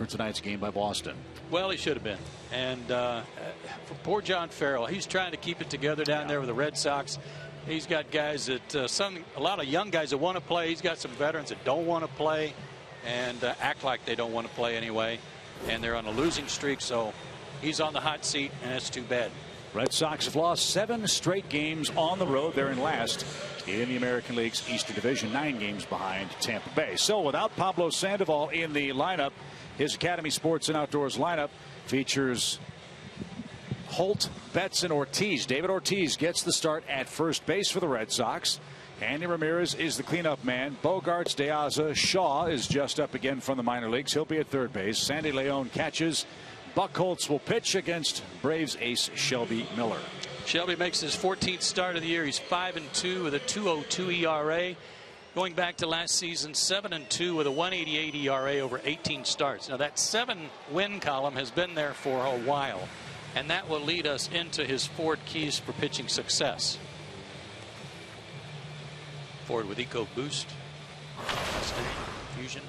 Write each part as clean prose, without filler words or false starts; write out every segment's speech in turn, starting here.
for tonight's game by Boston. Well, he should have been. And for poor John Farrell, he's trying to keep it together down there with the Red Sox. He's got guys that a lot of young guys that want to play. He's got some veterans that don't want to play and act like they don't want to play anyway. And they're on a losing streak, so he's on the hot seat, and it's too bad. Red Sox have lost 7 straight games on the road. They're in last in the American League's Eastern Division, 9 games behind Tampa Bay. So without Pablo Sandoval in the lineup, his Academy Sports and Outdoors lineup features Holt, Betts, and Ortiz. David Ortiz gets the start at first base for the Red Sox. Andy Ramirez is the cleanup man. Bogarts, De Aza, Shaw is just up again from the minor leagues. He'll be at third base. Sandy Leon catches. Buck Holtz will pitch against Braves ace Shelby Miller. Shelby makes his 14th start of the year. He's 5-2 with a 2.02 ERA. Going back to last season, 7-2 with a 1.88 ERA over 18 starts. Now that 7-win column has been there for a while, and that will lead us into his Ford keys for pitching success. Ford with EcoBoost, Fusion.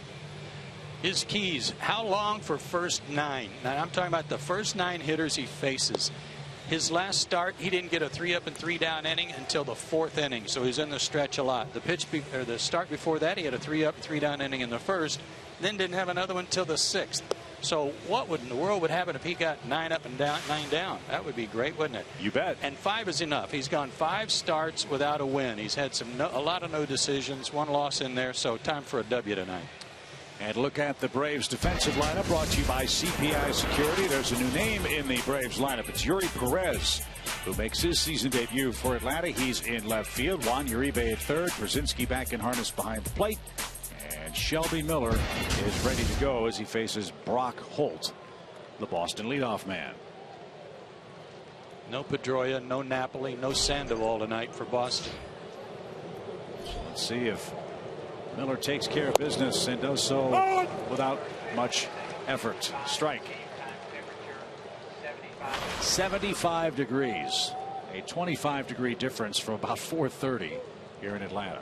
His keys: how long for first 9? Now I'm talking about the first 9 hitters he faces. His last start, he didn't get a 3-up and 3-down inning until the 4th inning, so he's in the stretch a lot. The start before that, he had a 3-up, 3-down inning in the 1st, then didn't have another one until the 6th. So what in the world would happen if he got 9 up and 9 down? That would be great, wouldn't it? You bet. And 5 is enough. He's gone 5 starts without a win. He's had a lot of no decisions, 1 loss in there, so time for a W tonight. And look at the Braves defensive lineup, brought to you by CPI Security. There's a new name in the Braves lineup. It's Yuri Perez, who makes his season debut for Atlanta. He's in left field. Juan Uribe at third. Brzezinski back in harness behind the plate. And Shelby Miller is ready to go as he faces Brock Holt, the Boston leadoff man. No Pedroia, no Napoli, no Sandoval tonight for Boston. Let's see if Miller takes care of business and does so without much effort. Strike. 75 degrees. A 25-degree difference from about 4:30 here in Atlanta.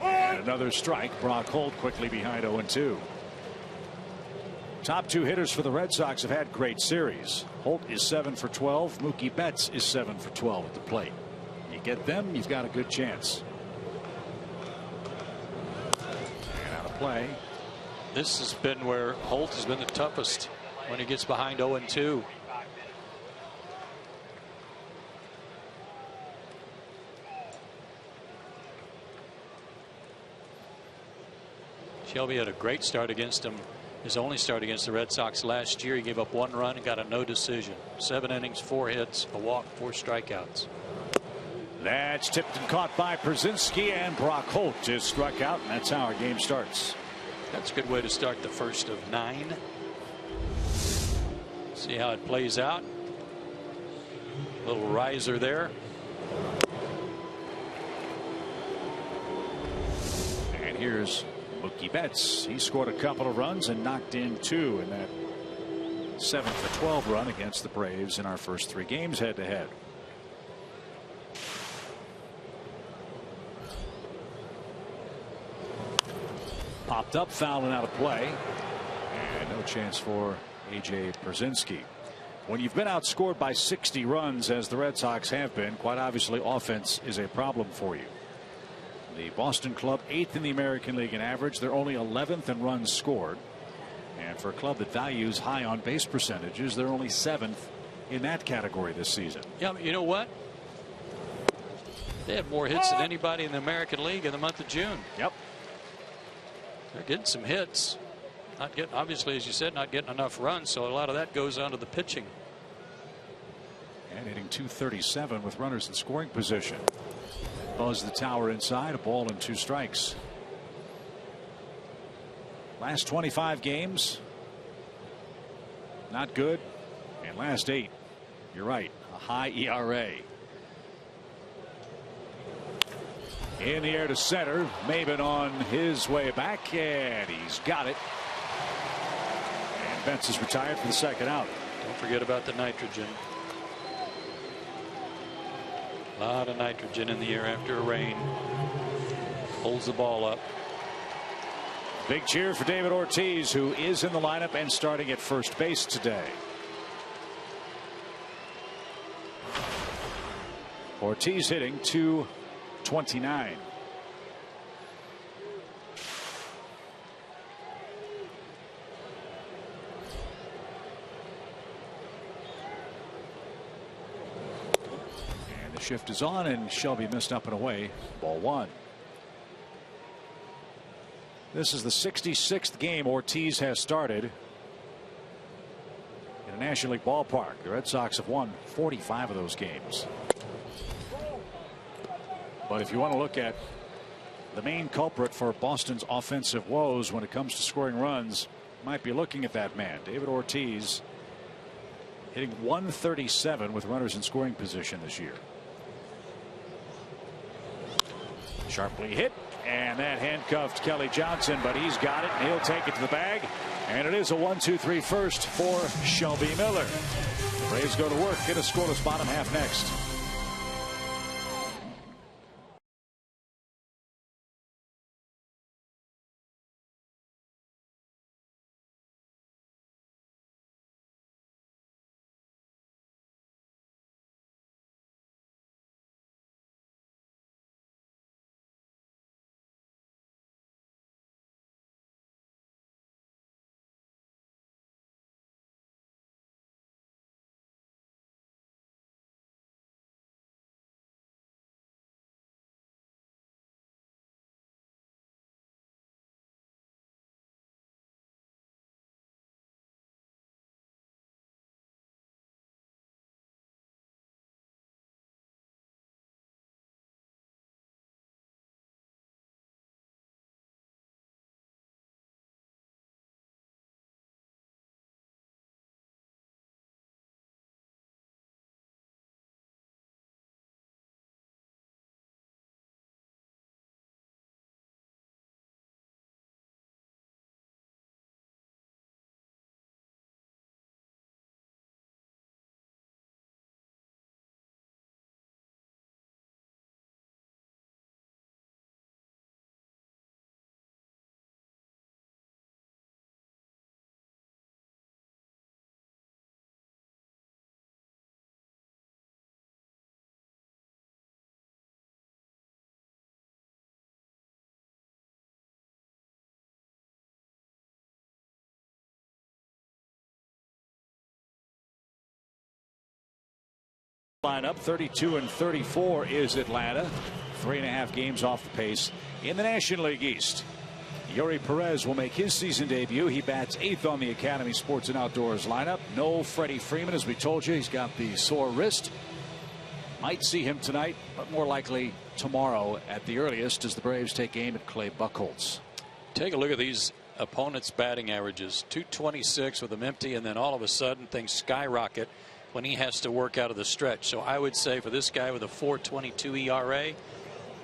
And another strike. Brock Holt quickly behind 0-2. Top 2 hitters for the Red Sox have had great series. Holt is 7 for 12. Mookie Betts is 7 for 12 at the plate. You get them, you've got a good chance. Play. This has been where Holt has been the toughest, when he gets behind 0-2. Shelby had a great start against him. His only start against the Red Sox last year. He gave up 1 run and got a no decision. 7 innings, 4 hits, a walk, 4 strikeouts. That's tipped and caught by Brzezinski, and Brock Holt is struck out, and that's how our game starts. That's a good way to start the first of 9. See how it plays out. Little riser there. And here's Mookie Betts. He scored a couple of runs and knocked in 2 in that 7 for 12 run against the Braves in our first 3 games head-to-head. Popped up, foul and out of play, and no chance for A.J. Brzezinski. When you've been outscored by 60 runs, as the Red Sox have been, quite obviously offense is a problem for you. The Boston club 8th in the American League in average. They're only 11th in runs scored, and for a club that values high on base percentages, they're only 7th in that category this season. Yeah, but you know what? They had more hits than anybody in the American League in the month of June. Yep. They're getting some hits. Not getting, obviously, as you said, not getting enough runs, so a lot of that goes onto the pitching. And hitting .237 with runners in scoring position. Buzz the tower inside, a ball and 2 strikes. Last 25 games, not good. And last 8, you're right, a high ERA. In the air to center, Maben on his way back, and he's got it. And Betts is retired for the 2nd out. Don't forget about the nitrogen. A lot of nitrogen in the air after a rain. Holds the ball up. Big cheer for David Ortiz, who is in the lineup and starting at first base today. Ortiz hitting .229. And the shift is on, and Shelby missed up and away. Ball one. This is the 66th game Ortiz has started in a National League ballpark. The Red Sox have won 45 of those games. But if you want to look at the main culprit for Boston's offensive woes when it comes to scoring runs, might be looking at that man, David Ortiz, hitting .137 with runners in scoring position this year. Sharply hit, and that handcuffed Kelly Johnson, but he's got it, and he'll take it to the bag, and it is a 1-2-3 first for Shelby Miller. The Braves go to work, get a scoreless bottom half next. Lineup 32 and 34 is Atlanta. 3.5 games off the pace in the National League East. Yuri Perez will make his season debut. He bats 8th on the Academy Sports and Outdoors lineup. No Freddie Freeman, as we told you. He's got the sore wrist. Might see him tonight, but more likely tomorrow at the earliest as the Braves take aim at Clay Buchholz. Take a look at these opponents' batting averages. .226 with them empty, and then all of a sudden things skyrocket when he has to work out of the stretch. So I would say for this guy with a .422 ERA,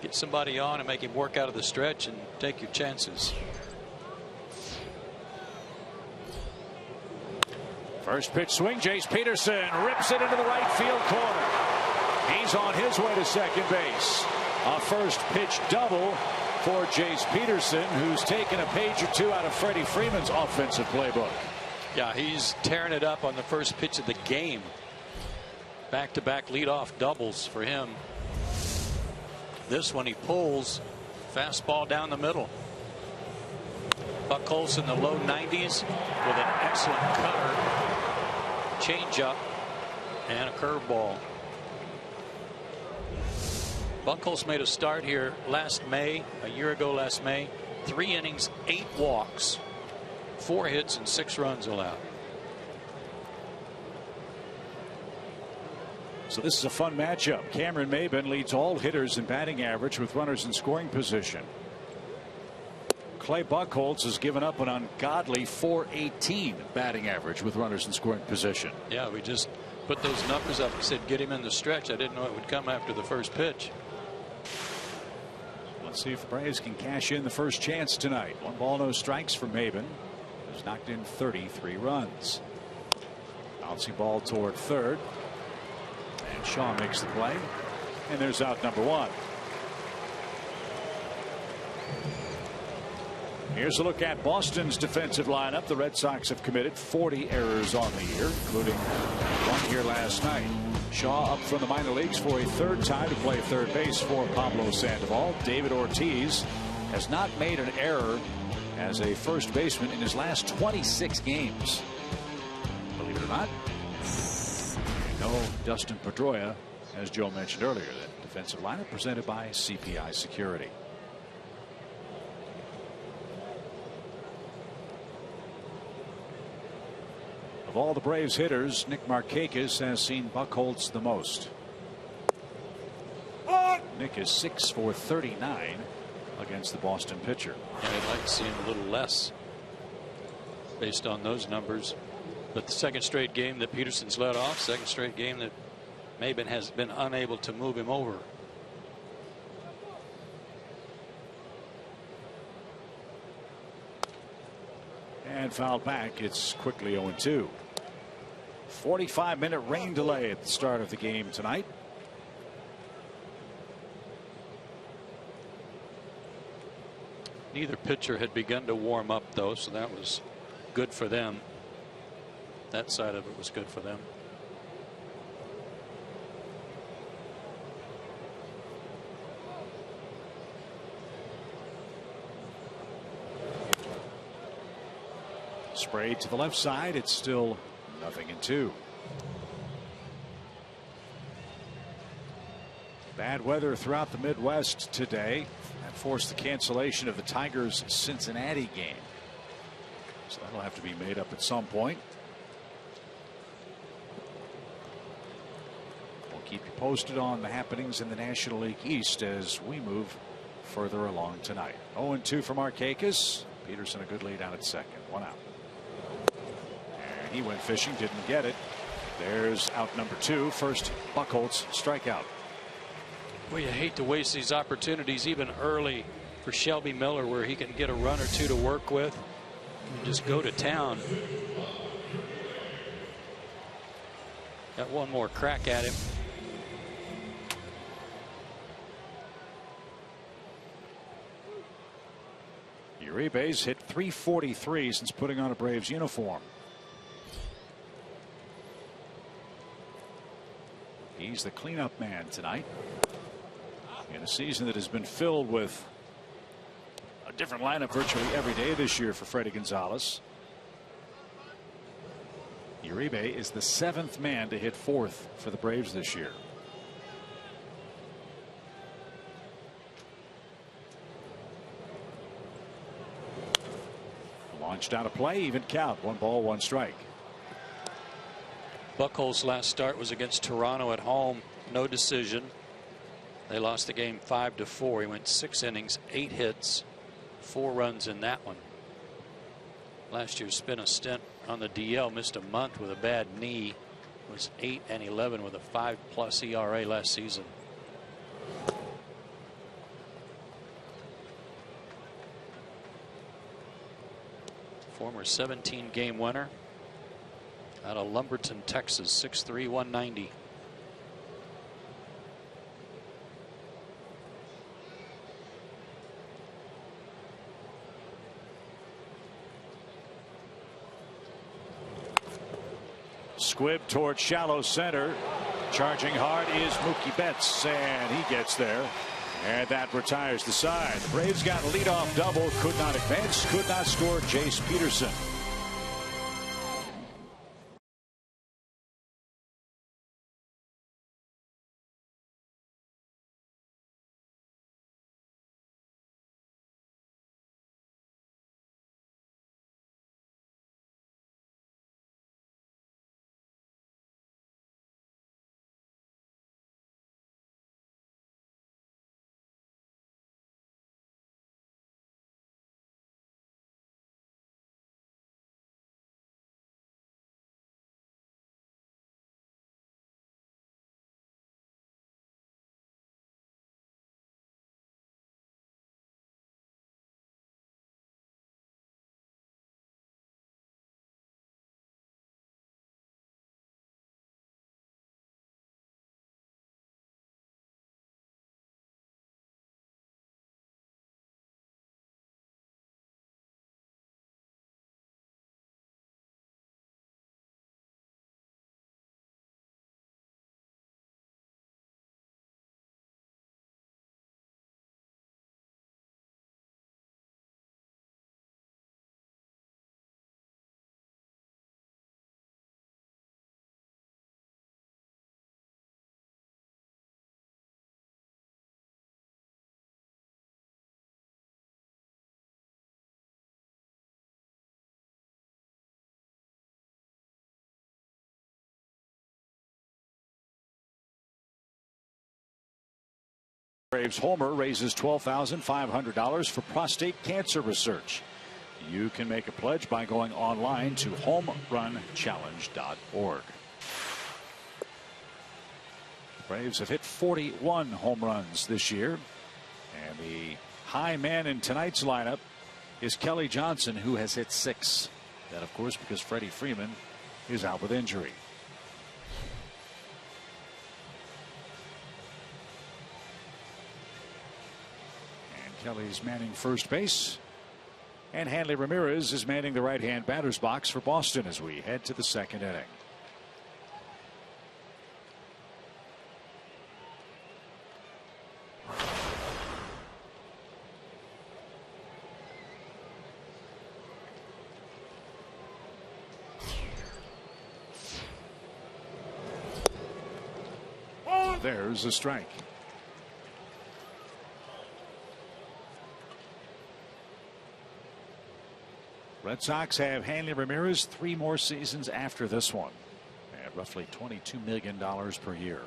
get somebody on and make him work out of the stretch and take your chances. First pitch swing, Jace Peterson rips it into the right field corner. He's on his way to second base. A first pitch double for Jace Peterson, who's taken a page or two out of Freddie Freeman's offensive playbook. Yeah, he's tearing it up on the first pitch of the game. Back-to-back leadoff doubles for him. This one he pulls, fastball down the middle. Buchholz in the low 90s with an excellent cutter, changeup, and a curveball. Buchholz made a start here last May, a year ago last May. 3 innings, 8 walks, 4 hits, and 6 runs allowed. So this is a fun matchup. Cameron Maybin leads all hitters in batting average with runners in scoring position. Clay Buchholz has given up an ungodly .418 batting average with runners in scoring position. Yeah, we just put those numbers up. He said get him in the stretch. I didn't know it would come after the first pitch. Let's see if the Braves can cash in the first chance tonight. 1 ball, no strikes for Maybin, who's knocked in 33 runs. Bouncy ball toward third. And Shaw makes the play. And there's out number 1. Here's a look at Boston's defensive lineup. The Red Sox have committed 40 errors on the year, including one here last night. Shaw up from the minor leagues for a third time to play third base for Pablo Sandoval. David Ortiz has not made an error as a first baseman in his last 26 games. Believe it or not. No Dustin Pedroia, as Joe mentioned earlier. That defensive lineup presented by CPI Security. Of all the Braves hitters, Nick Markakis has seen Buchholz the most. Nick is 6 for 39 against the Boston pitcher. Yeah, I'd like to see him a little less based on those numbers. But the second straight game that Peterson's led off, second straight game that Maben has been unable to move him over. And fouled back. It's quickly 0-2. 45-minute rain delay at the start of the game tonight. Neither pitcher had begun to warm up, though, so that was good for them. That side of it was good for them. Sprayed to the left side. It's still 0-2. Bad weather throughout the Midwest today. That forced the cancellation of the Tigers Cincinnati game. So that'll have to be made up at some point. We'll keep you posted on the happenings in the National League East as we move further along tonight. 0-2 for Markakis. Peterson a good lead out at second. 1 out. And he went fishing, didn't get it. There's out number 2. First Buchholz strikeout. Well, you hate to waste these opportunities even early for Shelby Miller where he can get a run or two to work with and just go to town. Got one more crack at him. Uribe's hit .343 since putting on a Braves uniform. He's the cleanup man tonight in a season that has been filled with a different lineup virtually every day this year for Freddie Gonzalez. Uribe is the 7th man to hit 4th for the Braves this year. Launched out of play, even count, 1 ball, 1 strike. Buchholz's last start was against Toronto at home. No decision. They lost the game 5-4. He went 6 innings, 8 hits, 4 runs in that one. Last year spent a stint on the DL, missed a month with a bad knee. Was 8-11 with a 5+ ERA last season. Former 17-game winner out of Lumberton, Texas, 6'3", 190. Squib toward shallow center. Charging hard is Mookie Betts, and he gets there. And that retires the side. The Braves got a leadoff double, could not advance, could not score. Jace Peterson. Braves homer raises $12,500 for prostate cancer research. You can make a pledge by going online to homerunchallenge.org. The Braves have hit 41 home runs this year, and the high man in tonight's lineup is Kelly Johnson, who has hit 6. That, of course, because Freddie Freeman is out with injury. Kelly's manning first base, and Hanley Ramirez is manning the right-hand batter's box for Boston as we head to the second inning. There's a strike. Red Sox have Hanley Ramirez 3 more seasons after this one at roughly $22 million per year.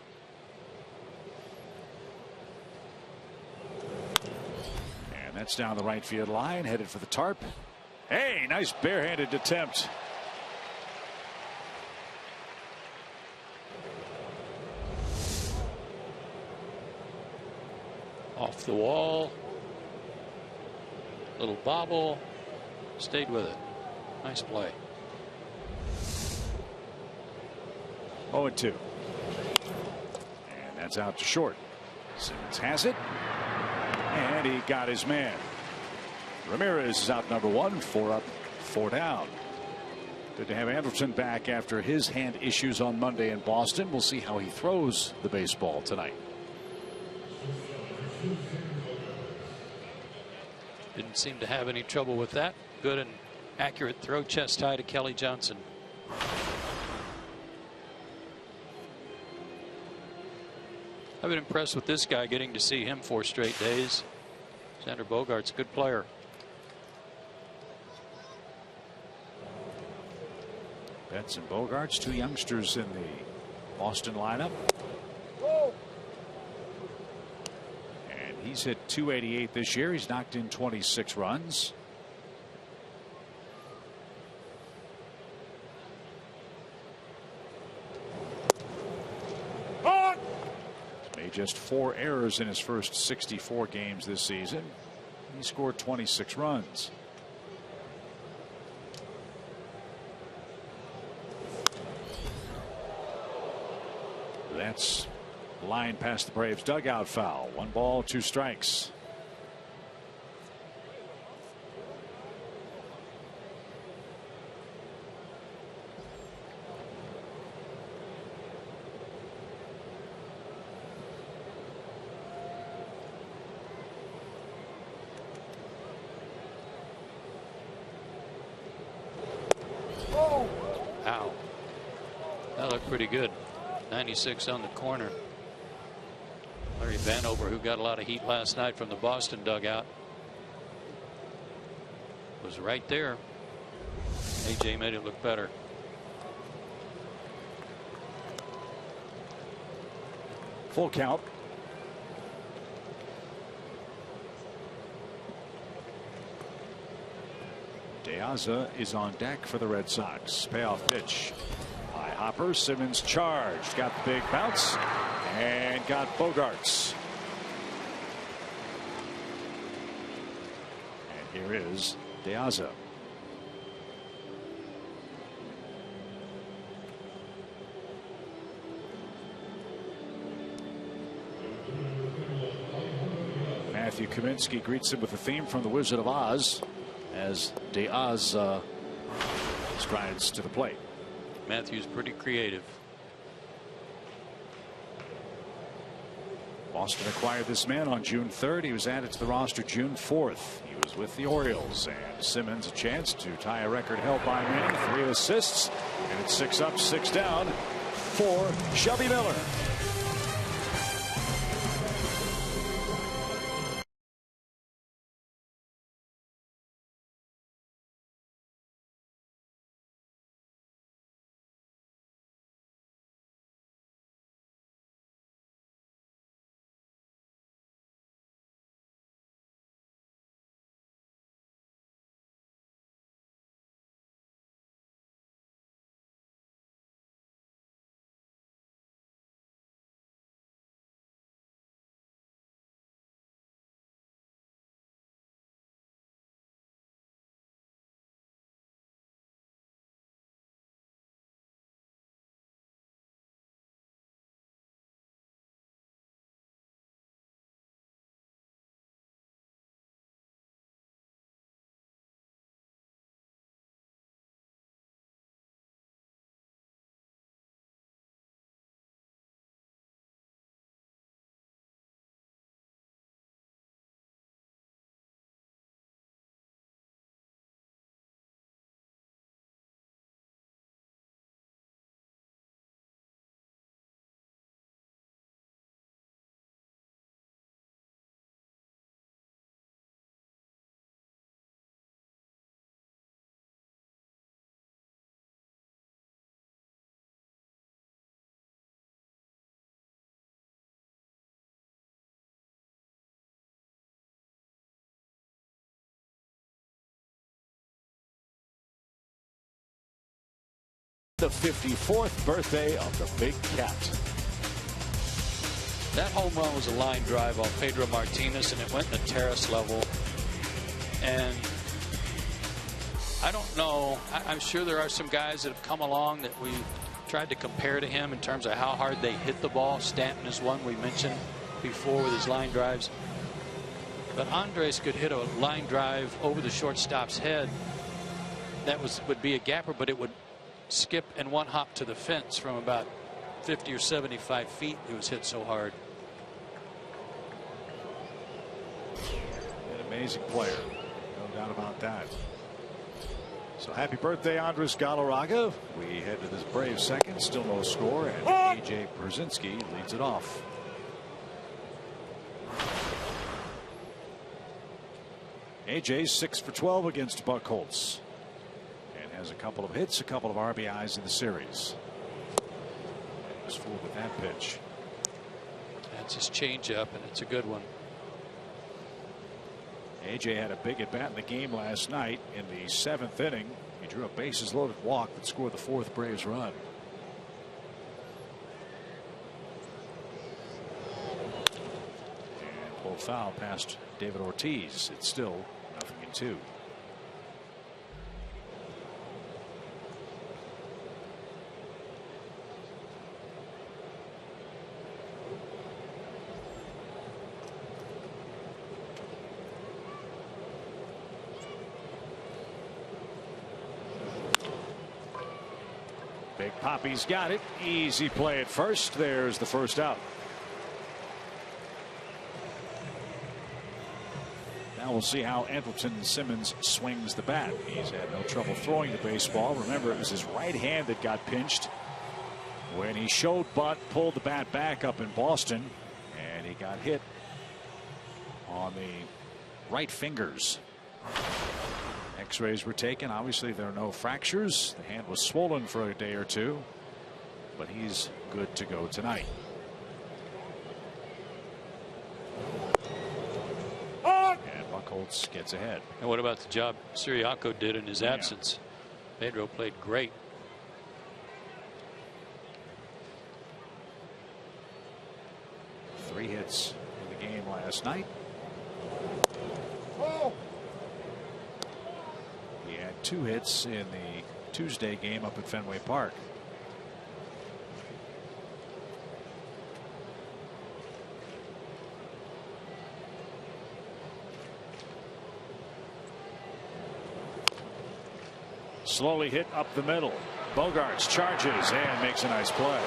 And that's down the right field line, headed for the tarp. Hey, nice barehanded attempt. Off the wall. Little bobble. Stayed with it. Nice play. 0-2. And that's out to short. Simmons has it. And he got his man. Ramirez is out number 1. 4 up, 4 down. Good to have Anderson back after his hand issues on Monday in Boston. We'll see how he throws the baseball tonight. Didn't seem to have any trouble with that. Good and accurate throw, chest high to Kelly Johnson. I've been impressed with this guy, getting to see him 4 straight days. Xander Bogaerts, a good player. Betts and Bogaerts, 2 youngsters in the Boston lineup. And he's hit .288 this year. He's knocked in 26 runs. Made just 4 errors in his first 64 games this season. He scored 26 runs. That's line past the Braves dugout foul. 1 ball, 2 strikes. Ow. That looked pretty good. 96 on the corner. Larry Vanover, who got a lot of heat last night from the Boston dugout, was right there. AJ made it look better. Full count. De Aza is on deck for the Red Sox. Payoff pitch. High hopper. Simmons charged. Got the big bounce. And got Bogaerts. And here is De Aza. Matthew Kaminsky greets him with a theme from The Wizard of Oz as De Aza strides to the plate. Matthew's pretty creative. Boston acquired this man on June 3rd. He was added to the roster June 4th. He was with the Orioles, and Simmons a chance to tie a record held by Manning. 3 assists, and it's 6 up, 6 down for Shelby Miller. the 54th birthday of the Big Cat. That home run was a line drive on Pedro Martinez, and it went in the terrace level. And I don't know. I'm sure there are some guys that have come along that we tried to compare to him in terms of how hard they hit the ball. Stanton is one we mentioned before with his line drives. But Andres could hit a line drive over the shortstop's head. That would be a gapper, but it would skip and one hop to the fence from about 50 or 75 feet. It was hit so hard. An amazing player, no doubt about that. So happy birthday, Andres Galarraga. We head to this Braves second, still no score, and A.J. Pierzynski leads it off. A.J.'s 6 for 12 against Buchholz, and has a couple of hits, a couple of RBIs in the series. He was fooled with that pitch. That's his changeup, and it's a good one. A.J. had a big at bat in the game last night. In the 7th inning, he drew a bases loaded walk that scored the 4th Braves run. And pulled foul past David Ortiz. It's still 0-2. Big Poppy's got it. Easy play at first. There's the first out. Now we'll see how Andrelton Simmons swings the bat. He's had no trouble throwing the baseball. Remember, it was his right hand that got pinched when he showed butt, pulled the bat back up in Boston, and he got hit on the right fingers. X-rays were taken. Obviously, there are no fractures. The hand was swollen for a day or two, but he's good to go tonight. And Buchholz gets ahead. And what about the job Siriaco did in his absence? Pedro played great. Three hits in the game last night. He had 2 hits in the Tuesday game up at Fenway Park. Slowly hit up the middle. Bogaerts charges and makes a nice play.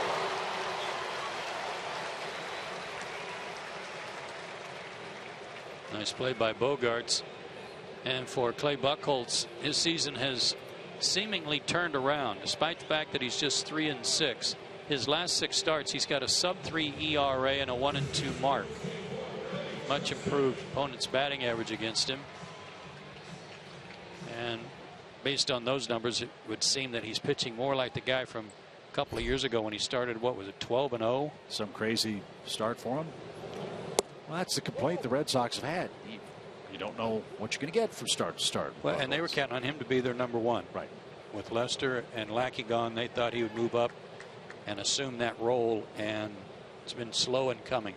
Nice play by Bogaerts. And for Clay Buchholz, his season has seemingly turned around, despite the fact that he's just 3-6. His last 6 starts, he's got a sub-3 ERA and a 1-2 mark. Much improved opponent's batting average against him. And based on those numbers, it would seem that he's pitching more like the guy from a couple of years ago when he started, what was it, 12-0? Some crazy start for him. Well, that's the complaint the Red Sox have had. You don't know what you're going to get from start to start. Well, and they were counting on him to be their number 1. Right. With Lester and Lackey gone, they thought he would move up and assume that role, and it's been slow in coming.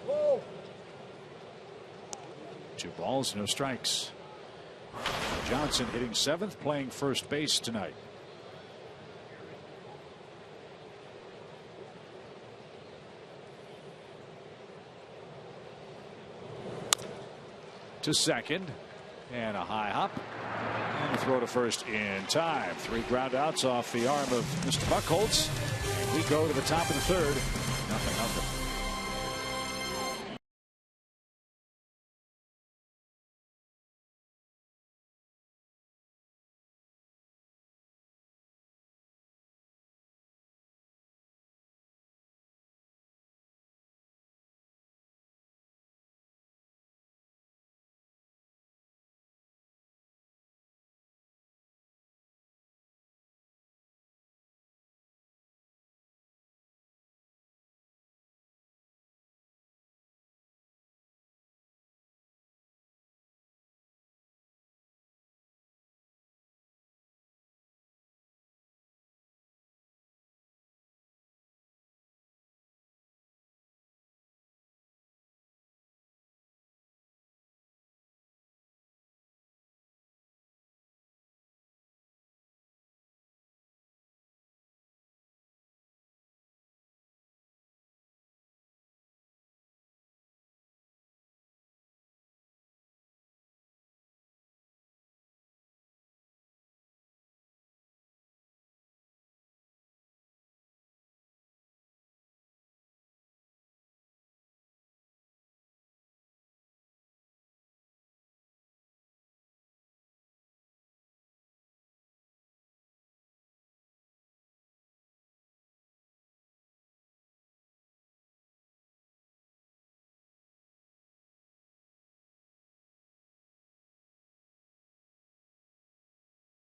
Whoa. 2 balls, no strikes. Johnson hitting 7th, playing first base tonight. To second, and a high hop, and a throw to first in time. 3 ground outs off the arm of Mr. Buchholz, and we go to the top of the 3rd. 0-0.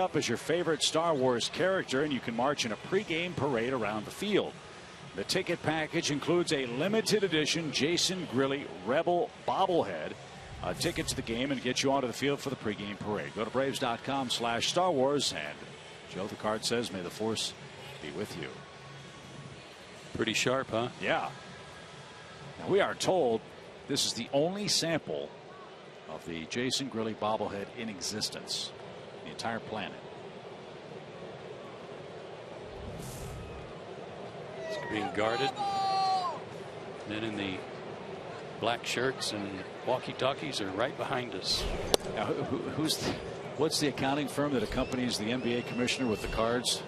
Up as your favorite Star Wars character, and you can march in a pregame parade around the field. The ticket package includes a limited edition Jason Grilli Rebel bobblehead, a ticket to the game, and get you onto the field for the pregame parade. Go to Braves.com/Star Wars, and Joe the card says, "May the Force be with you." Pretty sharp, huh? Yeah. Now, we are told this is the only sample of the Jason Grilli bobblehead in existence. The entire planet. It's being guarded. Men in the black shirts and walkie-talkies are right behind us. Now, what's the accounting firm that accompanies the NBA commissioner with the cards?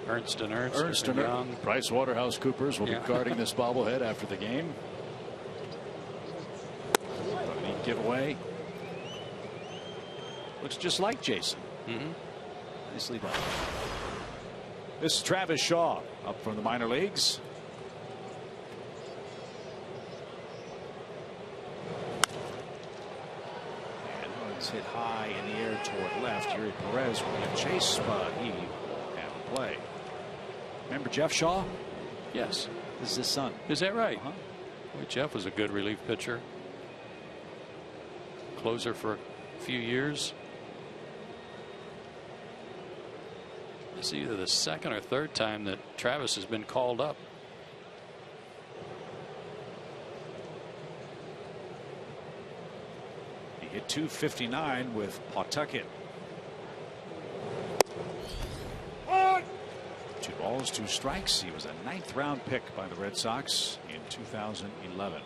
Ernst & Ernst. Ernst & Young. PricewaterhouseCoopers will be guarding this bobblehead after the game. A neat giveaway. Looks just like Jason. Nicely done. This is Travis Shaw up from the minor leagues. And it's hit high in the air toward left. Yuri Perez will get chase, but he had to play. Remember Jeff Shaw? Yes. This is his son. Is that right? Boy, Jeff was a good relief pitcher. Closer for a few years. It's either the second or third time that Travis has been called up. He hit .259 with Pawtucket. 2 balls, 2 strikes. He was a 9th round pick by the Red Sox in 2011.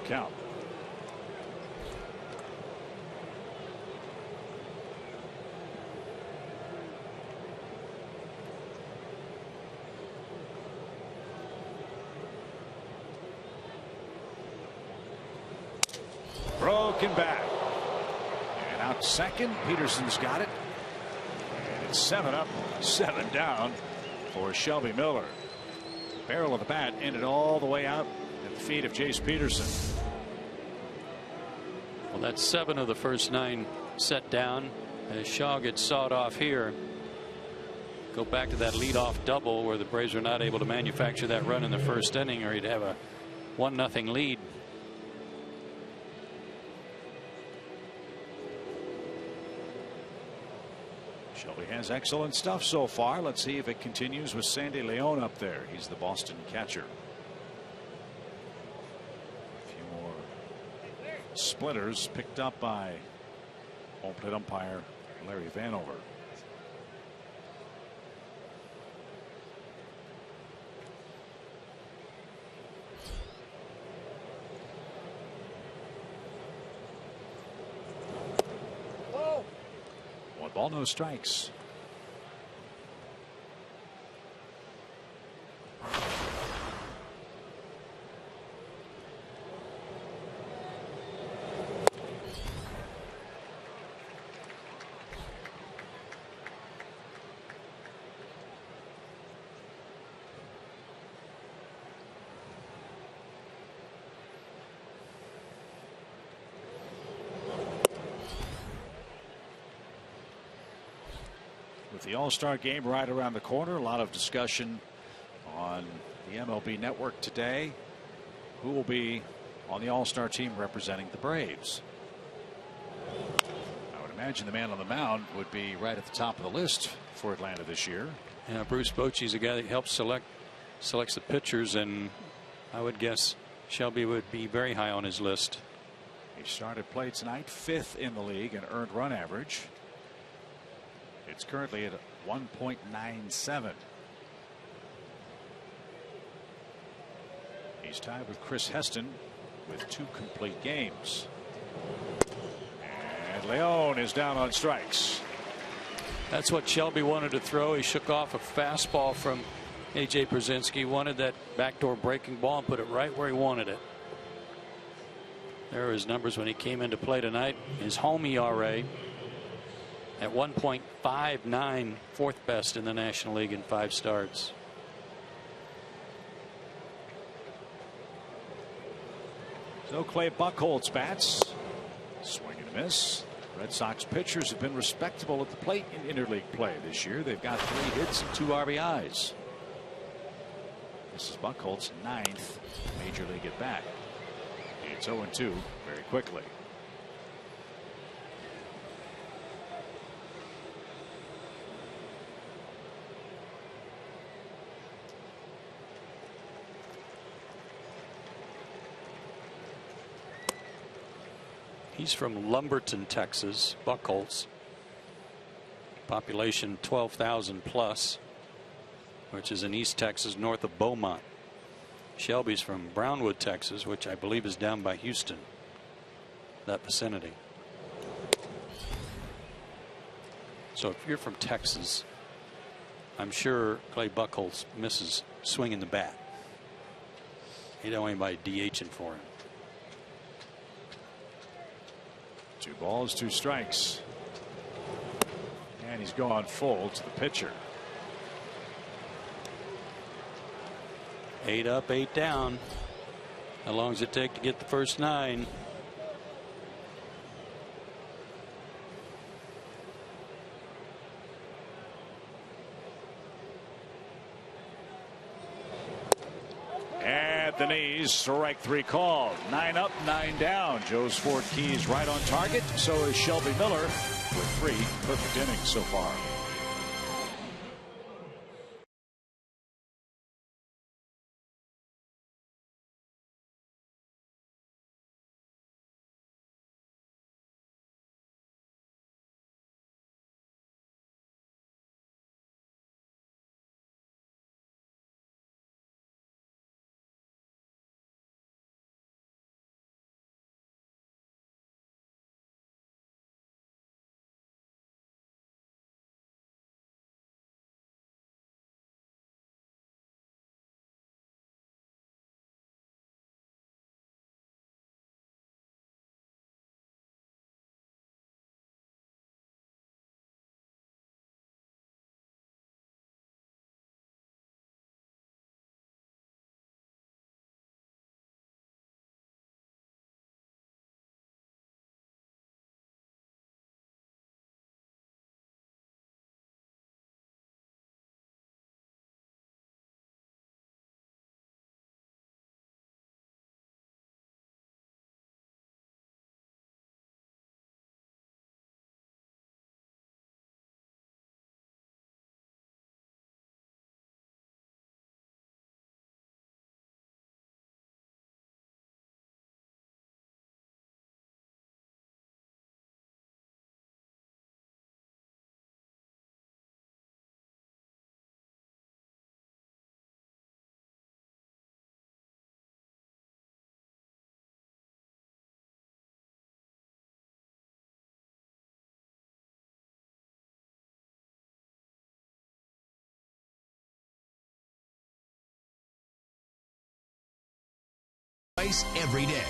Count. Broken back. And out second. Peterson's got it. And it's 7 up, 7 down for Shelby Miller. Barrel of the bat ended all the way out at the feet of Jace Peterson. Well, that's 7 of the first 9 set down as Shaw gets sawed off here. Go back to that leadoff double where the Braves are not able to manufacture that run in the first inning, or he'd have a 1-0 lead. Shelby has excellent stuff so far. Let's see if it continues with Sandy Leon up there. He's the Boston catcher. Splitters picked up by home plate umpire Larry Vanover. Whoa. 1 ball, no strikes. With the All-Star game right around the corner, a lot of discussion on the MLB network today. Who will be on the All-Star team representing the Braves? I would imagine the man on the mound would be right at the top of the list for Atlanta this year. Yeah, Bruce Bochy's a guy that helps selects the pitchers, and I would guess Shelby would be very high on his list. He started play tonight, 5th in the league in earned run average. It's currently at 1.97. He's tied with Chris Heston with 2 complete games. And Leon is down on strikes. That's what Shelby wanted to throw. He shook off a fastball from A.J. Brzezinski. Wanted that backdoor breaking ball and put it right where he wanted it. There are his numbers when he came into play tonight. His home ERA at 1.59, 4th best in the National League in 5 starts. So Clay Buchholz bats. Swing and a miss. Red Sox pitchers have been respectable at the plate in interleague play this year. They've got 3 hits and 2 RBIs. This is Buchholz's 9th major league at bat. It's 0-2 very quickly. He's from Lumberton, Texas. Buchholz. Population 12,000 plus, which is in East Texas, north of Beaumont. Shelby's from Brownwood, Texas, which I believe is down by Houston, that vicinity. So if you're from Texas, I'm sure Clay Buchholz misses swinging the bat. He don't want anybody DHing for him. 2 balls, 2 strikes. And he's gone full to the pitcher. 8 up, 8 down. How long does it take to get the first 9? At the knees, strike 3 called. 9 up, 9 down. Joe's 4 keys right on target. So is Shelby Miller with 3 perfect innings so far. Every day.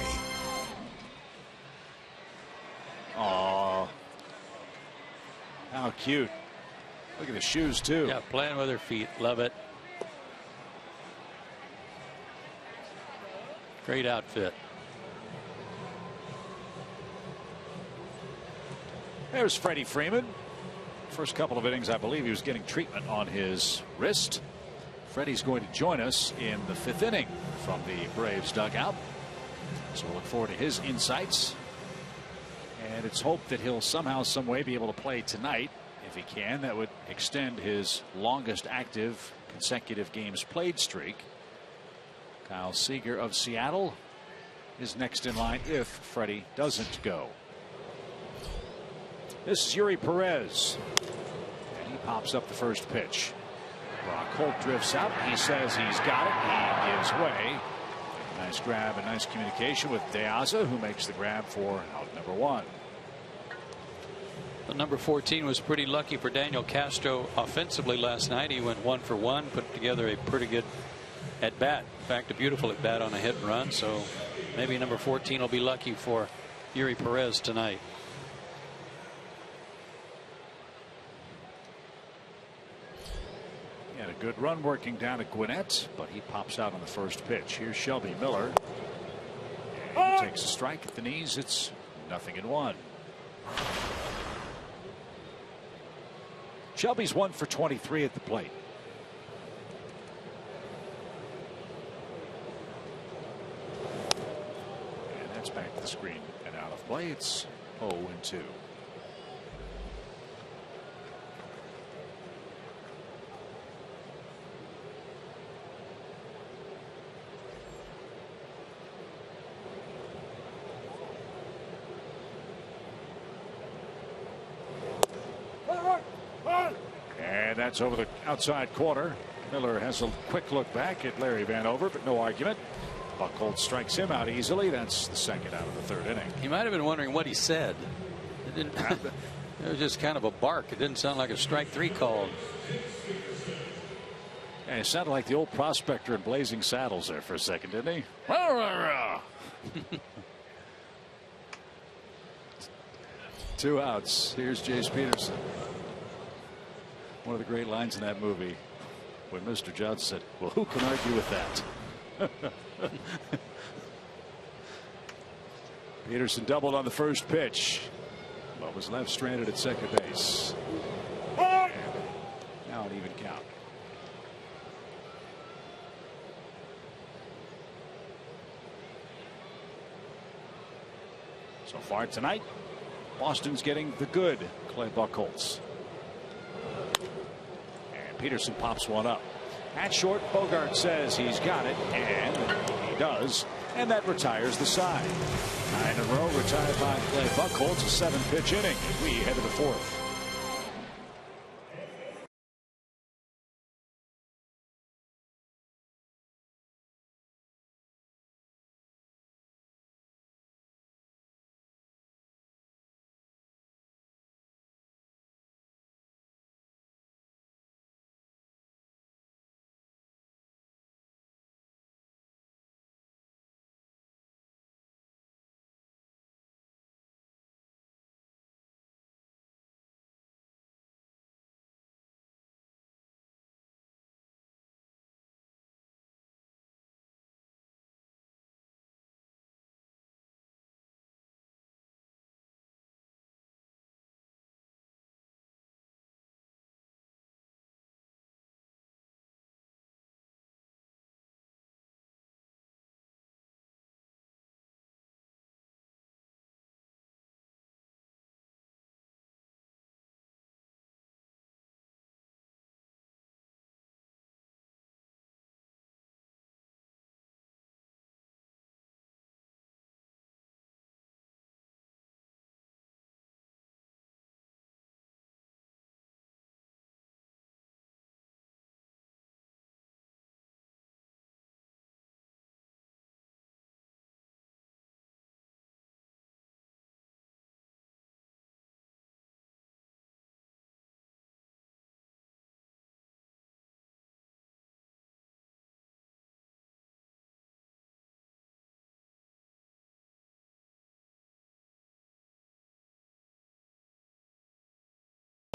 Aw, how cute. Look at the shoes too. Yeah, playing with her feet. Love it. Great outfit. There's Freddie Freeman. First couple of innings, I believe he was getting treatment on his wrist. Freddie's going to join us in the 5th inning from the Braves dugout. So we'll look forward to his insights. And it's hoped that he'll somehow, some way be able to play tonight. If he can, that would extend his longest active consecutive games played streak. Kyle Seager of Seattle is next in line if Freddie doesn't go. This is Yuri Perez. And he pops up the first pitch. Brock Holt drifts out. He says he's got it. He gives way. Nice grab and nice communication with De Aza, who makes the grab for out number 1. The number 14 was pretty lucky for Daniel Castro offensively last night. He went 1 for 1, put together a pretty good at bat. In fact, a beautiful at bat on a hit and run. So maybe number 14 will be lucky for Yuri Perez tonight. He had a good run working down at Gwinnett, but he pops out on the first pitch. Here's Shelby Miller. And he takes a strike at the knees. It's 0-1. Shelby's 1 for 23 at the plate. And that's back to the screen and out of play. It's 0-2. And that's over the outside corner. Miller has a quick look back at Larry Vanover, but no argument. Buchholz strikes him out easily. That's the second out of the third inning. He might have been wondering what he said. It didn't. It was just kind of a bark. It didn't sound like a strike three called. And it sounded like the old prospector in Blazing Saddles there for a second, didn't he? 2 outs. Here's Jace Peterson. One of the great lines in that movie when Mr. Johnson said, well, who can argue with that? Peterson doubled on the first pitch, but was left stranded at second base. And now an even count. So far tonight, Boston's getting the good Clay Buchholz. And Peterson pops one up. At short, Bogart says he's got it, and he does. And that retires the side. 9 in a row retired by Clay Buchholz, a 7-pitch inning. We head to the fourth.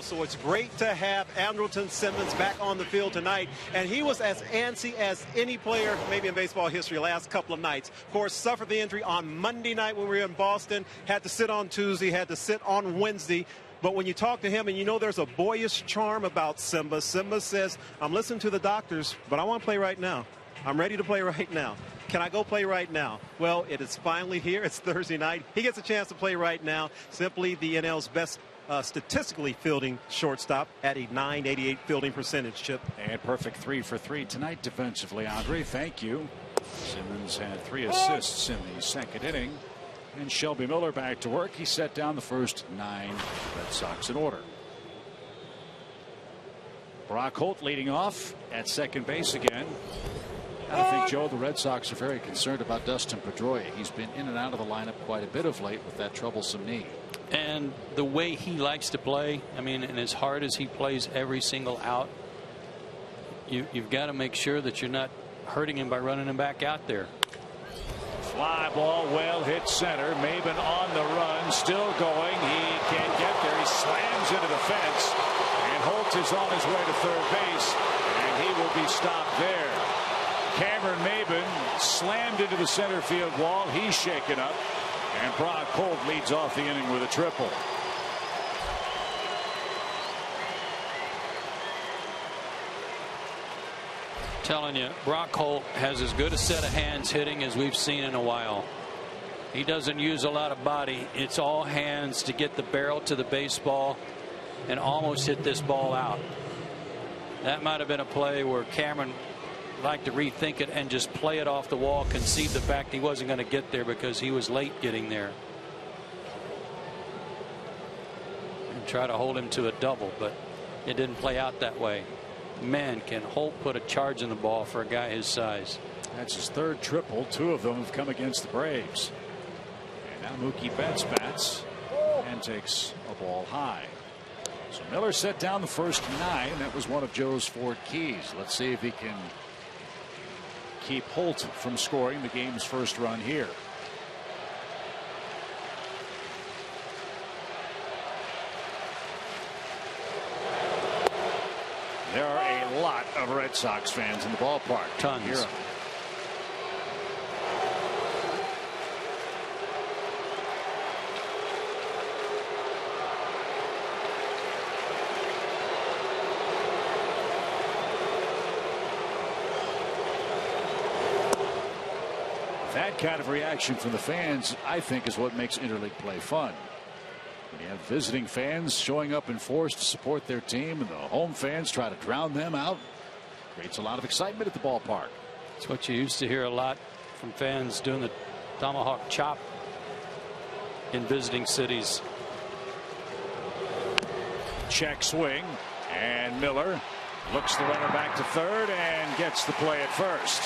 So it's great to have Andrelton Simmons back on the field tonight, and he was as antsy as any player maybe in baseball history last couple of nights. Of course, suffered the injury on Monday night when we were in Boston, had to sit on Tuesday, had to sit on Wednesday. But when you talk to him, and you know there's a boyish charm about Simba. Simba says, I'm listening to the doctors, but I want to play right now. I'm ready to play right now. Can I go play right now? Well, it is finally here. It's Thursday night. He gets a chance to play right now. Simply the NL's best statistically fielding shortstop at a .988 fielding percentage, Chip. And perfect 3 for 3 tonight defensively, Andre. Thank you. Simmons had 3 assists in the second inning. And Shelby Miller back to work. He set down the first 9 Red Sox in order. Brock Holt leading off at second base again. I think, Joe, the Red Sox are very concerned about Dustin Pedroia. He's been in and out of the lineup quite a bit of late with that troublesome knee. And the way he likes to play, I mean, and as hard as he plays every single out, you've got to make sure that you're not hurting him by running him back out there. Fly ball, well hit center. Maben on the run, still going. He can't get there. He slams into the fence, and Holt is on his way to third base, and he will be stopped there. Cameron Maben slammed into the center field wall. He's shaken up. And Brock Holt leads off the inning with a triple. Telling you, Brock Holt has as good a set of hands hitting as we've seen in a while. He doesn't use a lot of body. It's all hands to get the barrel to the baseball and almost hit this ball out. That might have been a play where Cameron liked to rethink it and just play it off the wall, concede the fact he wasn't going to get there because he was late getting there. And try to hold him to a double, but it didn't play out that way. Man, can Holt put a charge in the ball for a guy his size. That's his third triple. Two of them have come against the Braves. And now Mookie Betts bats and takes a ball high. So Miller set down the first 9. That was one of Joe's 4 keys. Let's see if he can keep Holt from scoring the game's first run here. There are a lot of Red Sox fans in the ballpark. Tons. That kind of reaction from the fans, I think, is what makes interleague play fun. When you have visiting fans showing up in force to support their team and the home fans try to drown them out, creates a lot of excitement at the ballpark. It's what you used to hear a lot from fans doing the tomahawk chop in visiting cities. Check swing, and Miller looks the runner back to third and gets the play at first.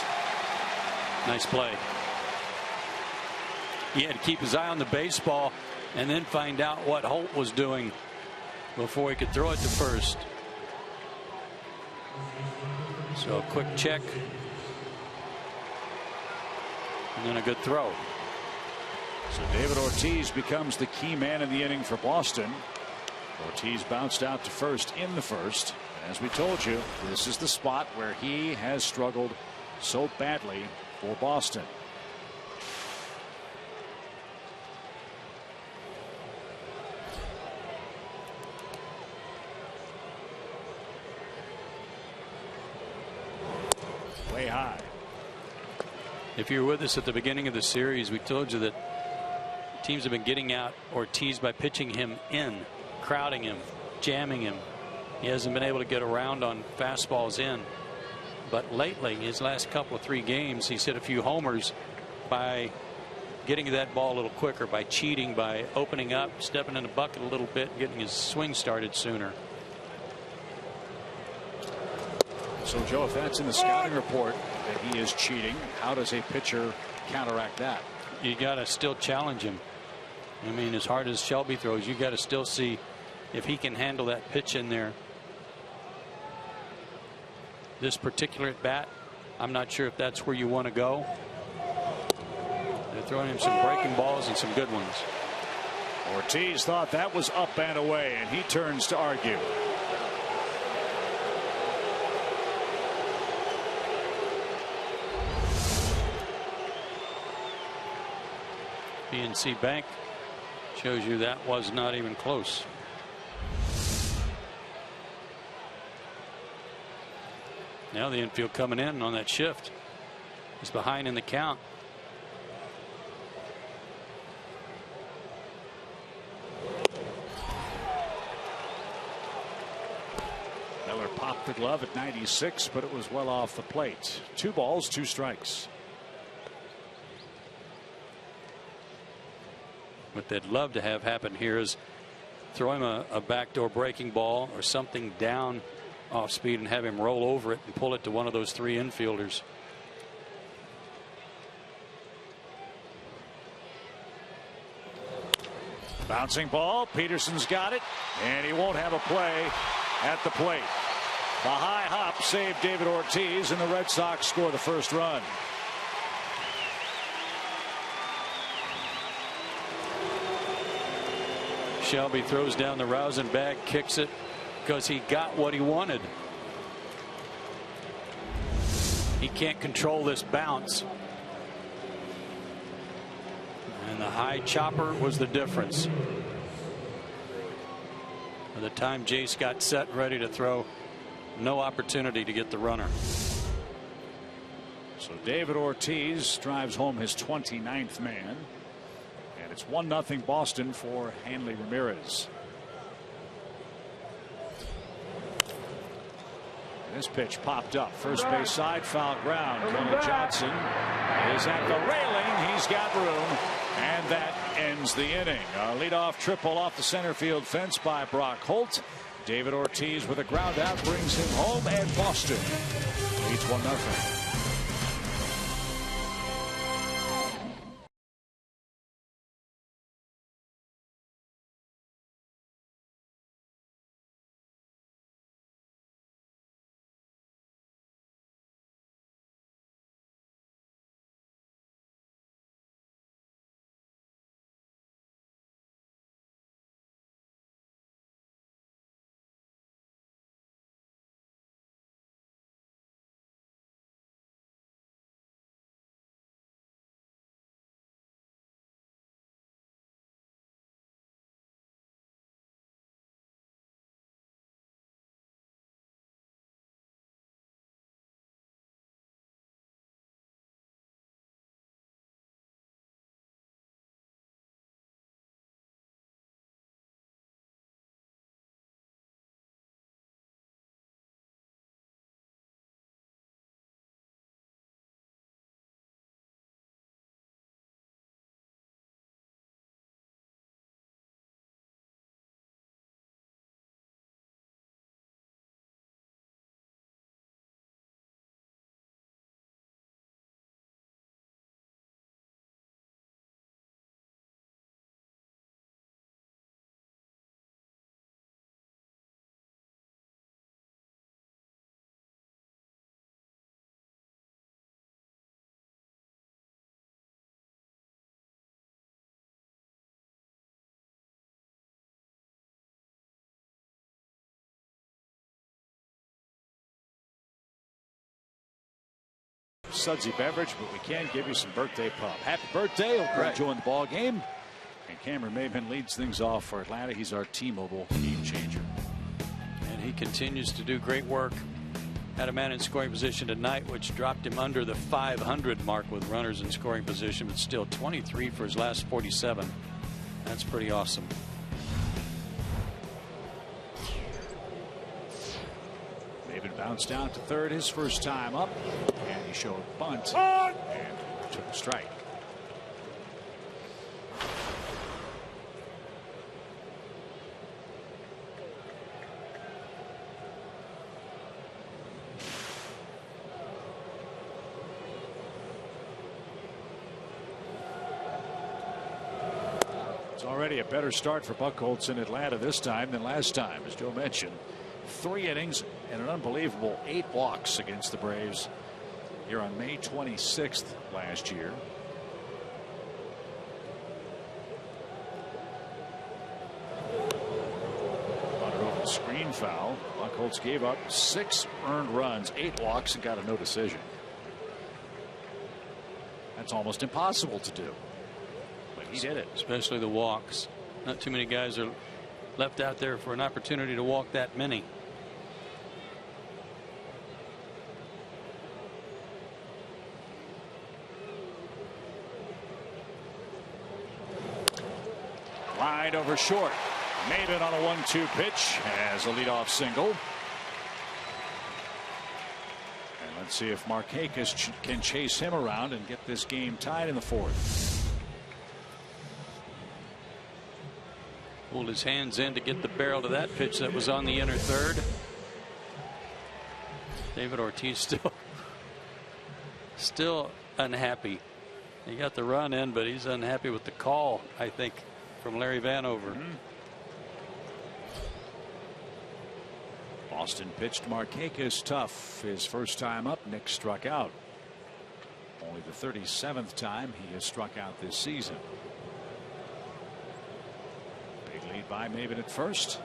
Nice play. He had to keep his eye on the baseball and then find out what Holt was doing before he could throw it to first. So a quick check and then a good throw. So David Ortiz becomes the key man in the inning for Boston. Ortiz bounced out to first in the first. As we told you, this is the spot where he has struggled so badly for Boston. Way high. If you were with us at the beginning of the series, we told you that teams have been getting out Ortiz by pitching him in, crowding him, jamming him. He hasn't been able to get around on fastballs in. But lately, his last couple of 3 games, he's hit a few homers by getting to that ball a little quicker, by cheating, by opening up, stepping in the bucket a little bit, getting his swing started sooner. So, Joe, if that's in the scouting report that he is cheating, how does a pitcher counteract that? You got to still challenge him. I mean, as hard as Shelby throws, you got to still see if he can handle that pitch in there. This particular at bat, I'm not sure if that's where you want to go. They're throwing him some breaking balls and some good ones. Ortiz thought that was up and away, and he turns to argue. PNC Bank shows you that was not even close. Now the infield coming in on that shift. He's behind in the count. Miller popped the glove at 96, but it was well off the plate. 2 balls, 2 strikes. What they'd love to have happen here is throw him a backdoor breaking ball or something down off speed and have him roll over it and pull it to one of those 3 infielders. Bouncing ball. Peterson's got it, and he won't have a play at the plate. The high hop saved David Ortiz, and the Red Sox score the first run. Shelby throws down the rousing bag, kicks it because he got what he wanted. He can't control this bounce. And the high chopper was the difference. By the time Jace got set and ready to throw, no opportunity to get the runner. So David Ortiz drives home his 29th man. And it's 1-0 Boston for Hanley Ramirez. And this pitch popped up. First base side, foul ground. Kenley Johnson is at the railing. He's got room. And that ends the inning. A leadoff triple off the center field fence by Brock Holt. David Ortiz with a ground out brings him home, and Boston leads 1-0. Sudsy beverage, but we can give you some birthday pub. Happy birthday. Hope you're enjoying the ball game. And Cameron Maybin leads things off for Atlanta. He's our T-Mobile game changer. And he continues to do great work. Had a man in scoring position tonight, which dropped him under the 500 mark with runners in scoring position, but still 23 for his last 47. That's pretty awesome. Maybin bounced down to third his first time up, and he showed bunt and took a strike. It's already a better start for Buchholz in Atlanta this time than last time, as Joe mentioned. 3 innings and an unbelievable 8 walks against the Braves here on May 26th last year. On an open screen foul. Buchholz gave up 6 earned runs, 8 walks, and got a no decision. That's almost impossible to do, but he did it. Especially the walks. Not too many guys are left out there for an opportunity to walk that many. Wide over short. Maybin on a 1-2 pitch as a leadoff single. And let's see if Markakis can chase him around and get this game tied in the 4th. Pulled his hands in to get the barrel to that pitch that was on the inner third. David Ortiz still unhappy. He got the run in, but he's unhappy with the call, I think, from Larry Vanover. Boston pitched Markakis tough his first time up. Nick struck out. Only the 37th time he has struck out this season. Big lead by Maybin at first.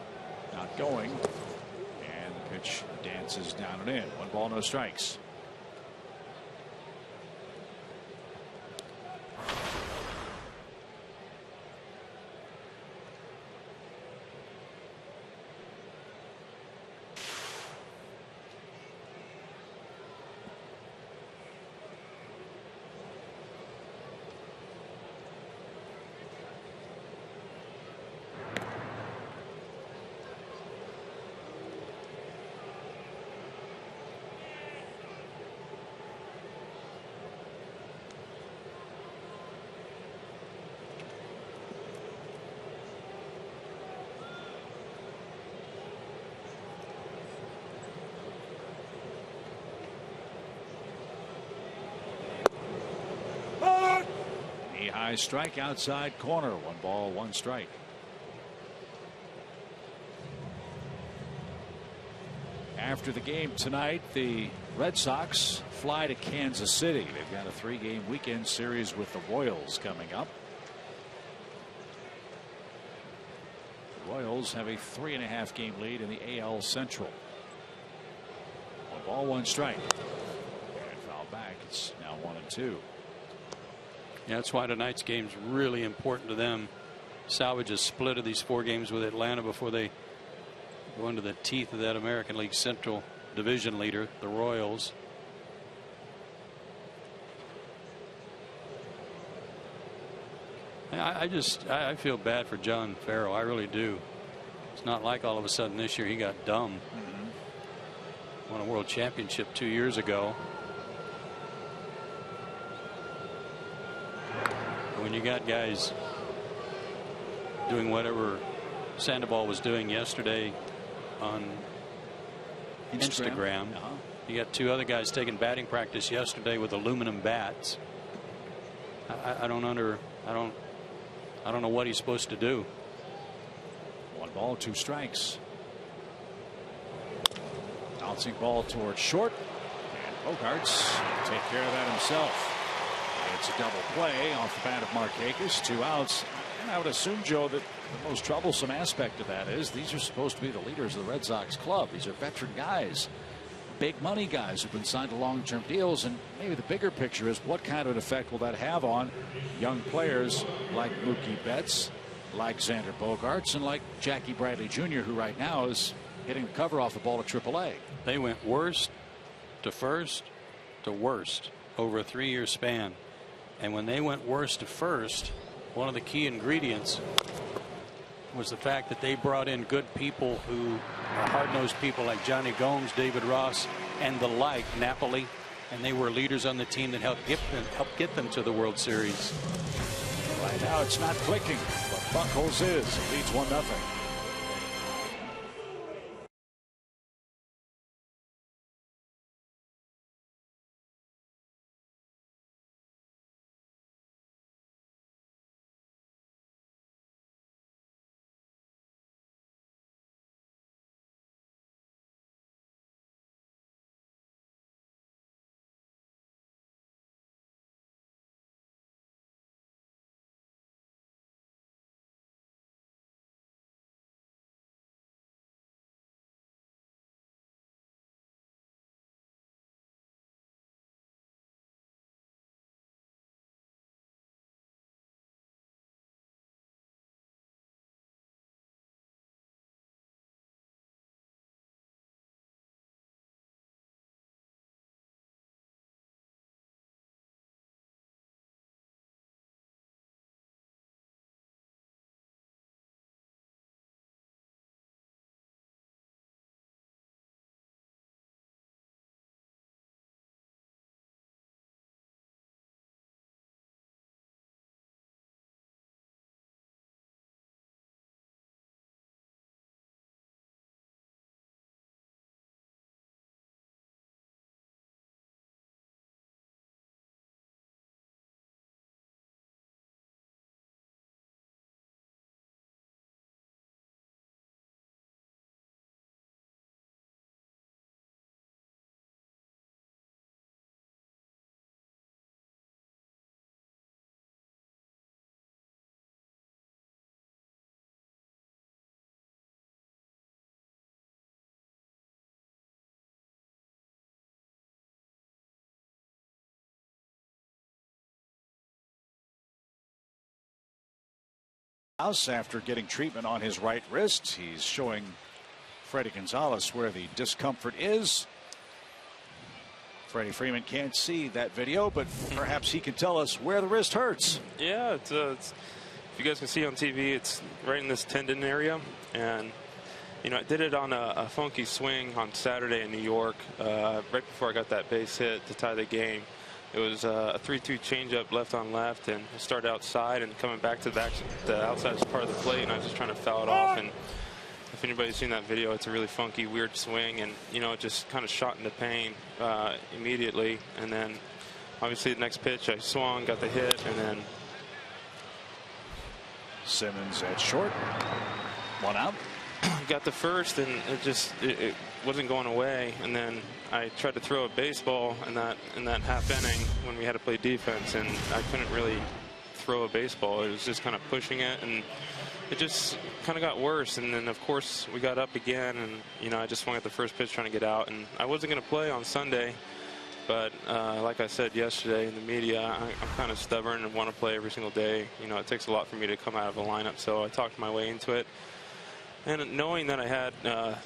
Not going. And the pitch dances down and in. 1 ball, no strikes. Knee high strike outside corner. 1 ball, 1 strike. After the game tonight, the Red Sox fly to Kansas City. They've got a 3-game weekend series with the Royals coming up. The Royals have a 3.5-game lead in the AL Central. 1 ball, 1 strike. And foul back. It's now 1-2. Yeah, that's why tonight's game's really important to them. Salvage a split of these 4 games with Atlanta before they go into the teeth of that American League Central division leader, the Royals. I feel bad for John Farrell. I really do. It's not like all of a sudden this year he got dumb. Won a world championship 2 years ago. When you got guys doing whatever Sandoval was doing yesterday on Instagram. You got 2 other guys taking batting practice yesterday with aluminum bats. I don't know what he's supposed to do. 1 ball, 2 strikes. Bouncing ball towards short, and Bogarts will take care of that himself. It's a double play off the bat of Markakis. 2 outs. And I would assume, Joe, that the most troublesome aspect of that is these are supposed to be the leaders of the Red Sox club. These are veteran guys, big money guys who've been signed to long-term deals. And maybe the bigger picture is what kind of an effect will that have on young players like Mookie Betts, like Xander Bogaerts, and like Jackie Bradley Jr., who right now is hitting the cover off the ball to AAA. They went worst to first to worst over a 3-year span. And when they went worst to first, one of the key ingredients was the fact that they brought in good people who are hard-nosed people like Johnny Gomes, David Ross, and the like, Napoli, and they were leaders on the team that helped get them to the World Series. Right now it's not clicking, but Buckles is. He leads 1-0. After getting treatment on his right wrist, he's showing Freddie Gonzalez where the discomfort is. Freddie Freeman can't see that video, but perhaps he can tell us where the wrist hurts. Yeah, it's if you guys can see on TV, it's right in this tendon area, and you know, I did it on a funky swing on Saturday in New York, right before I got that base hit to tie the game. It was a 3-2 changeup left on left, and it started outside and coming back to the outside part of the plate, and I was just trying to foul it off. And if anybody's seen that video, it's a really funky, weird swing, and you know, it just kind of shot into pain immediately. And then obviously the next pitch I swung, got the hit, and then Simmons at short. One out. Got the first, and it wasn't going away. And then I tried to throw a baseball in that half inning when we had to play defense, and I couldn't really throw a baseball. It was just kind of pushing it, and it just kind of got worse. And then of course we got up again, and I just swung at the first pitch trying to get out, and I wasn't going to play on Sunday. But like I said yesterday in the media, I'm kind of stubborn and want to play every single day. It takes a lot for me to come out of a lineup, so I talked my way into it. And knowing that I had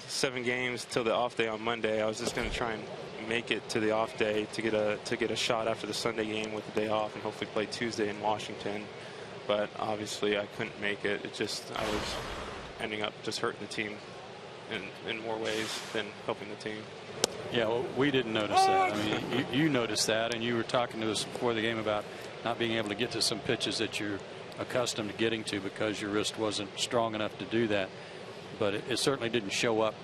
7 games till the off day on Monday, I was just going to try and make it to the off day to get a shot after the Sunday game with the day off, and hopefully play Tuesday in Washington. But obviously I couldn't make it. I was ending up just hurting the team in more ways than helping the team. Yeah, well, we didn't notice that. I mean, you noticed that, and you were talking to us before the game about not being able to get to some pitches that you're accustomed to getting to because your wrist wasn't strong enough to do that. But it certainly didn't show up.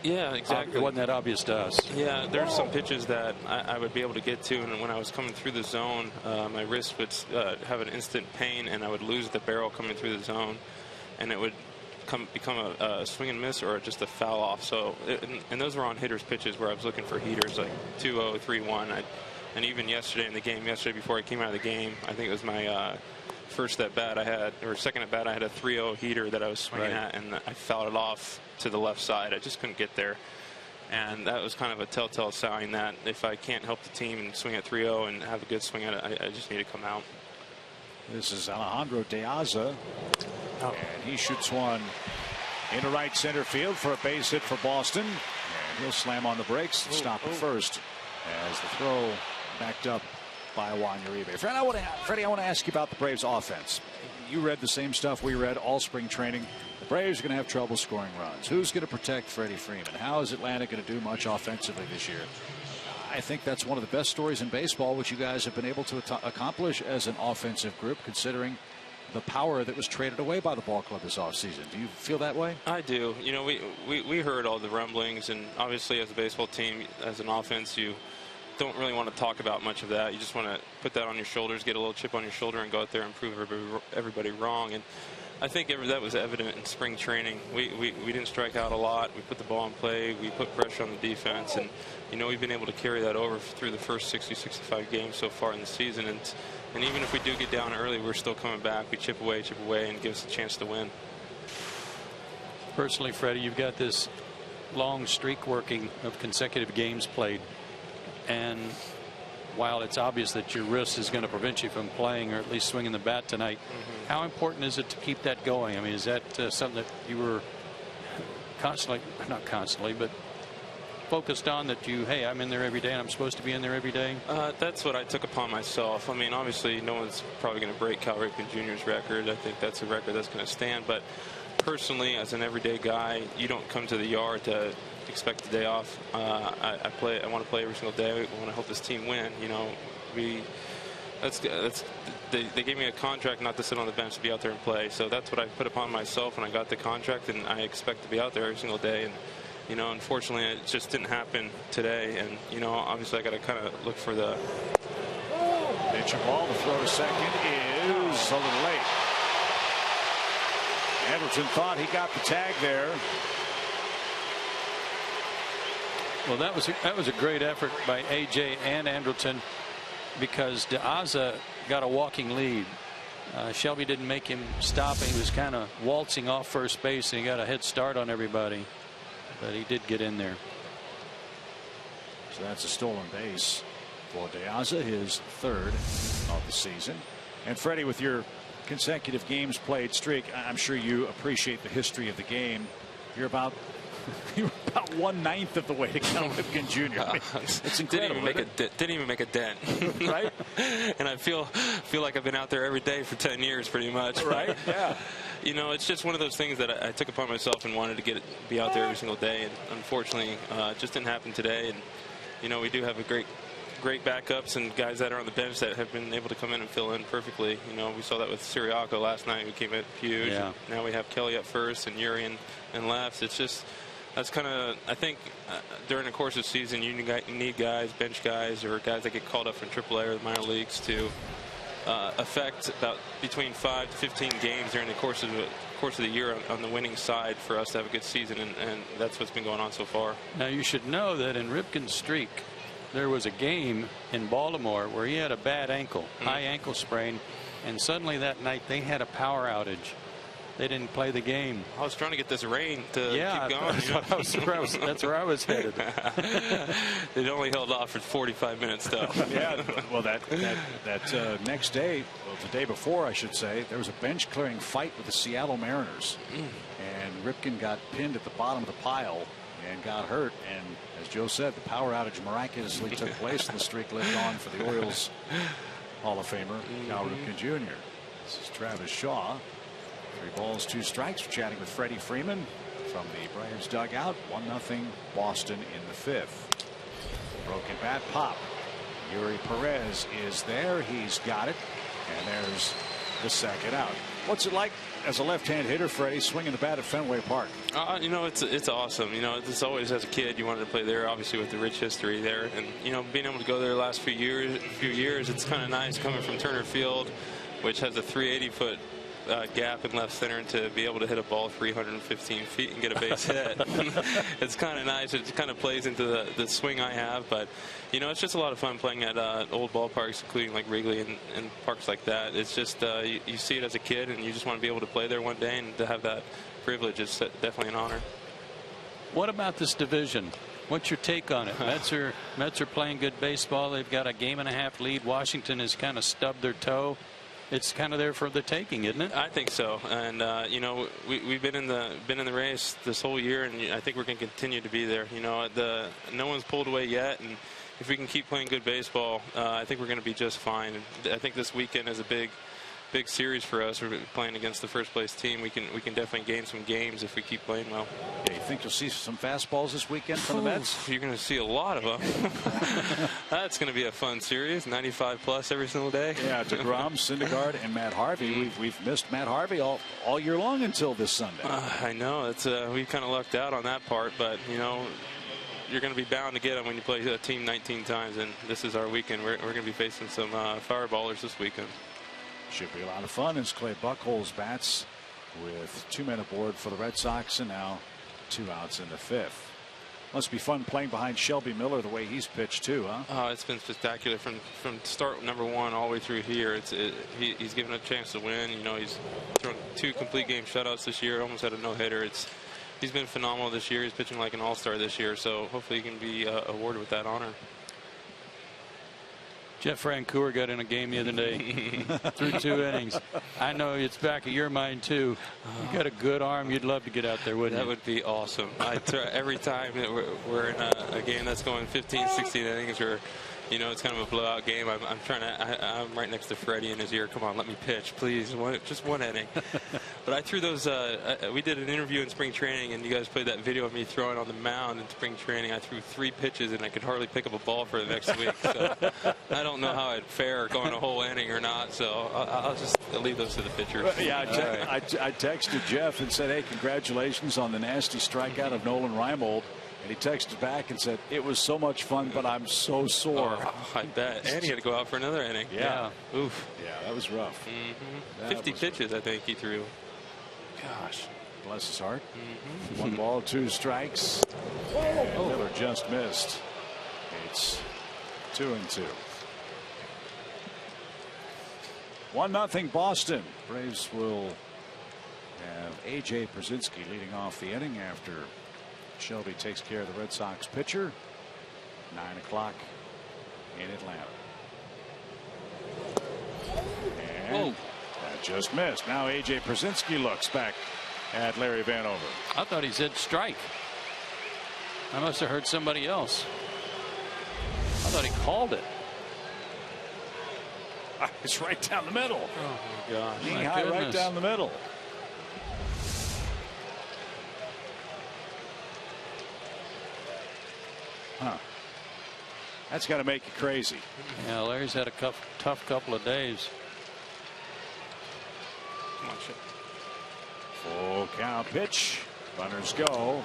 Yeah, exactly. It wasn't that obvious to us. Yeah, there's some pitches that I would be able to get to, and when I was coming through the zone, my wrist would have an instant pain, and I would lose the barrel coming through the zone, and it would become a swing and miss or just a foul off. So, and those were on hitters' pitches where I was looking for heaters like 2-0, 3-1. And even yesterday in the game, before I came out of the game, I think it was my first at bat second at bat, I had a 3-0 heater that I was swinging at, and I fouled it off to the left side. I just couldn't get there. And that was kind of a telltale sign that if I can't help the team and swing at 3-0 and have a good swing at it, I just need to come out. This is Alejandro De Aza. And he shoots one into right center field for a base hit for Boston. And he'll slam on the brakes and stop at first as the throw backed up by Juan Uribe. Freddie, I want to ask you about the Braves offense. You read the same stuff we read all spring training. The Braves are going to have trouble scoring runs. Who's going to protect Freddie Freeman? How is Atlanta going to do much offensively this year? I think that's one of the best stories in baseball, which you guys have been able to accomplish as an offensive group, considering the power that was traded away by the ball club this offseason. Do you feel that way? I do. We heard all the rumblings, and obviously as a baseball team, as an offense, you don't really want to talk about much of that. You just want to put that on your shoulders, get a little chip on your shoulder, and go out there and prove everybody wrong. And I think that was evident in spring training. We didn't strike out a lot. We put the ball in play. We put pressure on the defense, and we've been able to carry that over through the first 60-65 games so far in the season. And even if we do get down early, we're still coming back. We chip away, and give us a chance to win. Personally, Freddie, you've got this long streak working of consecutive games played. And while it's obvious that your wrist is going to prevent you from playing or at least swinging the bat tonight, how important is it to keep that going? I mean, is that something that you were not constantly, but focused on, that hey, I'm in there every day and I'm supposed to be in there every day? That's what I took upon myself. I mean, obviously no one's probably going to break Cal Ripken Jr.'s record. I think that's a record that's going to stand. But personally, as an everyday guy, you don't come to the yard to expect the day off. I want to play every single day. I want to help this team win. They gave me a contract not to sit on the bench, to be out there and play. So that's what I put upon myself when I got the contract, and I expect to be out there every single day. And unfortunately, it just didn't happen today. And obviously, I got to kind of look for the pitch and ball. The throw to second is a little late. Anderson thought he got the tag there. Well, that was a great effort by A.J. and Anderson, because De Aza got a walking lead. Shelby didn't make him stop, and he was kind of waltzing off first base, and he got a head start on everybody. But he did get in there. So that's a stolen base for De Aza, his third of the season. And Freddie, with your consecutive games played streak, I'm sure you appreciate the history of the game. You're about 1/9 of the way to Cal Ripken Jr. I mean, it's incredible. Didn't even make a dent. Right? And I feel like I've been out there every day for 10 years pretty much. Right? Yeah. It's just one of those things that I took upon myself and wanted to be out there every single day. And unfortunately, it just didn't happen today. And, we do have a great backups and guys that are on the bench that have been able to come in and fill in perfectly. We saw that with Siriaco last night, who came in huge. Yeah. Now we have Kelly at first and Uri in left. It's just, that's kind of, I think during the course of the season, you need guys, bench guys, or guys that get called up from AAA or the minor leagues to affect about between 5 to 15 games during the course of the year on the winning side for us to have a good season, and that's what's been going on so far. Now you should know that in Ripken's streak, there was a game in Baltimore where he had a bad ankle, high ankle sprain, and suddenly that night they had a power outage. They didn't play the game. I was trying to get this rain to keep going. That's where I was headed. It only held off for 45 minutes, though. Yeah, well, that next day, well, the day before, I should say, there was a bench clearing fight with the Seattle Mariners, and Ripken got pinned at the bottom of the pile and got hurt. And as Joe said, the power outage miraculously took place, and the streak lived on for the Orioles Hall of Famer Cal Ripken Jr. This is Travis Shaw. 3 balls, 2 strikes. We're chatting with Freddie Freeman from the Braves dugout. 1-0 Boston in the 5th. Broken bat pop. Yuri Perez is there. He's got it. And there's the second out. What's it like as a left-hand hitter, Freddie, swinging the bat at Fenway Park? You know, it's awesome. You know, it's always, as a kid, you wanted to play there, obviously with the rich history there, and you know, being able to go there the last few years, it's kind of nice coming from Turner Field, which has a 380-foot gap in left center, and to be able to hit a ball 315 feet and get a base hit. It's kind of nice. It kind of plays into the swing I have, but you know, it's just a lot of fun playing at old ballparks, including like Wrigley and parks like that. It's just you see it as a kid, and you just want to be able to play there one day, and to have that privilege is definitely an honor. What about this division? What's your take on it? Mets are playing good baseball. They've got a 1.5 lead. Washington has kind of stubbed their toe. It's kind of there for the taking, isn't it? I think so, and you know, we've been in the race this whole year, and I think we're going to continue to be there. You know, no one's pulled away yet, and if we can keep playing good baseball, I think we're going to be just fine. And I think this weekend is a big series for us. We're playing against the first place team. We can definitely gain some games if we keep playing well. Yeah, you think you'll see some fastballs this weekend from the Mets? You're going to see a lot of them. That's going to be a fun series. 95 plus every single day. Yeah, DeGrom, Syndergaard, and Matt Harvey. We've missed Matt Harvey all year long until this Sunday. I know it's we kind of lucked out on that part, but you know, you're going to be bound to get them when you play a team 19 times, and this is our weekend. We're going to be facing some fireballers this weekend. Should be a lot of fun as Clay Buchholz bats with 2 men aboard for the Red Sox, and now 2 outs in the 5th. Must be fun playing behind Shelby Miller the way he's pitched too, huh? Oh, it's been spectacular from start number 1 all the way through here. He's given a chance to win. You know, he's thrown 2 complete game shutouts this year. Almost had a no-hitter. He's been phenomenal this year. He's pitching like an all-star this year. So hopefully he can be awarded with that honor. Jeff Francoeur got in a game the other day through 2 innings. I know it's back of your mind too. You got a good arm. You'd love to get out there, wouldn't you? That would be awesome. Every time that we're in a game that's going 15, 16 innings, or you know, it's kind of a blowout game, I'm right next to Freddie in his ear. Come on, let me pitch, please. Just one inning. But I threw those. We did an interview in spring training, and you guys played that video of me throwing on the mound in spring training. I threw 3 pitches, and I could hardly pick up a ball for the next week. So I don't know how I'd fare going a whole inning or not. So I'll just leave those to the pitchers. Yeah, I texted Jeff and said, "Hey, congratulations on the nasty strikeout of Nolan Reimold." And he texted back and said, "It was so much fun, but I'm so sore." Oh, I bet. And he had to go out for another inning. Yeah. Oof. Yeah, that was rough. 50 pitches, I think he threw. Gosh, bless his heart. 1 ball, 2 strikes. Miller just missed. It's 2-2. 1-0 Boston. Braves will have A.J. Brzezinski leading off the inning after Shelby takes care of the Red Sox pitcher. 9 o'clock in Atlanta. And that just missed. Now A.J. Brzezinski looks back at Larry Vanover. I thought he said strike. I must have heard somebody else. I thought he called it. It's right down the middle. Oh my God! Knee high right down the middle. Huh. That's got to make you crazy. Yeah, Larry's had a tough couple of days. Come on, Chip. Full count pitch. Runners go.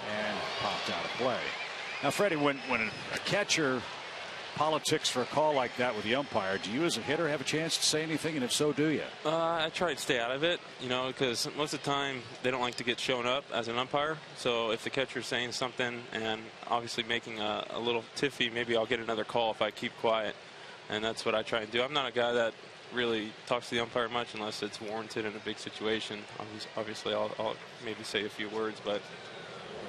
And popped out of play. Now, Freddie, when a catcher politics for a call like that with the umpire. Do you as a hitter have a chance to say anything, and if so, do you? I try to stay out of it, because most of the time they don't like to get shown up as an umpire. So if the catcher's saying something and obviously making a little tiffy, maybe I'll get another call if I keep quiet. And that's what I try and do. I'm not a guy that really talks to the umpire much unless it's warranted in a big situation. Obviously, I'll maybe say a few words, but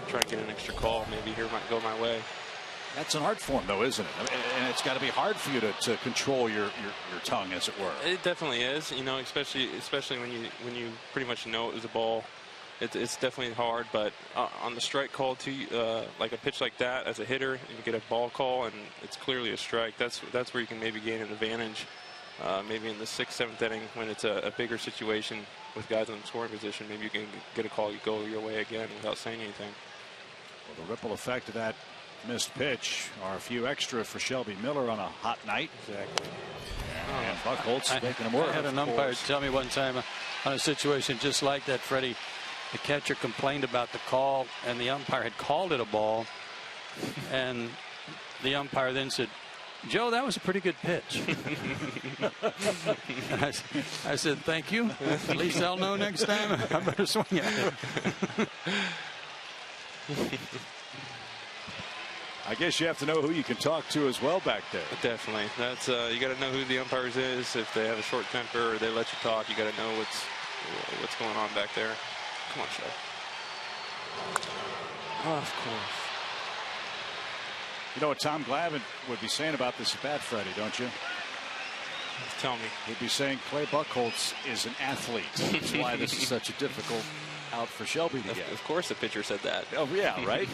try and get an extra call. Maybe here might go my way. That's an art form, though, isn't it? And it's got to be hard for you to control your tongue, as it were. It definitely is. Especially when you pretty much know it was a ball. It's definitely hard. But on the strike call too, like a pitch like that, as a hitter, you get a ball call and it's clearly a strike. That's where you can maybe gain an advantage. Maybe in the 6th, 7th inning when it's a bigger situation with guys in the scoring position, maybe you can get a call, you go your way again without saying anything. Well, the ripple effect of that missed pitch are a few extra for Shelby Miller on a hot night. Exactly. And Buchholz making him work. I had an umpire tell me one time on a situation just like that, Freddie. The catcher complained about the call, and the umpire had called it a ball, and the umpire then said, "Joe, that was a pretty good pitch." I said, "Thank you. At least I'll know next time I better swing it." I guess you have to know who you can talk to as well back there. Definitely. That's you got to know who the umpires is. If they have a short temper or they let you talk, you got to know what's going on back there. Come on, Joe. Oh, of course. You know what Tom Glavine would be saying about this at bat, Freddie, don't you? Tell me. He'd be saying Clay Buchholz is an athlete. That's why this is such a difficult out for Shelby to get. Of course the pitcher said that. Oh, yeah, right?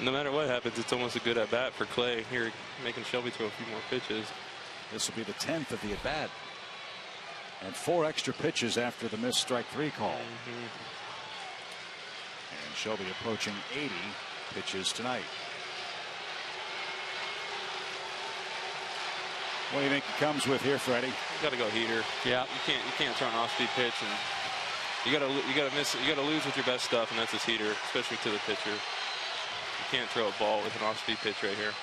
No matter what happens, it's almost a good at bat for Clay here, making Shelby throw a few more pitches. This will be the 10th of the at bat. And 4 extra pitches after the missed strike 3 call. And Shelby approaching 80 pitches tonight. What do you think he comes with here, Freddie? You got to go heater. Yeah. You can't throw an off-speed pitch, and you got to lose with your best stuff, and that's his heater, especially to the pitcher. You can't throw a ball with an off-speed pitch right here.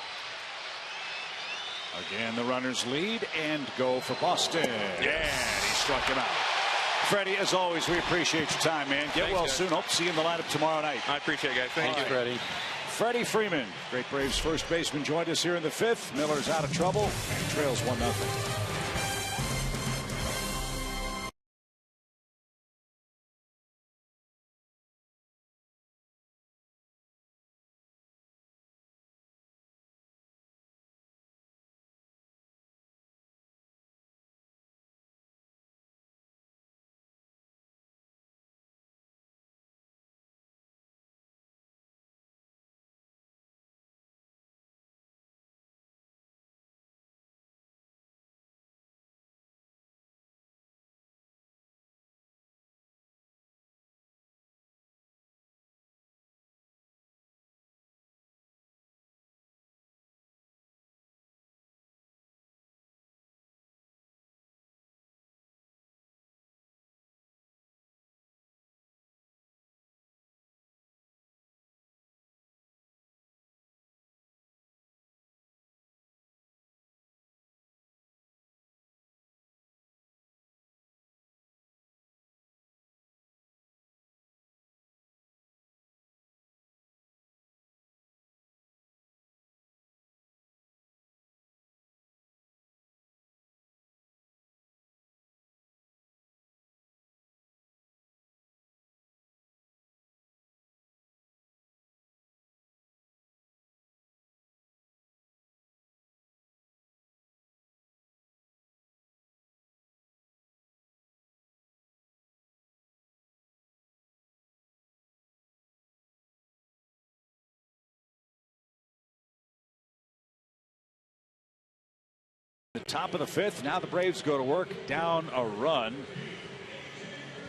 Again, the runners lead and go for Boston. Yeah, he struck him out. Freddie, as always, we appreciate your time, man. Get well soon. Hope to see you in the lineup tomorrow night. I appreciate it, guys. Thank you, Freddie. Freddie Freeman, great Braves first baseman, joined us here in the 5th. Miller's out of trouble and trails 1-0. The top of the 5th. Now the Braves go to work down a run.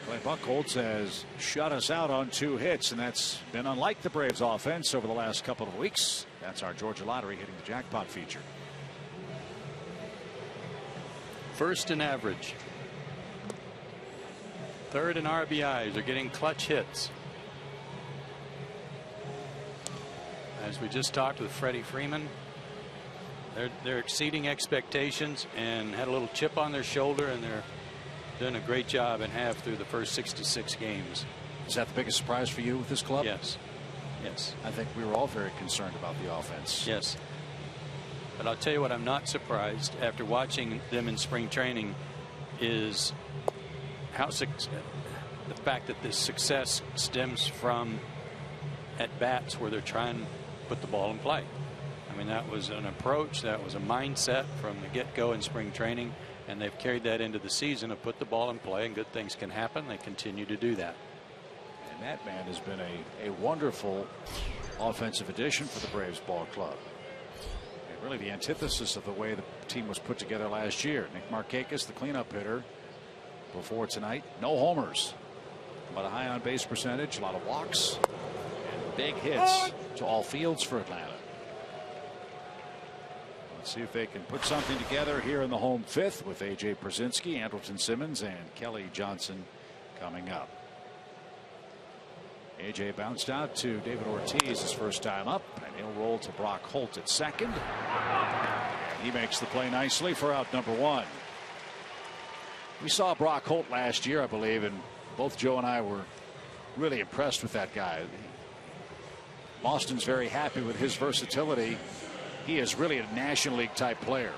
Clay Buchholz has shut us out on 2 hits, and that's been unlike the Braves offense over the last couple of weeks. That's our Georgia Lottery hitting the jackpot feature. First in average. 3rd in RBIs. Are getting clutch hits. As as we just talked with Freddie Freeman, they're exceeding expectations and had a little chip on their shoulder, and they're doing a great job and have through the first 66 games. Is that the biggest surprise for you with this club? Yes. Yes. I think we were all very concerned about the offense. Yes. But I'll tell you what, I'm not surprised after watching them in spring training is how the fact that this success stems from at bats where they're trying to put the ball in play. I mean, that was an approach, that was a mindset from the get-go in spring training, and they've carried that into the season to put the ball in play, and good things can happen. They continue to do that. And that man has been a wonderful offensive addition for the Braves ball club. And really the antithesis of the way the team was put together last year. Nick Markakis, the cleanup hitter, before tonight. No homers, but a high on base percentage, a lot of walks, and big hits to all fields for Atlanta. Let's see if they can put something together here in the home fifth with A.J. Przinsky, Andrelton Simmons, and Kelly Johnson coming up. A.J. bounced out to David Ortiz his first time up, and he'll roll to Brock Holt at second. He makes the play nicely for out number one. We saw Brock Holt last year, I believe, and both Joe and I were really impressed with that guy. Boston's very happy with his versatility. He is really a National League type player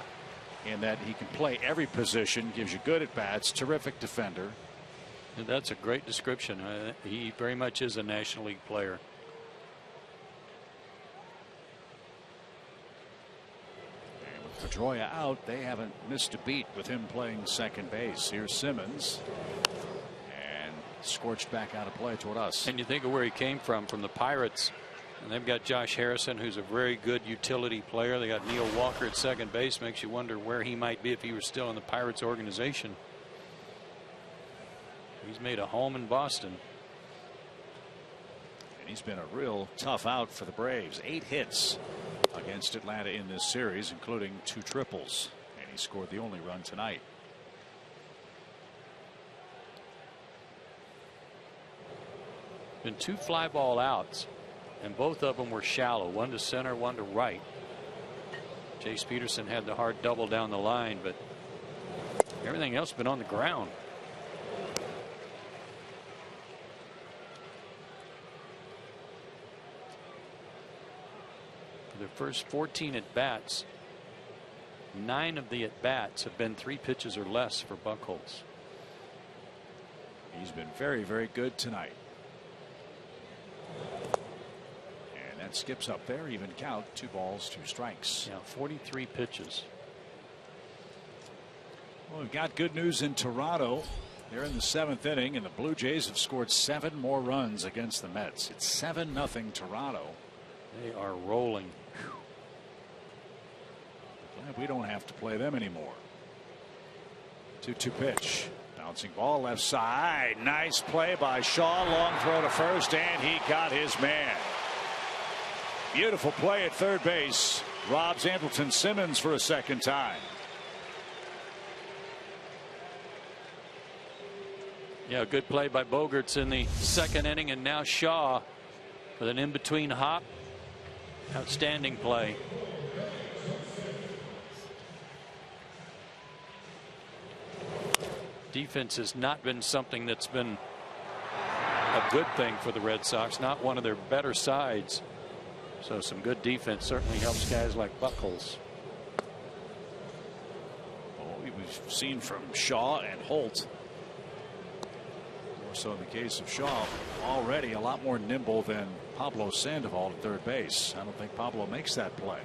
in that he can play every position, gives you good at bats, terrific defender. That's a great description. He very much is a National League player. And with Pedroia out, they haven't missed a beat with him playing second base. Here's Simmons, and scorched back out of play toward us. And you think of where he came from the Pirates, and they've got Josh Harrison, who's a very good utility player. They got Neil Walker at second base. Makes you wonder where he might be if he were still in the Pirates organization. He's made a home in Boston. And he's been a real tough out for the Braves. 8 hits against Atlanta in this series, including 2 triples. And he scored the only run tonight. Been 2 fly ball outs, and both of them were shallow. One to center, one to right. Chase Peterson had the hard double down the line, but everything else been on the ground. Their first 14 at bats, 9 of the at bats have been 3 pitches or less for Buchholz. He's been very, very good tonight. And that skips up there, even count, 2 balls, 2 strikes. Yeah, 43 pitches. Well, we've got good news in Toronto. They're in the 7th inning, and the Blue Jays have scored 7 more runs against the Mets. It's 7-0 Toronto. They are rolling. Glad we don't have to play them anymore. 2-2 pitch. Bouncing ball left side. Nice play by Shaw. Long throw to first, and he got his man. Beautiful play at third base. Robs Andrelton Simmons for a second time. Yeah, good play by Bogaerts in the 2nd inning, and now Shaw with an in-between hop. Outstanding play. Defense has not been something that's been a good thing for the Red Sox, not one of their better sides. So some good defense certainly helps guys like Buchholz. Oh, we've seen from Shaw and Holt. More so in the case of Shaw, already a lot more nimble than Pablo Sandoval at third base. I don't think Pablo makes that play.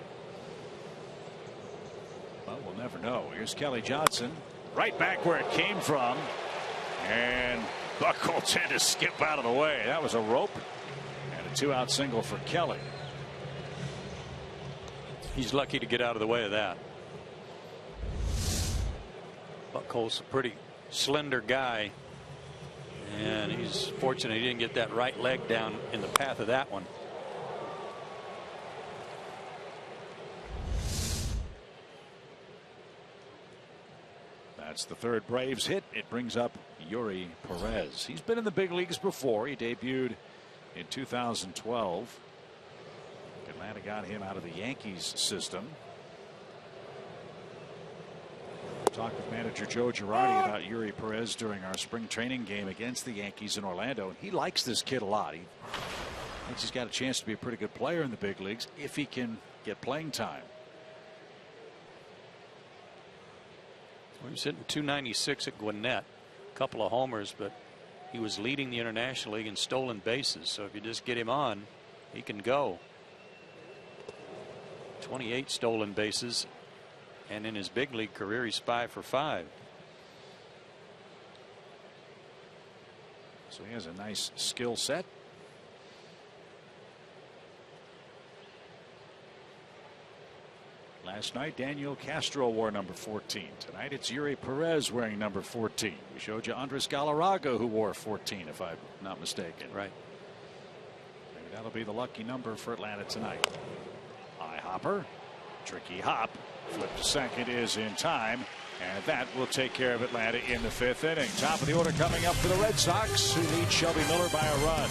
Well, we'll never know. Here's Kelly Johnson, right back where it came from, and Buchholz had to skip out of the way. That was a rope, and a 2-out single for Kelly. He's lucky to get out of the way of that. Buchholz, a pretty slender guy, and he's fortunate he didn't get that right leg down in the path of that one. That's the 3rd Braves hit. It brings up Yuri Perez. He's been in the big leagues before. He debuted in 2012. Atlanta got him out of the Yankees system. Talked with manager Joe Girardi about Yuri Perez during our spring training game against the Yankees in Orlando. He likes this kid a lot. He thinks he's got a chance to be a pretty good player in the big leagues if he can get playing time. Well, he was hitting .296 at Gwinnett, a couple of homers, but he was leading the International League in stolen bases. So if you just get him on, he can go. 28 stolen bases. And in his big league career, he's 5 for 5. So he has a nice skill set. Last night, Daniel Castro wore number 14. Tonight, it's Yuri Perez wearing number 14. We showed you Andres Galarraga, who wore 14, if I'm not mistaken. Right. Maybe that'll be the lucky number for Atlanta tonight. High hopper. Tricky hop. Flip to second is in time. And that will take care of Atlanta in the 5th inning. Top of the order coming up for the Red Sox, who lead Shelby Miller by a run.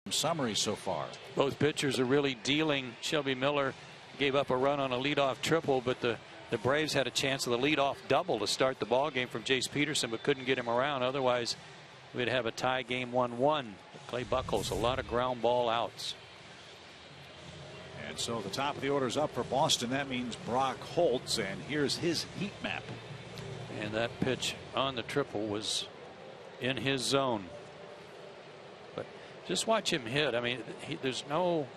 Summary so far. Both pitchers are really dealing. Shelby Miller gave up a run on a leadoff triple, but the Braves had a chance of the leadoff double to start the ball game from Jace Peterson, but couldn't get him around. Otherwise, we'd have a tie game 1-1. Clay Buchholz, a lot of ground ball outs. And so the top of the order is up for Boston. That means Brock Holtz, and here's his heat map. And that pitch on the triple was in his zone. But just watch him hit. I mean, there's no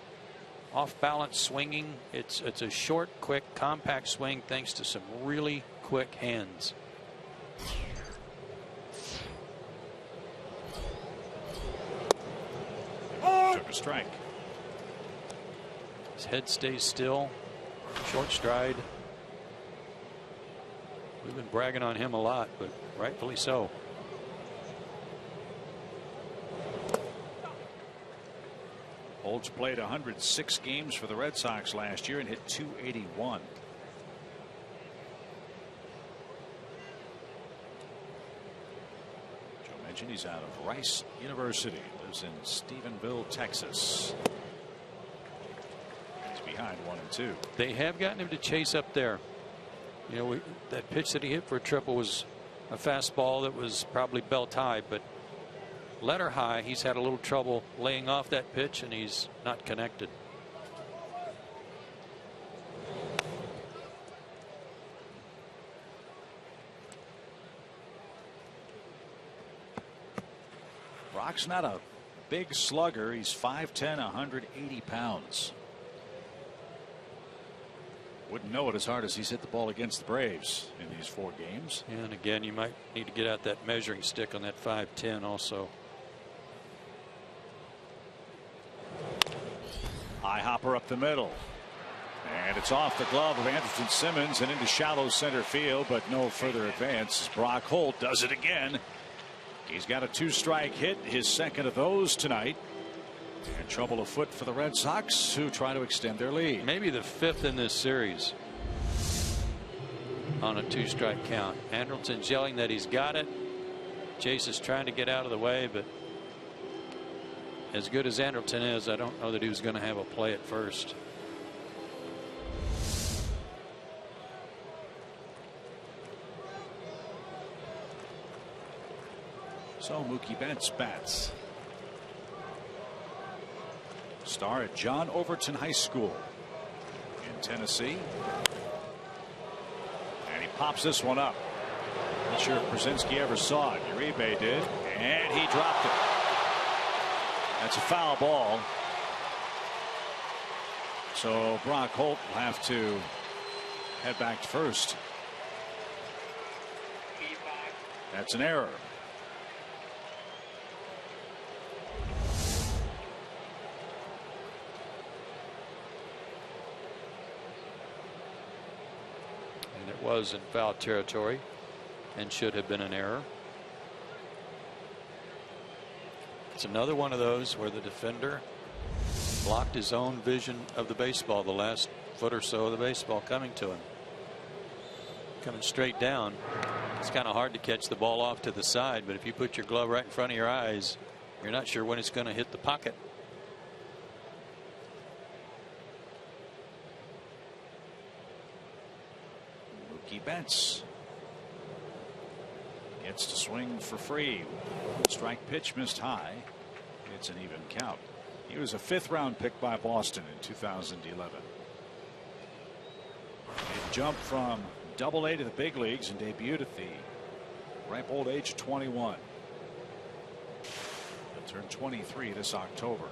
off balance swinging. It's a short, quick, compact swing thanks to some really quick hands. Took a strike. His head stays still. Short stride. We've been bragging on him a lot, but rightfully so. Holtz played 106 games for the Red Sox last year and hit .281. Joe mentioned he's out of Rice University, lives in Stephenville, Texas. He's behind 1-2. They have gotten him to chase up there. You know, that pitch that he hit for a triple was a fastball that was probably belt high, but letter high, he's had a little trouble laying off that pitch, and he's not connected. Brock's not a big slugger. He's 5'10", 180 pounds. Wouldn't know it as hard as he's hit the ball against the Braves in these 4 games. And again, you might need to get out that measuring stick on that 5'10" also. High hopper up the middle. And it's off the glove of Andrelton Simmons and into shallow center field, but no further advance. Brock Holt does it again. He's got a 2-strike hit, his second of those tonight. And trouble afoot for the Red Sox, who try to extend their lead. Maybe the 5th in this series on a 2-strike count. Andrelton's yelling that he's got it. Chase is trying to get out of the way, but as good as Andrelton is, I don't know that he was going to have a play at first. So Mookie Betts bats. Star at John Overton High School in Tennessee. And he pops this one up. Not sure if Brzezinski ever saw it. Uribe did. And he dropped it. That's a foul ball. So Brock Holt will have to head back to first. That's an error. Was in foul territory and should have been an error. It's another one of those where the defender blocked his own vision of the baseball, the last foot or so of the baseball coming to him. Coming straight down. It's kind of hard to catch the ball off to the side, but if you put your glove right in front of your eyes, you're not sure when it's going to hit the pocket. Mookie Betts gets to swing for free. Strike pitch missed high. It's an even count. He was a 5th-round pick by Boston in 2011. He jumped from Double-A to the big leagues and debuted at the ripe old age of 21. He'll turn 23 this October.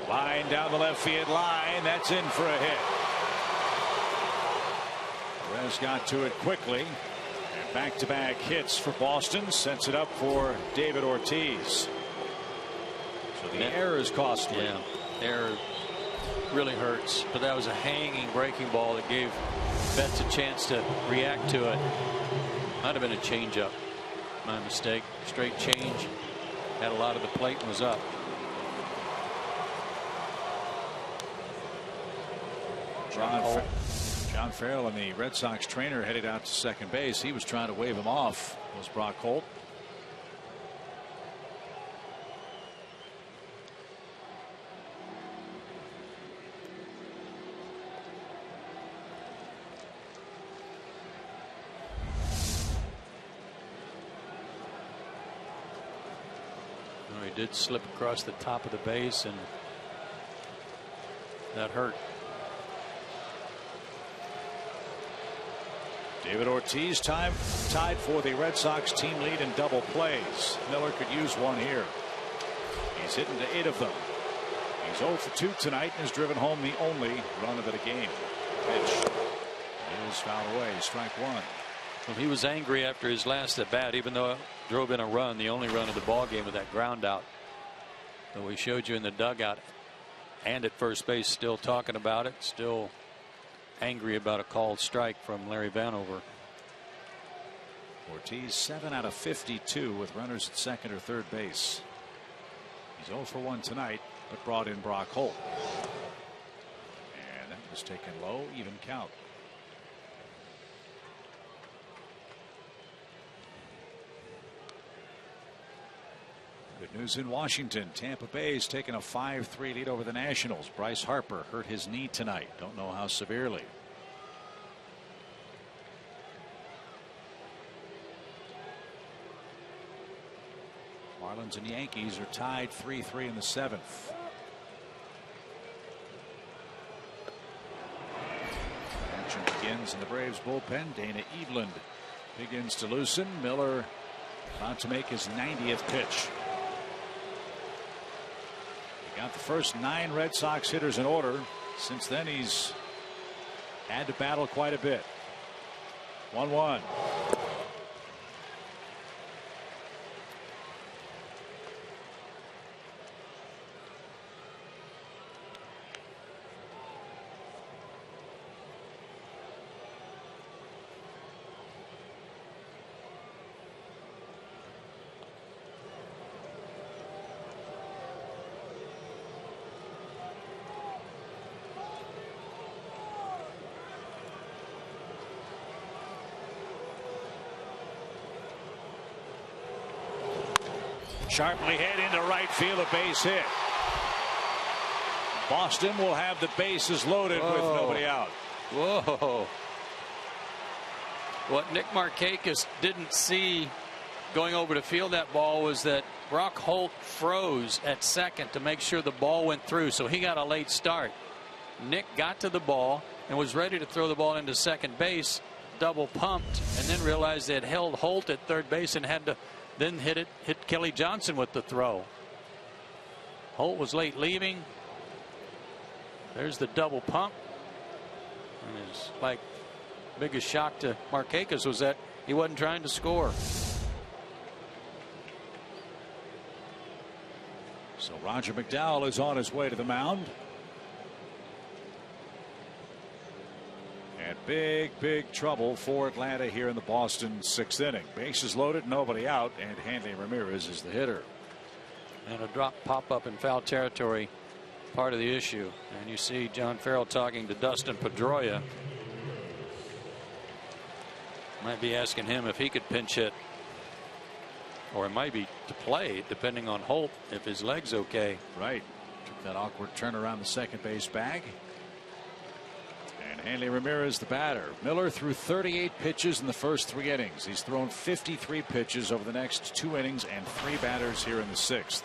Line down the left field line. That's in for a hit. Perez got to it quickly. And back-to-back hits for Boston sets it up for David Ortiz. So the error is costly. Yeah, error really hurts. But that was a hanging breaking ball that gave Betts a chance to react to it. Might have been a changeup. My mistake. Straight change. Had a lot of the plate and was up. John Farrell and the Red Sox trainer headed out to second base. He was trying to wave him off. Was Brock Holt. Well, he did slip across the top of the base, and that hurt. David Ortiz tied for the Red Sox team lead in double plays. Miller could use one here. He's hit into 8 of them. He's 0 for 2 tonight and has driven home the only run of the game. Pitch is fouled away. Strike 1. Well, he was angry after his last at bat, even though it drove in a run, the only run of the ball game with that ground out. But we showed you in the dugout and at first base, still talking about it, still angry about a called strike from Larry Vanover. Ortiz 7 out of 52 with runners at second or third base. He's 0 for 1 tonight, but brought in Brock Holt. And that was taken low, even count. Good news in Washington. Tampa Bay's taken a 5-3 lead over the Nationals. Bryce Harper hurt his knee tonight. Don't know how severely. Marlins and Yankees are tied 3-3 in the 7th. Action Marlins in the Braves bullpen. Dana Eveland begins to loosen. Miller about to make his 90th pitch. He got the first 9 Red Sox hitters in order. Since then, he's had to battle quite a bit. 1-1. Sharply hit into right field, a base hit. Boston will have the bases loaded with nobody out. Whoa. What Nick Markakis didn't see going over to field that ball was that Brock Holt froze at second to make sure the ball went through, so he got a late start. Nick got to the ball and was ready to throw the ball into second base, double pumped, and then realized they had held Holt at third base and had to then hit Kelly Johnson with the throw. Holt was late leaving. There's the double pump. And it's like biggest shock to Markakis was that he wasn't trying to score. So Roger McDowell is on his way to the mound. And big trouble for Atlanta here in the Boston 6th inning. Bases loaded, nobody out, and Hanley Ramirez is the hitter. And a drop pop up in foul territory, part of the issue. And you see John Farrell talking to Dustin Pedroia. Might be asking him if he could pinch hit, or it might be to play, depending on Holt, if his leg's okay. Right. Took that awkward turn around the second base bag. And Hanley Ramirez, the batter. Miller threw 38 pitches in the first 3 innings. He's thrown 53 pitches over the next 2 innings and 3 batters here in the 6th.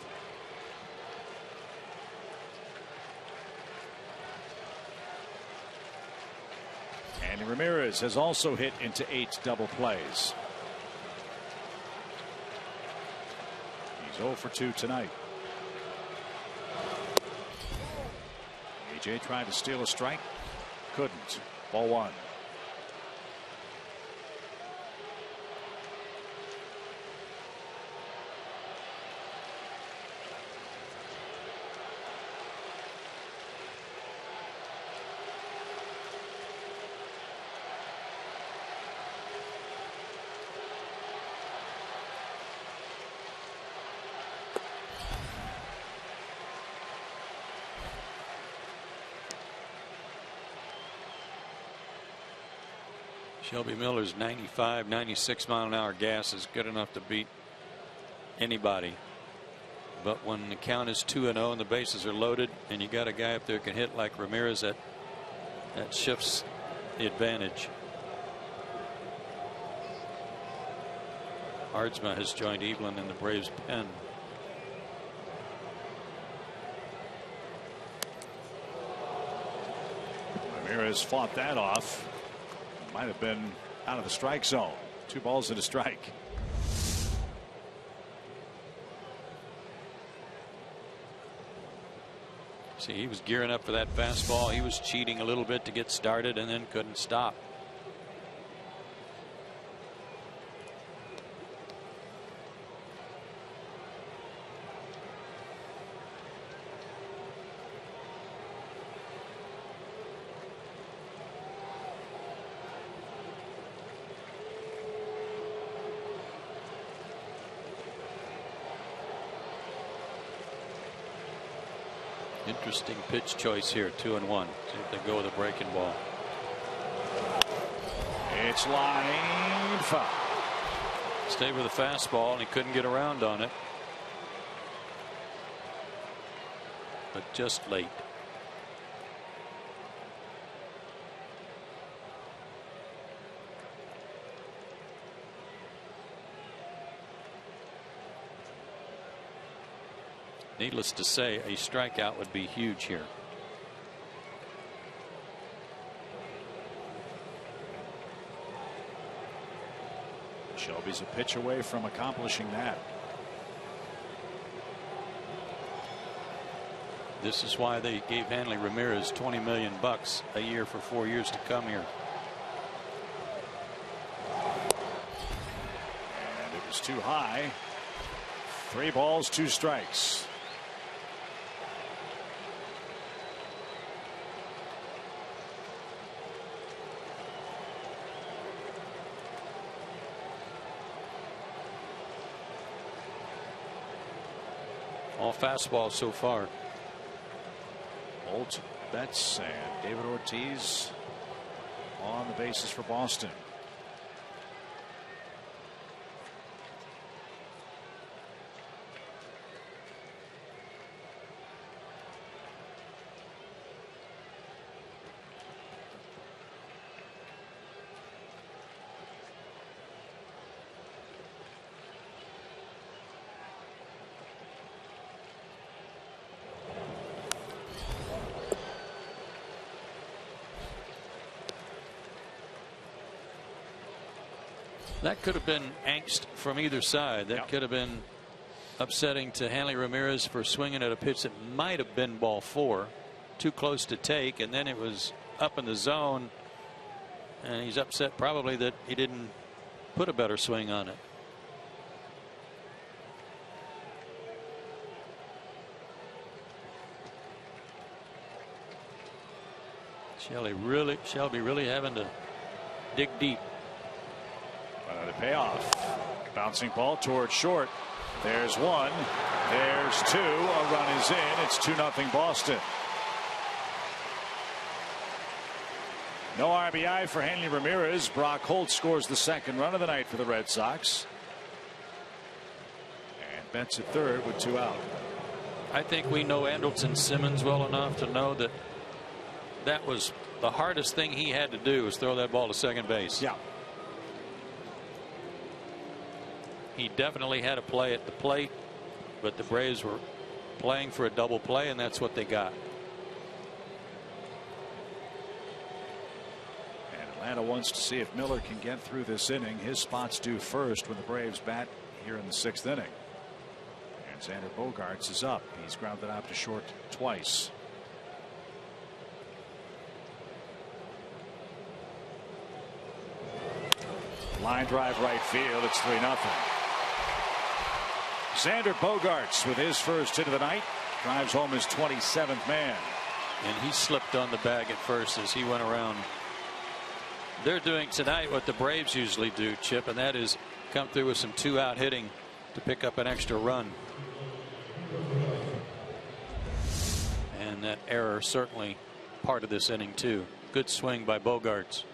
Hanley Ramirez has also hit into 8 double plays. He's 0 for 2 tonight. AJ tried to steal a strike. Couldn't. Ball 1. Shelby Miller's 95, 96 mile an hour gas is good enough to beat anybody. But when the count is 2-0 and the bases are loaded and you got a guy up there who can hit like Ramirez, that shifts the advantage. Ardsma has joined Eveland in the Braves pen. Ramirez fought that off. Might have been out of the strike zone. 2 balls and a strike. See, he was gearing up for that fastball. He was cheating a little bit to get started and then couldn't stop. Interesting pitch choice here. 2-1. See if they go with a breaking ball. It's line foul. Stayed with a fastball and he couldn't get around on it. But just late. Needless to say, a strikeout would be huge here. Shelby's a pitch away from accomplishing that. This is why they gave Hanley Ramirez $20 million a year for 4 years to come here. And it was too high. 3 balls, 2 strikes. All fastballs so far. Holt, Betts, and David Ortiz on the bases for Boston. That could have been angst from either side. That could have been upsetting to Hanley Ramirez for swinging at a pitch that might have been ball 4, too close to take, and then it was up in the zone, and he's upset probably that he didn't put a better swing on it. Shelby really having to dig deep. To pay off. Bouncing ball towards short. There's 1. There's 2. A run is in. It's 2-0 Boston. No RBI for Hanley Ramirez. Brock Holt scores the 2nd run of the night for the Red Sox. And Betts at 3rd with 2 out. I think we know Andrelton Simmons well enough to know that that was the hardest thing he had to do, was throw that ball to second base. Yeah. He definitely had a play at the plate, but the Braves were playing for a double play, and that's what they got. And Atlanta wants to see if Miller can get through this inning. His spot's due first when the Braves bat here in the 6th inning. And Xander Bogaerts is up. He's grounded out to short twice. Line drive right field. It's 3-0. Xander Bogaerts with his first hit of the night drives home his 27th man. And he slipped on the bag at first as he went around. They're doing tonight what the Braves usually do, Chip, and that is come through with some 2-out hitting to pick up an extra run. And that error certainly part of this inning too. Good swing by Bogaerts.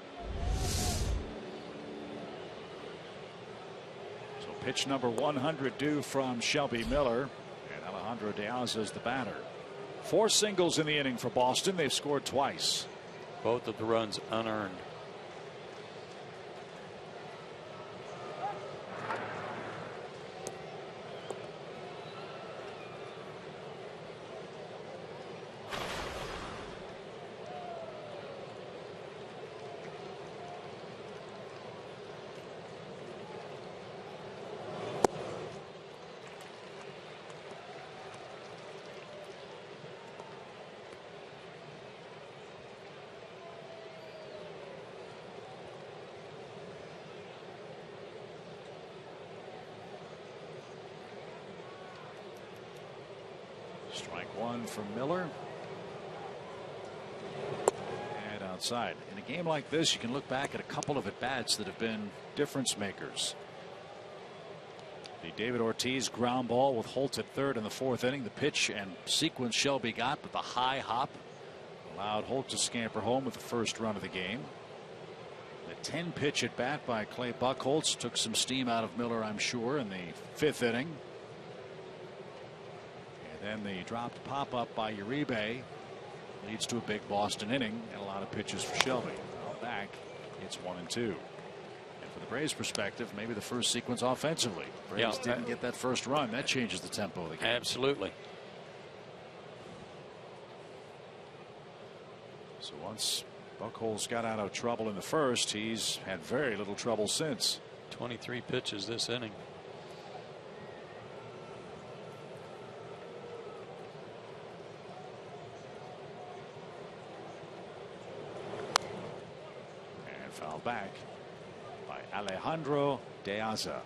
Pitch number 100 due from Shelby Miller, and Alejandro De Aza is the batter. 4 singles in the inning for Boston. They've scored twice. Both of the runs unearned. Strike 1 from Miller. And outside. In a game like this, you can look back at a couple of at-bats that have been difference makers. The David Ortiz ground ball with Holt at 3rd in the 4th inning. The pitch and sequence Shelby got, but the high hop allowed Holt to scamper home with the first run of the game. The 10-pitch at bat by Clay Buchholz took some steam out of Miller, I'm sure, in the 5th inning. And then the dropped pop-up by Uribe leads to a big Boston inning and a lot of pitches for Shelby. Back, it's 1-2. And from the Braves' perspective, maybe the first sequence offensively. Braves didn't get that first run. That changes the tempo of the game. Absolutely. So once Buchholz got out of trouble in the first, he's had very little trouble since. 23 pitches this inning. And fouled back by Alejandro De Aza.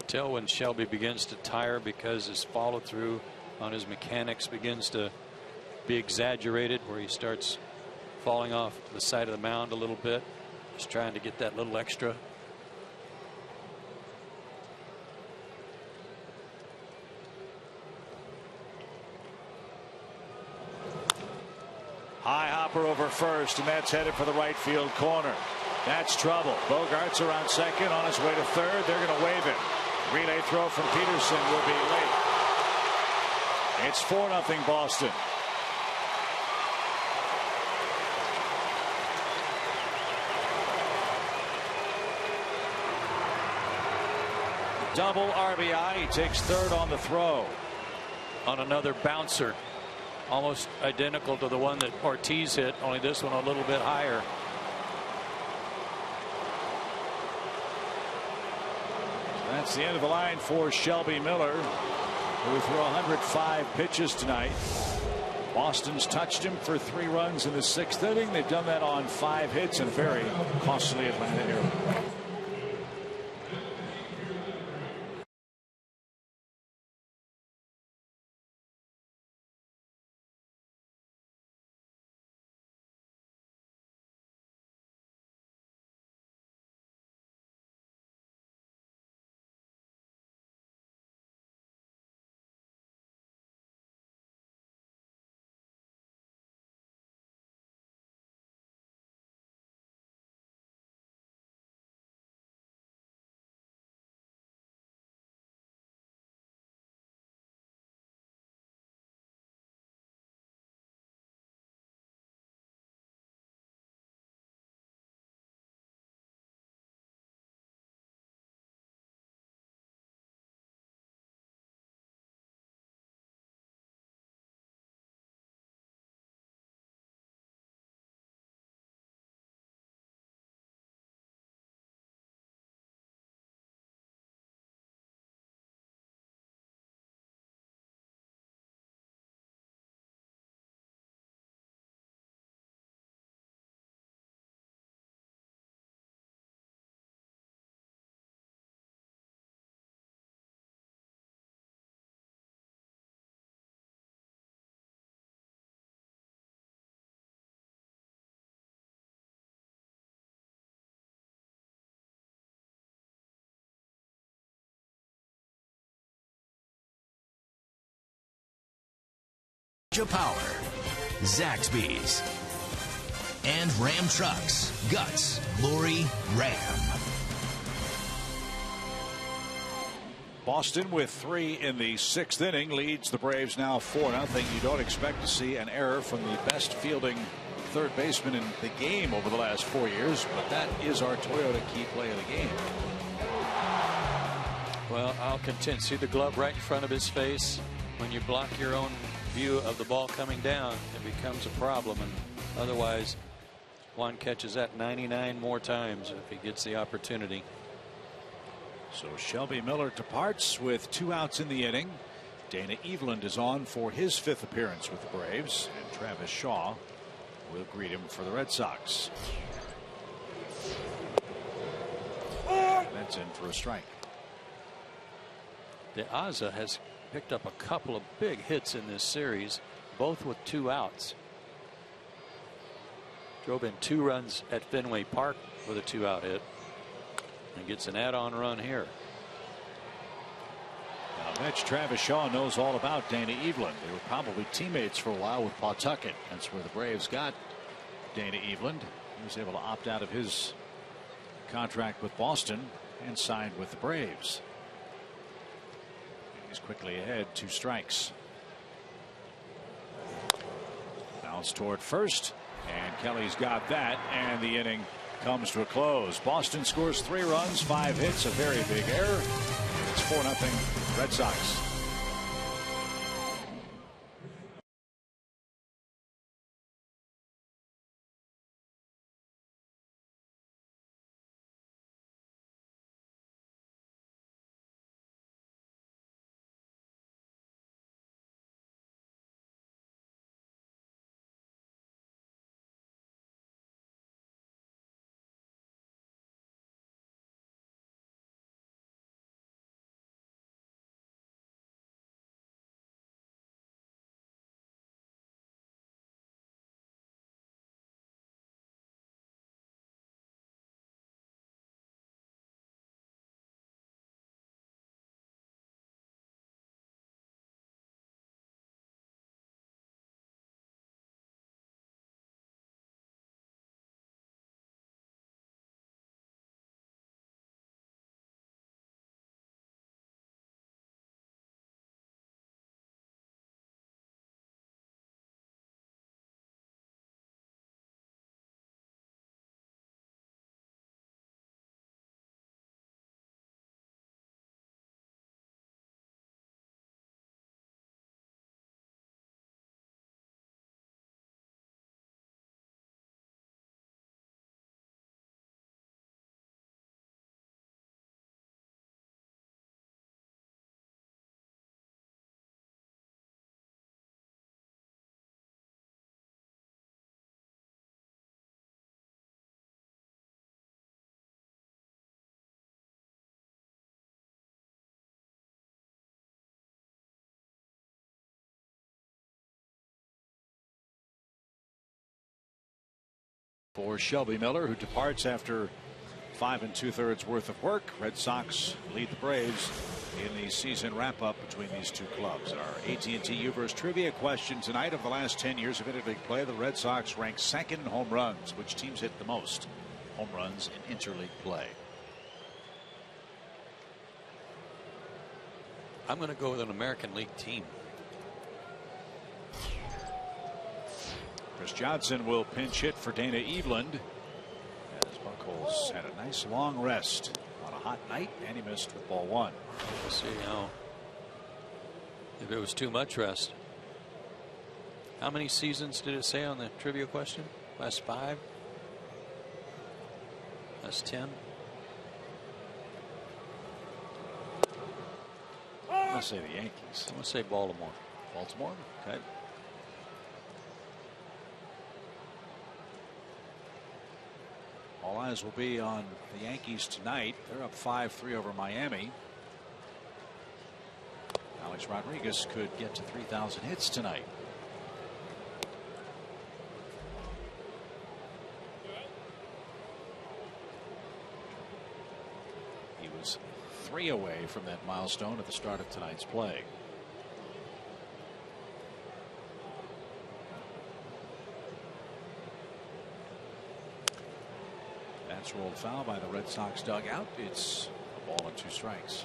Tell when Shelby begins to tire because his follow through on his mechanics begins to be exaggerated, where he starts falling off the side of the mound a little bit, just trying to get that little extra. High hopper over first, and that's headed for the right field corner. That's trouble. Bogart's around second, on his way to third. They're going to wave it. Relay throw from Peterson will be late. It's 4-0 Boston. Double RBI. He takes third on the throw. On another bouncer, almost identical to the one that Ortiz hit, only this one a little bit higher. That's the end of the line for Shelby Miller, who threw 105 pitches tonight. Boston's touched him for 3 runs in the 6th inning. They've done that on 5 hits in a very costly Atlanta area. Power, Zaxby's, and Ram Trucks. Guts, Glory, Ram. Boston with 3 in the 6th inning leads the Braves now 4-0. You don't expect to see an error from the best fielding third baseman in the game over the last 4 years, but that is our Toyota key play of the game. Well, I'll contend. See the glove right in front of his face? When you block your own view of the ball coming down, it becomes a problem, and otherwise Juan catches that 99 more times if he gets the opportunity. So Shelby Miller departs with 2 outs in the inning. Dana Eveland is on for his 5th appearance with the Braves, and Travis Shaw will greet him for the Red Sox. That's in for a strike. De Aza has picked up a couple of big hits in this series, both with 2 outs. Drove in 2 runs at Fenway Park with a 2-out hit, and gets an add-on run here. Now, Mitch, Travis Shaw knows all about Dana Eveland. They were probably teammates for a while with Pawtucket. That's where the Braves got Dana Eveland. He was able to opt out of his contract with Boston and signed with the Braves. He's quickly ahead, 2 strikes. Bounce toward first, and Kelly's got that, and the inning comes to a close. Boston scores 3 runs, 5 hits, a very big error. It's 4-0 Red Sox. For Shelby Miller, who departs after 5 2/3 worth of work. Red Sox lead the Braves in the season wrap-up between these two clubs. Our AT&T U-verse trivia question tonight: of the last 10 years of interleague play, the Red Sox rank second in home runs. Which teams hit the most home runs in interleague play? I'm going to go with an American League team. Chris Johnson will pinch hit for Dana Eveland, as Buchholz had a nice long rest on a hot night, and he missed with ball 1. We'll see how, if it was too much rest. How many seasons did it say on the trivia question? Last 5? Last 10? I'm going to say the Yankees. I'm going to say Baltimore. Baltimore? Okay. All eyes will be on the Yankees tonight. They're up 5-3 over Miami. Alex Rodriguez could get to 3,000 hits tonight. He was 3 away from that milestone at the start of tonight's play. That's rolled foul by the Red Sox dugout. It's a ball and 2 strikes.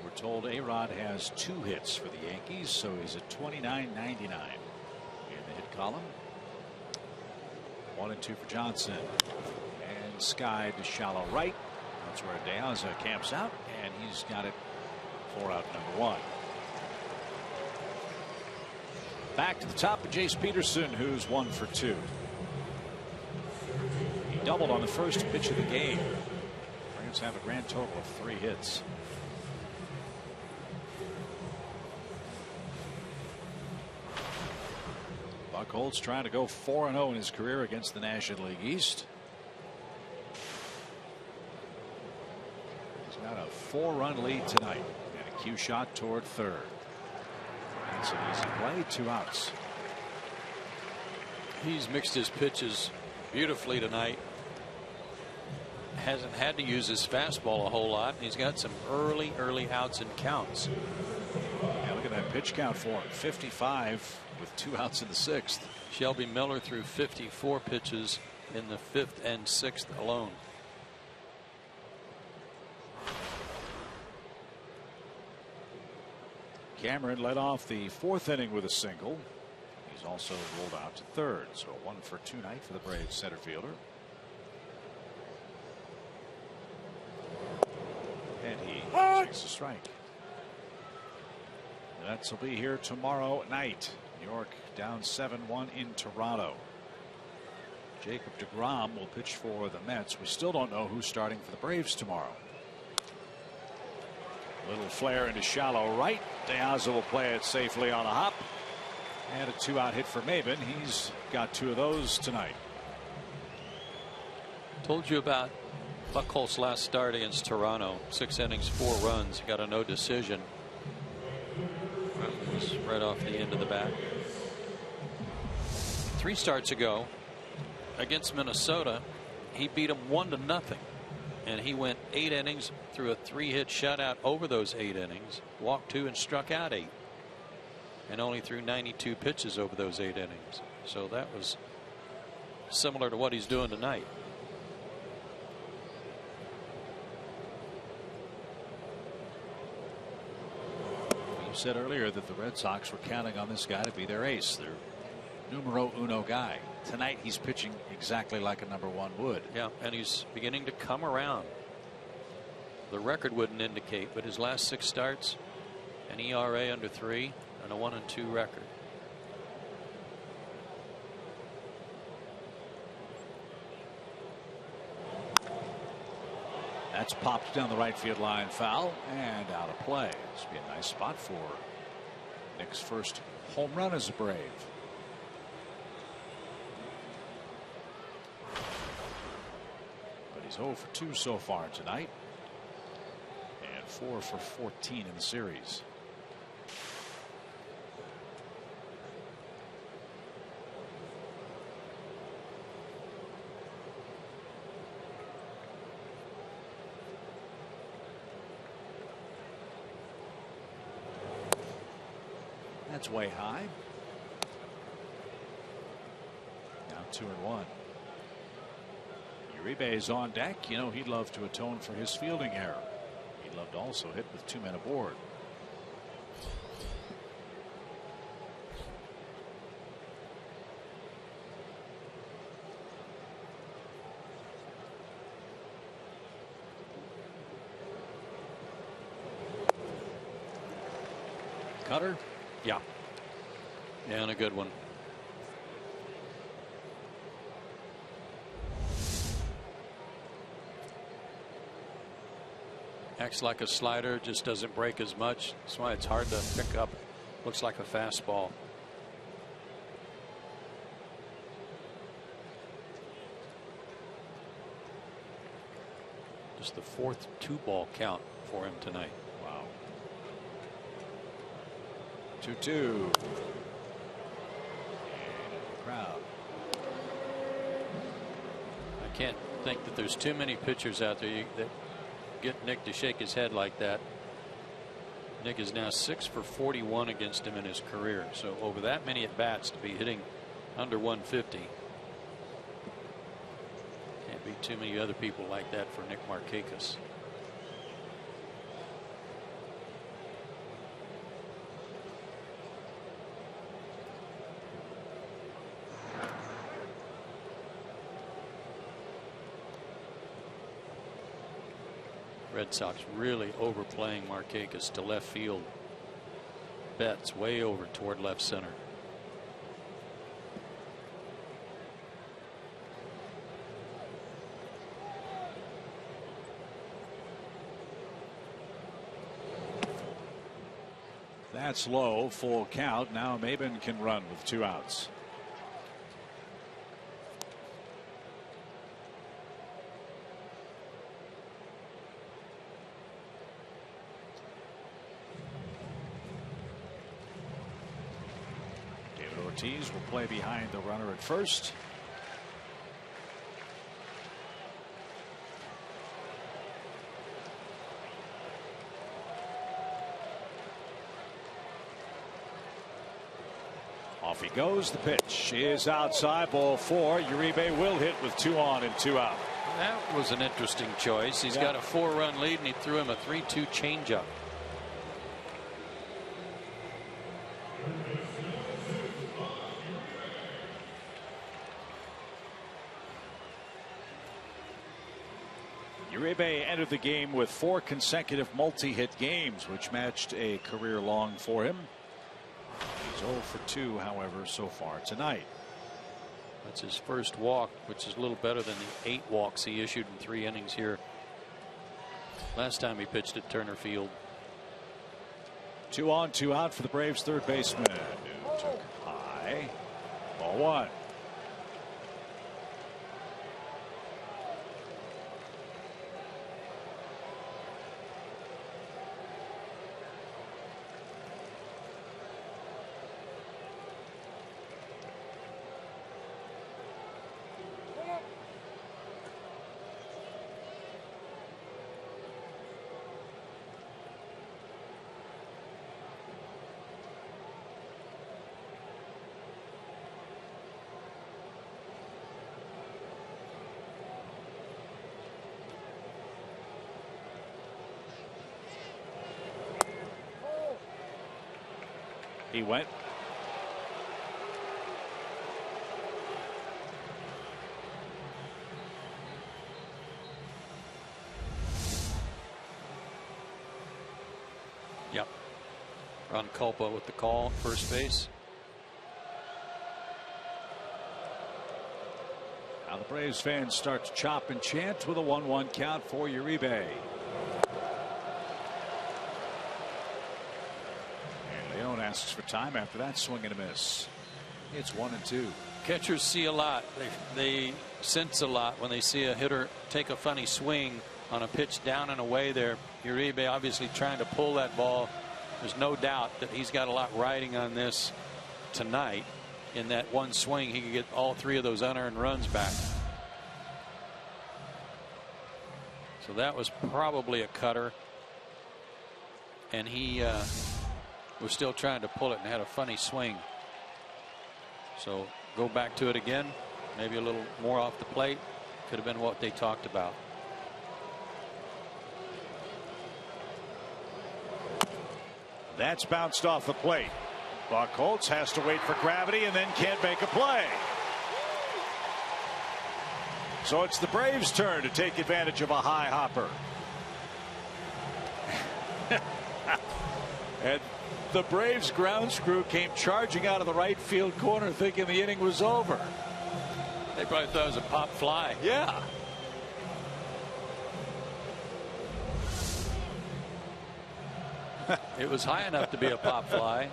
We're told A-Rod has 2 hits for the Yankees, so he's at 29.99 in the hit column. 1 and 2 for Johnson, and Sky to shallow right. That's where De Aza camps out, and he's got it for out number 1. Back to the top of Jace Peterson, who's 1 for 2. He doubled on the first pitch of the game. Braves have a grand total of 3 hits. Buchholz trying to go 4-0 in his career against the National League East. He's got a 4-run lead tonight, and a cue shot toward third. That's an easy play, 2 outs. He's mixed his pitches beautifully tonight. Hasn't had to use his fastball a whole lot. He's got some early outs and counts. Yeah, look at at that pitch count for him. 55 with 2 outs in the 6th. Shelby Miller threw 54 pitches in the 5th and 6th alone. Cameron led off the 4th inning with a single. He's also rolled out to 3rd. So a 1-for-2 night for the Braves center fielder. And he takes a strike. The Mets will be here tomorrow night. New York down 7-1 in Toronto. Jacob deGrom will pitch for the Mets. We still don't know who's starting for the Braves tomorrow. Little flare into shallow right. De Aza will play it safely on a hop. And a 2-out hit for Maben. He's got 2 of those tonight. Told you about Buchholz's last start against Toronto. 6 innings, 4 runs. He got a no decision. That was right off the end of the bat. 3 starts ago against Minnesota, he beat them 1-0. And he went 8 innings, threw a 3-hit shutout over those 8 innings, walked 2 and struck out 8, and only threw 92 pitches over those 8 innings. So that was similar to what he's doing tonight. You said earlier that the Red Sox were counting on this guy to be their ace, their numero uno guy. Tonight he's pitching exactly like a -1 would. Yeah, and he's beginning to come around. The record wouldn't indicate, but his last 6 starts, an ERA under 3 and a 1-2 record. That's popped down the right field line, foul, and out of play. This would be a nice spot for Nick's first home run as a Brave. But he's 0 for 2 so far tonight, and 4 for 14 in the series. That's way high. Now 2-1. Uribe's on deck. You know, he'd love to atone for his fielding error. He'd love to also hit with 2 men aboard. Cutter. Yeah. Yeah, and a good one. Acts like a slider, just doesn't break as much. That's why it's hard to pick up. Looks like a fastball. Just the 4th 2-ball count for him tonight. Wow. 2-2. Crowd. I can't think that there's too many pitchers out there that get Nick to shake his head like that. Nick is now 6 for 41 against him in his career. So over that many at bats to be hitting under 150. Can't be too many other people like that for Nick Markakis. Red Sox really overplaying Markakis to left field. Betts way over toward left center. That's low. Full count. Now Maben can run with 2 outs. Ortiz will play behind the runner at first. Off he goes. The pitch is outside. Ball 4. Uribe will hit with 2 on and 2 out. That was an interesting choice. He's got a 4-run lead, and he threw him a 3-2 changeup. Uribe entered the game with 4 consecutive multi-hit games, which matched a career long for him. He's 0 for 2, however, so far tonight. That's his first walk, which is a little better than the 8 walks he issued in 3 innings here last time he pitched at Turner Field. 2 on, 2 out for the Braves third baseman. Took high. Ball 1. He went. Yep. Ron Culpa with the call at first base. Now the Braves fans start to chop and chant with a 1-1 count for Uribe. Asks for time after that swing and a miss. It's 1 and 2. Catchers see a lot. They sense a lot when they see a hitter take a funny swing on a pitch down and away there. Uribe obviously trying to pull that ball. There's no doubt that he's got a lot riding on this tonight. In that one swing, he could get all 3 of those unearned runs back. So that was probably a cutter. And he was still trying to pull it and had a funny swing. So go back to it again. Maybe a little more off the plate. Could have been what they talked about. That's bounced off the plate. Buchholz has to wait for gravity and then can't make a play. So it's the Braves' turn to take advantage of a high hopper. And the Braves grounds crew came charging out of the right field corner thinking the inning was over. They probably thought it was a pop fly. Yeah. It was high enough to be a pop fly.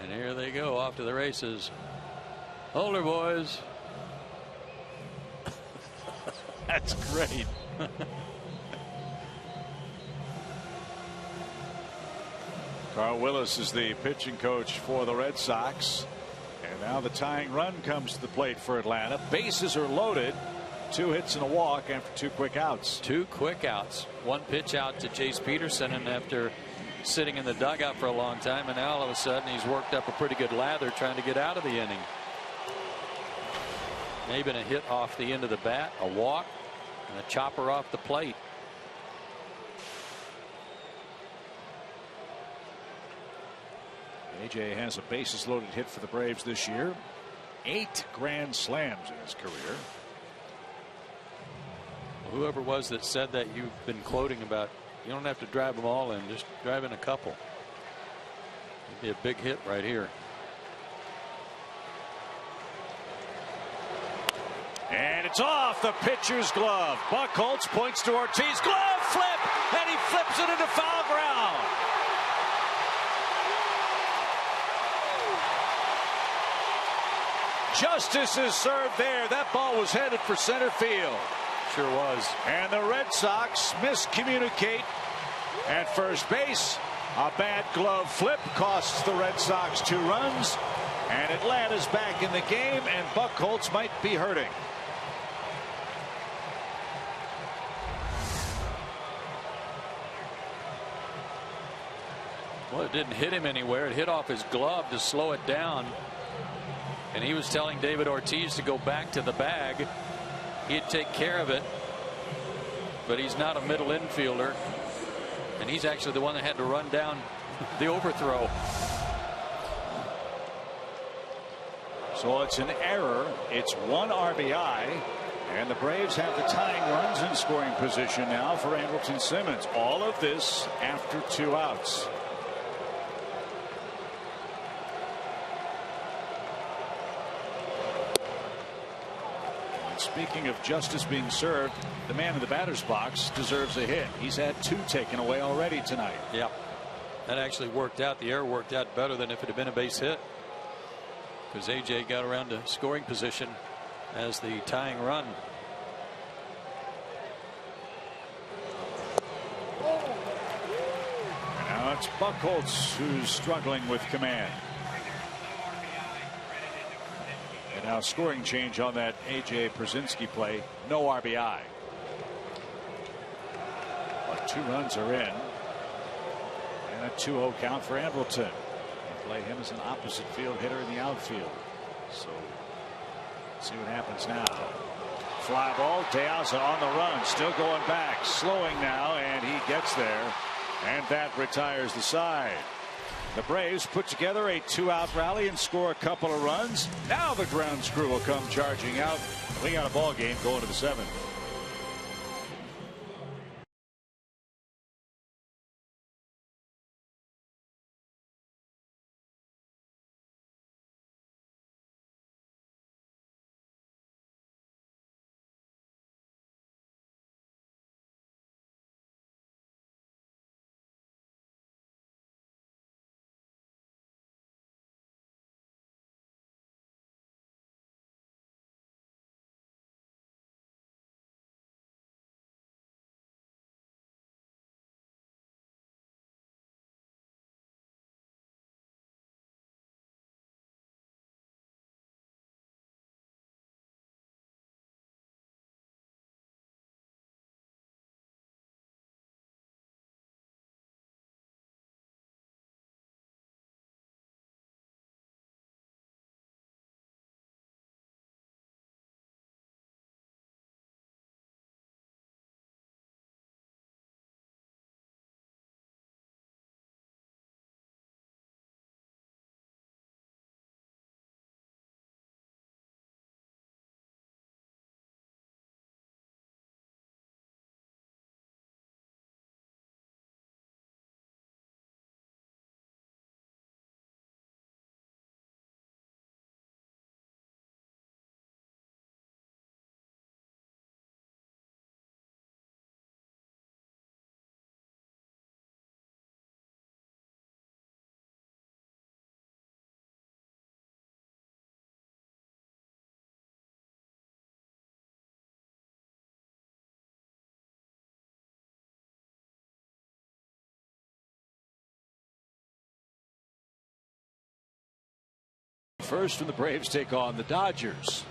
And here they go off to the races. Hold her, boys. That's great. Carl Willis is the pitching coach for the Red Sox. And now the tying run comes to the plate for Atlanta. Bases are loaded. 2 hits and a walk after 2 quick outs. 2 quick outs. 1 pitch out to Jace Peterson, and after sitting in the dugout for a long time, and now all of a sudden he's worked up a pretty good lather trying to get out of the inning. Maybe a hit off the end of the bat, a walk, and a chopper off the plate. AJ has a bases loaded hit for the Braves this year. 8 grand slams in his career. Whoever it was that said that you've been quoting about, you don't have to drive them all in, just drive in a couple. It'd be a big hit right here. And it's off the pitcher's glove. Buchholz points to Ortiz. Glove flip, and he flips it into foul ground. Justice is served there. That ball was headed for center field. Sure was. And the Red Sox miscommunicate at first base. A bad glove flip costs the Red Sox 2 runs. And Atlanta's back in the game, and Buchholz might be hurting. Well, it didn't hit him anywhere. It hit off his glove to slow it down. And he was telling David Ortiz to go back to the bag. He'd take care of it. But he's not a middle infielder. And he's actually the one that had to run down the overthrow. So it's an error. It's 1 RBI. And the Braves have the tying runs in scoring position now for Andrelton Simmons. All of this after 2 outs. And speaking of justice being served, the man in the batter's box deserves a hit. He's had 2 taken away already tonight. Yeah, that actually worked out. The error worked out better than if it had been a base hit, because AJ got around to scoring position as the tying run. Now it's Buchholz who's struggling with command. And now scoring change on that AJ Pierzynski play. No RBI. But 2 runs are in. And a 2-0 count for Andrelton. They play him as an opposite field hitter in the outfield. So see what happens now. Fly ball. De Aza on the run. Still going back. Slowing now. And he gets there. And that retires the side. The Braves put together a 2-out rally and score a couple of runs. Now the ground crew will come charging out. We got a ball game going to the 7th. First, when the Braves take on the Dodgers.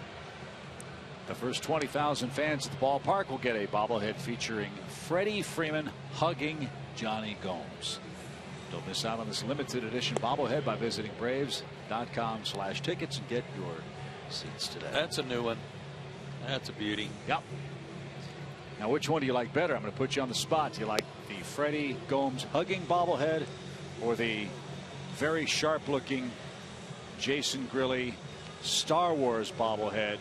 The first 20,000 fans at the ballpark will get a bobblehead featuring Freddie Freeman hugging Johnny Gomes. Don't miss out on this limited edition bobblehead by visiting Braves.com/tickets and get your seats today. That's a new one. That's a beauty. Yep. Now, which one do you like better? I'm going to put you on the spot. Do you like the Freddie Gomes hugging bobblehead or the very sharp looking Jason Grilli Star Wars bobblehead,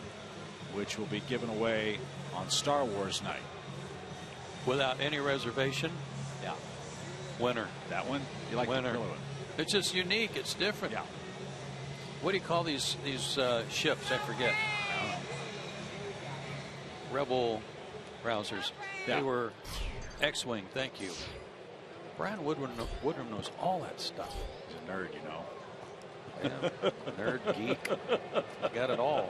which will be given away on Star Wars night? Without any reservation? Yeah. Winner. That one? You like winner. The Grilli one? It's just unique. It's different. Yeah. What do you call these ships? I forget. Rebel rousers. Yeah. They were X-Wing. Thank you. Brian Woodrum knows all that stuff. He's a nerd, you know. Yeah. Nerd, geek. Got it all.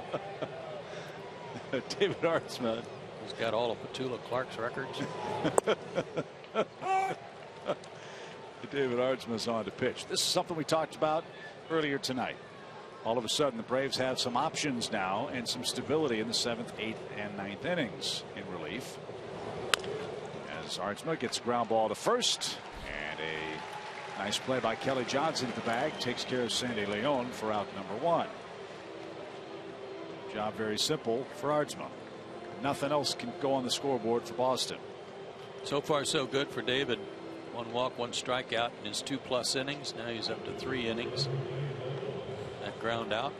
David Artsma. He's got all of Petula Clark's records. David Artsma's on to pitch. This is something we talked about earlier tonight. All of a sudden, the Braves have some options now and some stability in the 7th, 8th, and 9th innings in relief. As Artsma gets ground ball to first, and a Nice play by Kelly Johnson at the bag. Takes care of Sandy Leon for out number 1. Job very simple for Ardsma. Nothing else can go on the scoreboard for Boston. So far so good for David. 1 walk, 1 strikeout in his 2+ innings. Now he's up to 3 innings. That ground out.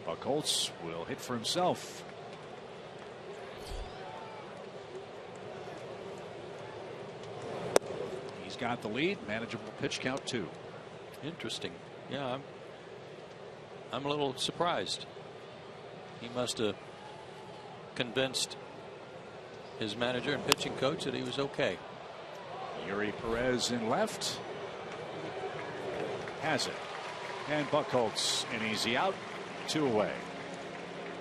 Buchholz will hit for himself. He's got the lead. Manageable pitch count 2. Interesting. Yeah, I'm a little surprised. He must have convinced his manager and pitching coach that he was okay. Yuri Perez in left. Has it. And Buchholz an easy out. 2 away.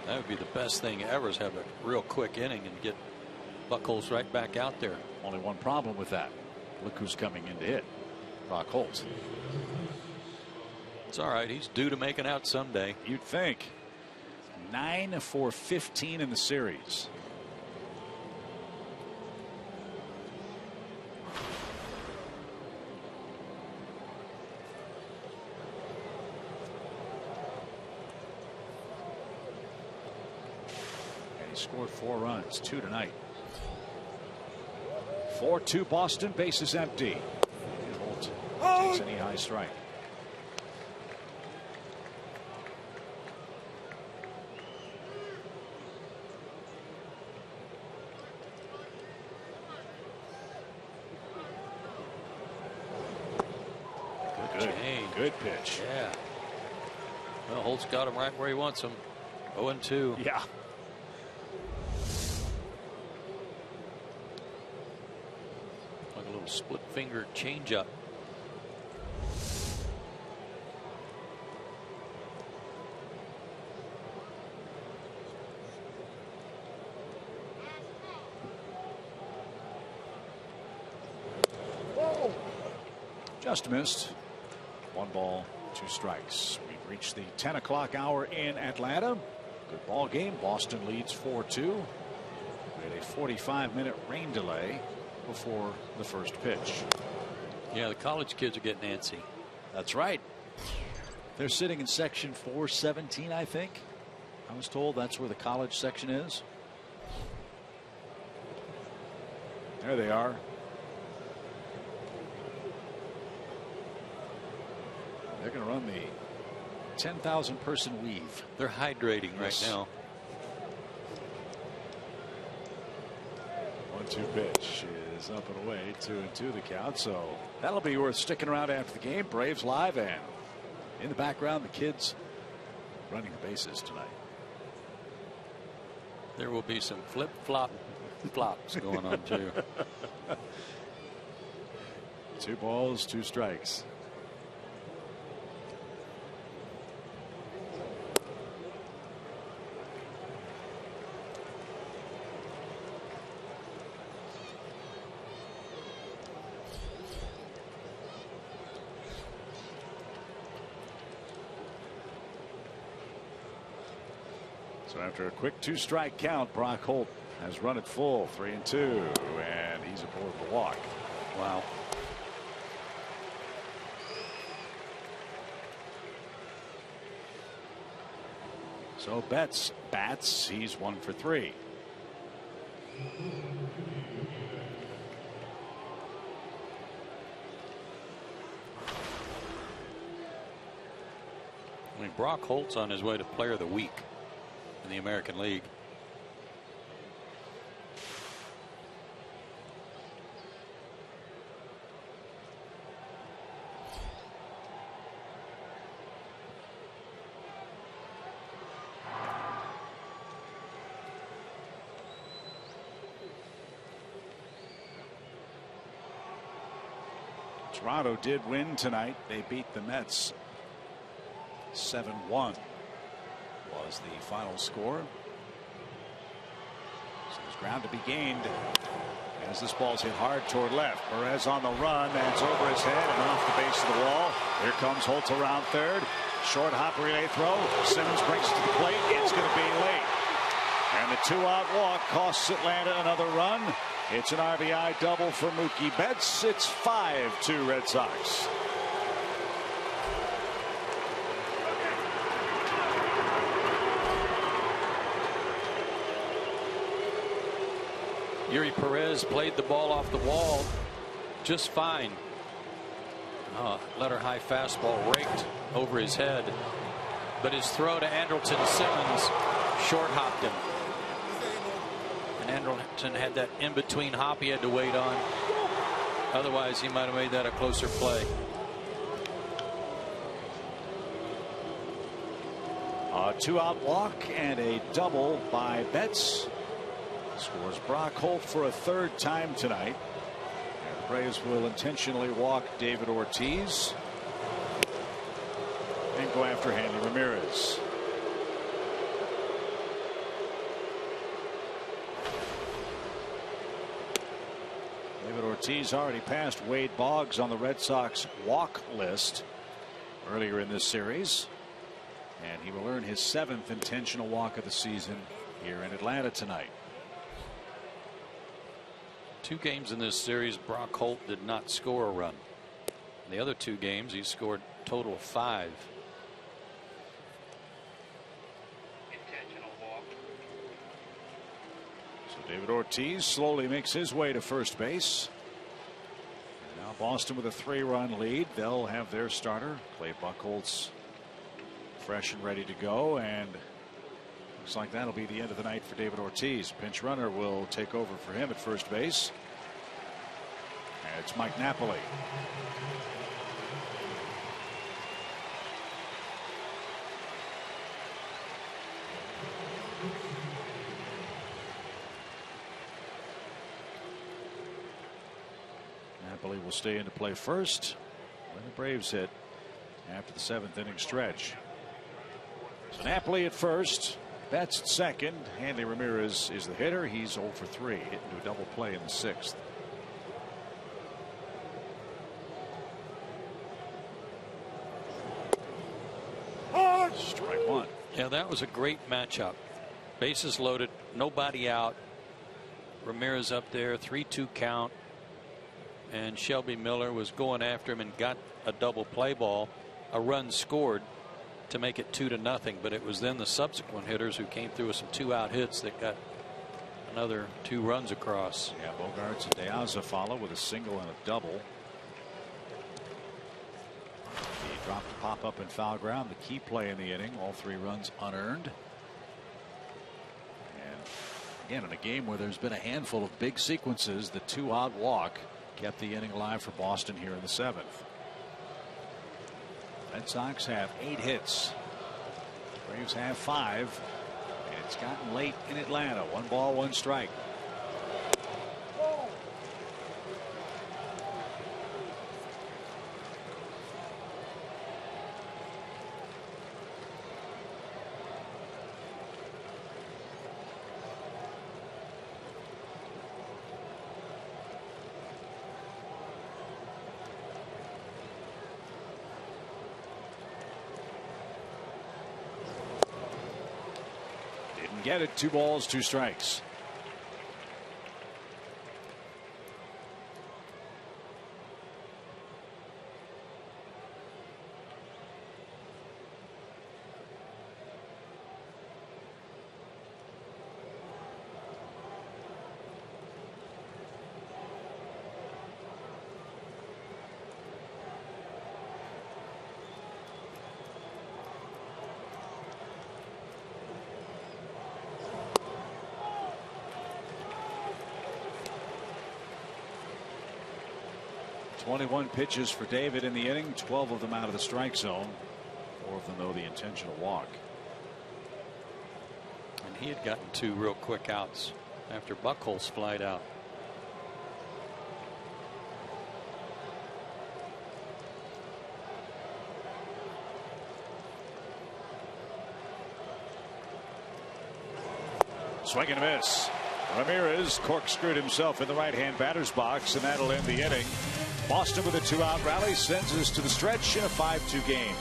That would be the best thing ever, is have a real quick inning and get Buchholz right back out there. Only one problem with that. Look who's coming in to hit. Buchholz. It's all right. He's due to make it out someday. You'd think. 9 for 15 in the series. And he scored 4 runs, 2 tonight. 4-2 Boston, bases empty. And Holt takes any high strike. Good pitch. Yeah. Well, Holt's got him right where he wants him. 0-2. Yeah. Like a little split finger changeup. Just missed. 1 ball, 2 strikes. We've reached the 10 o'clock hour in Atlanta. Good ball game. Boston leads 4-2. We had a 45-minute rain delay before the first pitch. Yeah, the college kids are getting antsy. That's right. They're sitting in section 417, I think. I was told that's where the college section is. There they are. They're going to run the 10,000 person weave. They're hydrating right now. 1-2 pitch is up and away. 2-2 the count. So that'll be worth sticking around after the game. Braves live, and in the background the kids running the bases tonight. There will be some flops going on too. 2 balls, 2 strikes. So after a quick 2-strike count, Brock Holt has run it full, 3-2, and he's aboard the walk. Wow. So Betts bats. He's 1 for 3. I mean, Brock Holt's on his way to Player of the Week in the American League. Toronto did win tonight. They beat the Mets 7-1 was the final score. So there's ground to be gained as this ball's hit hard toward left. Perez on the run, and it's over his head and off the base of the wall. Here comes Holt around third. Short hop relay throw. Simmons brings it to the plate. It's going to be late. And the 2-out walk costs Atlanta another run. It's an RBI double for Mookie Betts. It's 5-2 Red Sox. Yuri Perez played the ball off the wall just fine. Letter high fastball raked over his head, but his throw to Andrelton Simmons short hopped him. And Andrelton had that in between hop he had to wait on. Otherwise, he might have made that a closer play. A 2-out walk and a double by Betts. Scores Brock Holt for a third time tonight. And the Braves will intentionally walk David Ortiz and go after Hanley Ramirez. David Ortiz already passed Wade Boggs on the Red Sox walk list earlier in this series, and he will earn his 7th intentional walk of the season here in Atlanta tonight. 2 games in this series, Brock Holt did not score a run. In the other 2 games, he scored a total of 5. So David Ortiz slowly makes his way to first base. And now Boston with a 3-run lead. They'll have their starter, Clay Buchholz, fresh and ready to go, and looks like that'll be the end of the night for David Ortiz. Pinch runner will take over for him at first base. And it's Mike Napoli. Napoli will stay in to play first when the Braves hit after the 7th inning stretch. So Napoli at first. Betts at second. Hanley Ramirez is the hitter. He's 0 for 3, hit into a double play in the 6th. Strike 1. Yeah, that was a great matchup. Bases loaded, nobody out. Ramirez up there, 3-2 count, and Shelby Miller was going after him and got a double play ball. A run scored to make it 2-0, but it was then the subsequent hitters who came through with some 2-out hits that got another 2 runs across. Yeah, Bogaerts and De Aza follow with a single and a double. He dropped a pop up in foul ground, the key play in the inning. All 3 runs unearned. And again, in a game where there's been a handful of big sequences, the 2-out walk kept the inning alive for Boston here in the 7th. Red Sox have 8 hits. Braves have 5. And it's gotten late in Atlanta. 1 ball, 1 strike. Get it. 2 balls, 2 strikes. .21 pitches for David in the inning, 12 of them out of the strike zone, 4 of them though the intentional walk. And he had gotten 2 real quick outs after Buchholz flied out. Swing and a miss. Ramirez corkscrewed himself in the right-hand batter's box, and that'll end the inning. Boston with a 2-out rally sends us to the stretch in a 5-2 game.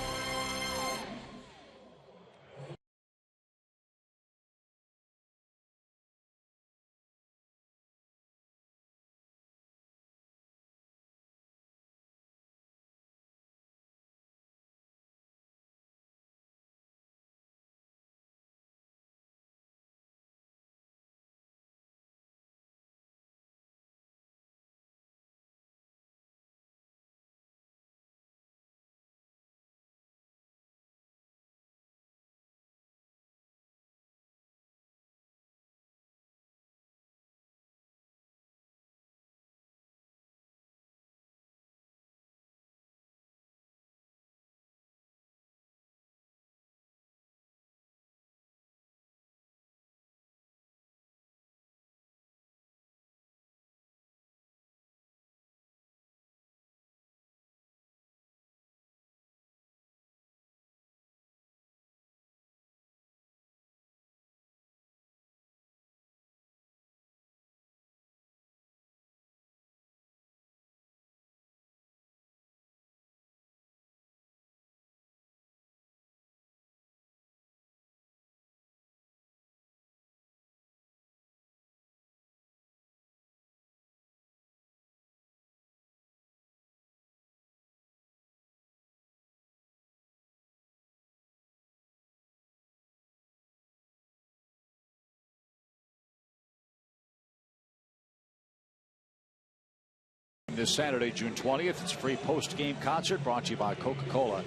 This Saturday, June 20th, it's a free post-game concert brought to you by Coca-Cola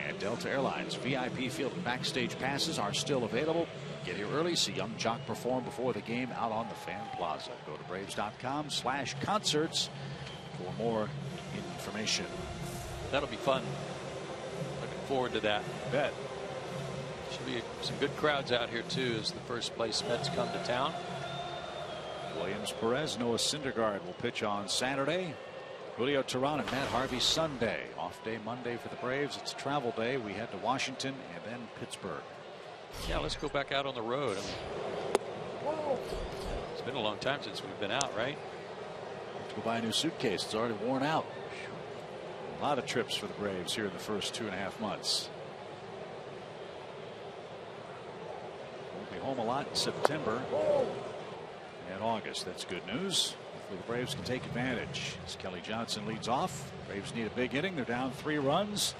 and Delta Airlines. VIP field and backstage passes are still available. Get here early, see Young Jock perform before the game out on the Fan Plaza. Go to Braves.com/concerts for more information. That'll be fun. Looking forward to that. Bet. Should be some good crowds out here too as the first place Mets come to town. Williams Perez, Noah Syndergaard will pitch on Saturday. Julio Teheran and Matt Harvey Sunday. Off day Monday for the Braves. It's a travel day. We head to Washington and then Pittsburgh. Yeah, let's go back out on the road. It's been a long time since we've been out, right? Have to go buy a new suitcase. It's already worn out. A lot of trips for the Braves here in the first 2.5 months. We'll be home a lot in September and August. That's good news. Hopefully the Braves can take advantage as Kelly Johnson leads off. Braves need a big inning. They're down 3 runs.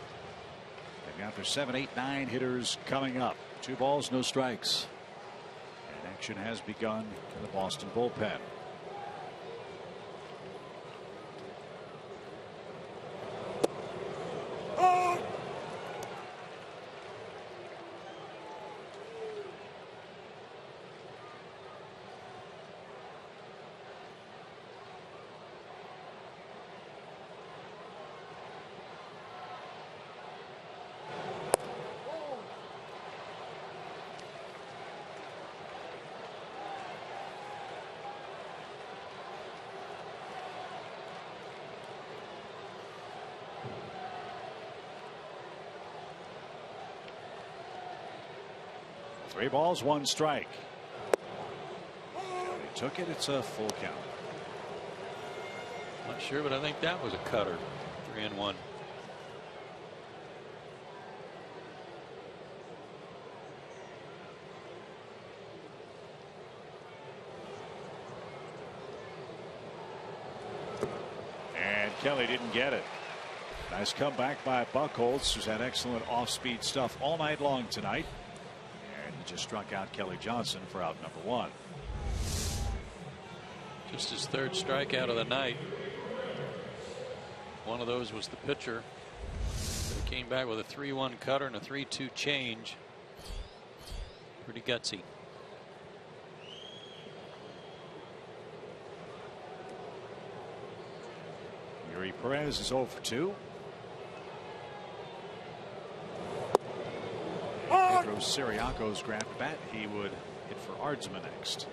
They've got their 7, 8, 9 hitters coming up. 2 balls, no strikes. And action has begun in the Boston bullpen. Three balls, 1 strike. He took it. It's a full count. Not sure, but I think that was a cutter. 3-1. And Kelly didn't get it. Nice comeback by Buchholz, who's had excellent off-speed stuff all night long tonight. Just struck out Kelly Johnson for out number 1. Just his 3rd strikeout of the night. One of those was the pitcher. He came back with a 3-1 cutter and a 3-2 change. Pretty gutsy. Yuri Perez is 0 for 2. Pedro Siriaco's grabbed bat. He would hit for Ardsma next.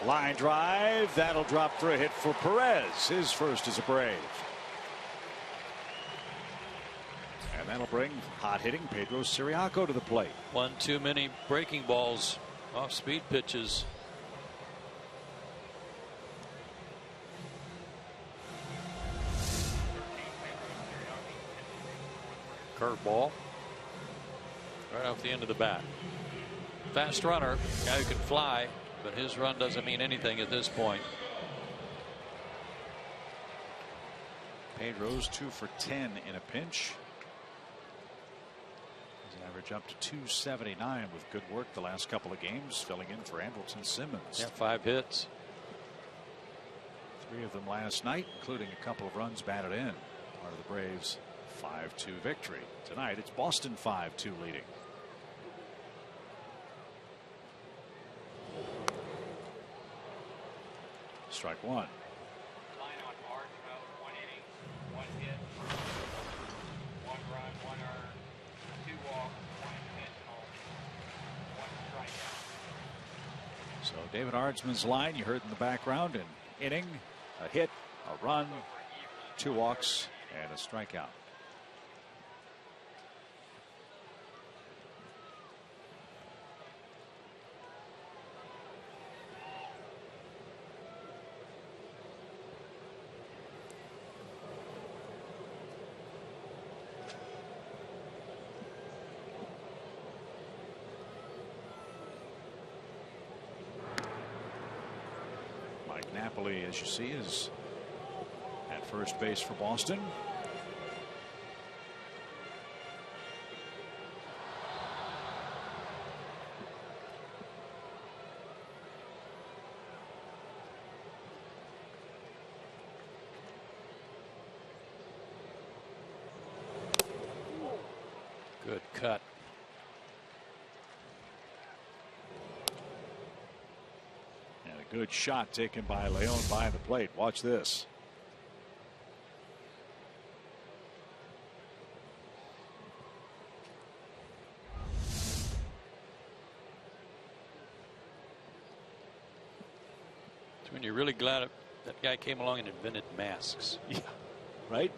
Line drive. That'll drop for a hit for Perez. His first as a Brave. And that'll bring hot hitting Pedro Siriaco to the plate. One too many breaking balls. Off speed pitches. Curveball. Right off the end of the bat. Fast runner. Guy who can fly, but his run doesn't mean anything at this point. Pedro's 2 for 10 in a pinch. Average up to 279 with good work the last couple of games, filling in for Andrelton Simmons. Yeah, 5 hits. 3 of them last night, including a couple of runs batted in. Part of the Braves' 5-2 victory. Tonight it's Boston 5-2 leading. Strike 1. So David Ardsman's line you heard in the background, an inning, a hit, a run, 2 walks, and a strikeout. Napoli, as you see, is at first base for Boston. Good cut. And a good shot taken by Leon by the plate. Watch this. When you're really glad that guy came along and invented masks. Yeah, right?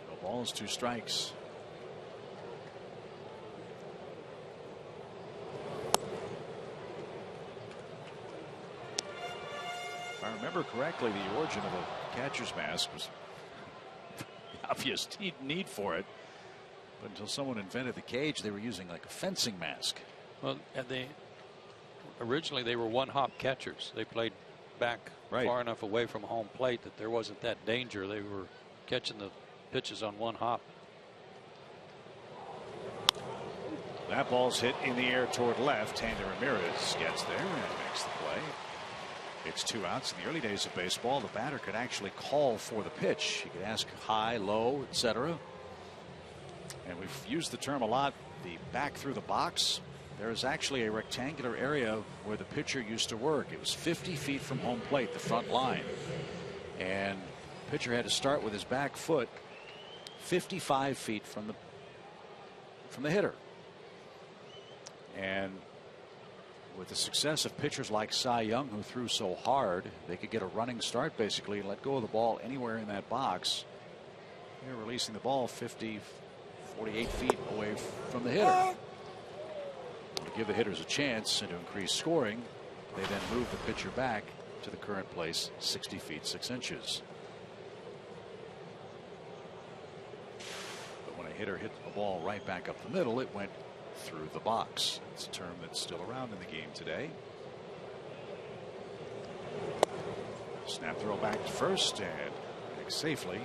No balls, 2 strikes. If I remember correctly, the origin of a catcher's mask was the obvious need for it. But until someone invented the cage, they were using like a fencing mask. Well, and originally they were one-hop catchers. They played back far enough away from home plate that there wasn't that danger. They were catching the pitches on one hop. That ball's hit in the air toward left. Handy Ramirez gets there and makes the play. It's 2 outs. In the early days of baseball, the batter could actually call for the pitch. He could ask high, low, etc. And we've used the term a lot, the back through the box. There is actually a rectangular area where the pitcher used to work. It was 50 feet from home plate, the front line. And the pitcher had to start with his back foot 55 feet from the hitter. And with the success of pitchers like Cy Young, who threw so hard, they could get a running start basically and let go of the ball anywhere in that box. They're releasing the ball 50, 48 feet away from the hitter. To give the hitters a chance and to increase scoring, they then move the pitcher back to the current place 60 feet 6 inches. But when a hitter hit a ball right back up the middle, it went through the box. It's a term that's still around in the game today. Snap throw back to first, and back safely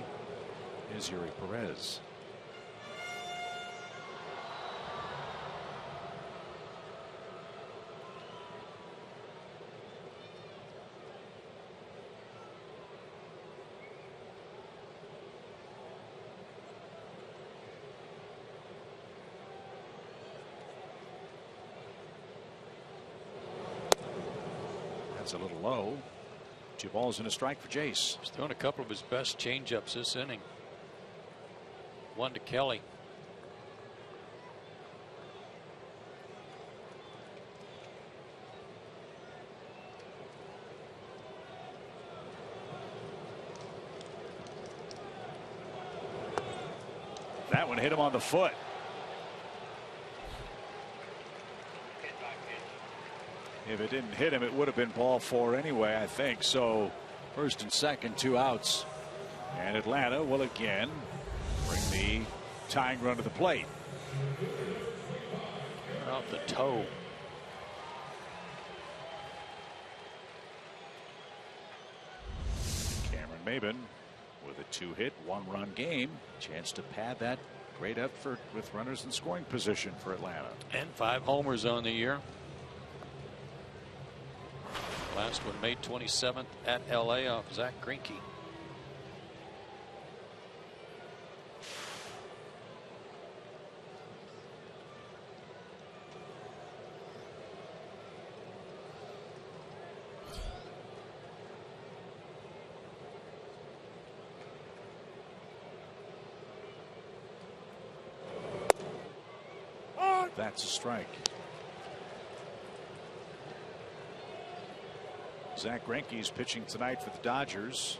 is Yuri Perez. That's a little low. 2 balls and a strike for Jace. He's thrown a couple of his best changeups this inning. One to Kelly. That one hit him on the foot. If it didn't hit him, it would have been ball 4 anyway, I think. So first and second, 2 outs. And Atlanta will again bring the tying run to the plate. Off the toe. Cameron Maben with a 2-hit, 1-run game. Chance to pad that great effort with runners in scoring position for Atlanta. And 5 homers on the year. Last one May 27th at LA off Zach Greinke. That's a strike. Zach Greinke's pitching tonight for the Dodgers.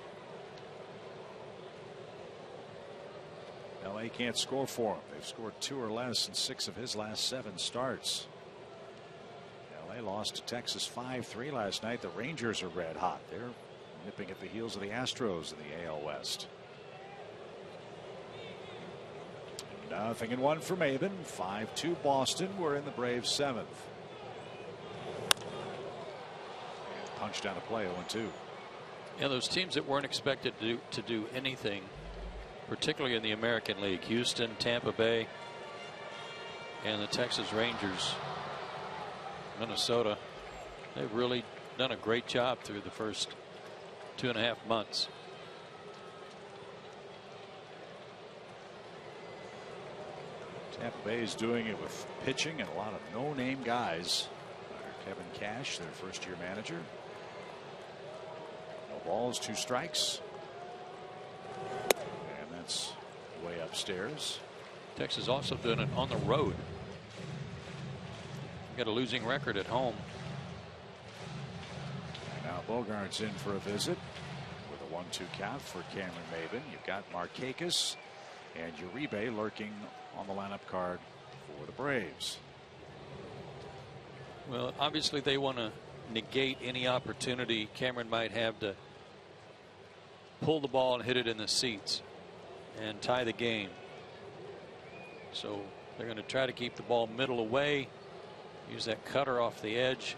LA can't score for him. They've scored 2 or less in 6 of his last 7 starts. LA lost to Texas 5-3 last night. The Rangers are red hot. They're nipping at the heels of the Astros in the AL West. 0-1 for Maben. 5-2 Boston. We're in the Braves 7th. Punch down a play 0-2. Yeah, those teams that weren't expected to do anything, particularly in the American League, Houston, Tampa Bay, and the Texas Rangers, Minnesota, they've really done a great job through the first 2.5 months. Tampa Bay is doing it with pitching and a lot of no-name guys. Kevin Cash, their first-year manager. No balls, 2 strikes. And that's way upstairs. Texas also doing it on the road. Got a losing record at home. And now Bogart's in for a visit with a 1-2 count for Cameron Maybin. You've got Markakis and Uribe lurking on the lineup card for the Braves. Well, obviously they want to negate any opportunity Cameron might have to pull the ball and hit it in the seats and tie the game. So they're going to try to keep the ball middle away, use that cutter off the edge,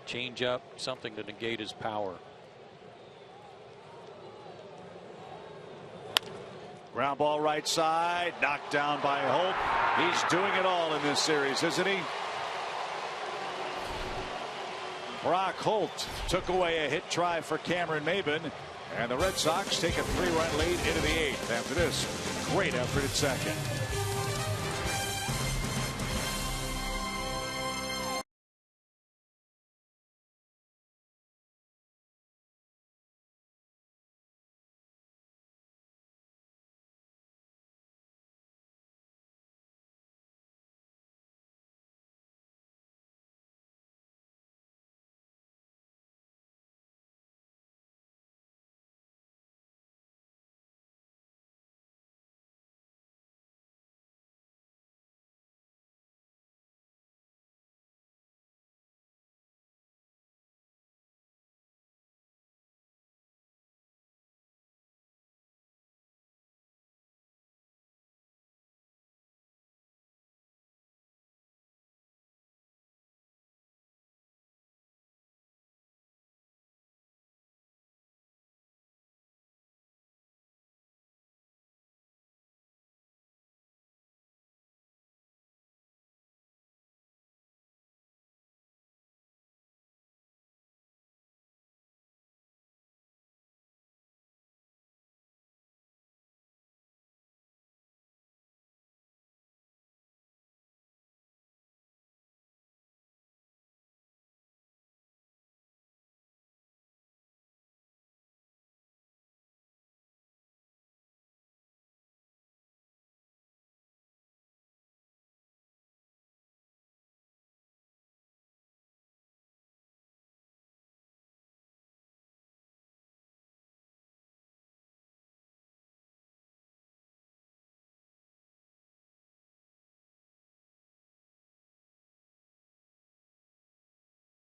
change up, something to negate his power. Ground ball right side, knocked down by Holt. He's doing it all in this series, isn't he? Brock Holt took away a hit try for Cameron Maybin, and the Red Sox take a 3-run lead into the 8th after this great effort at second.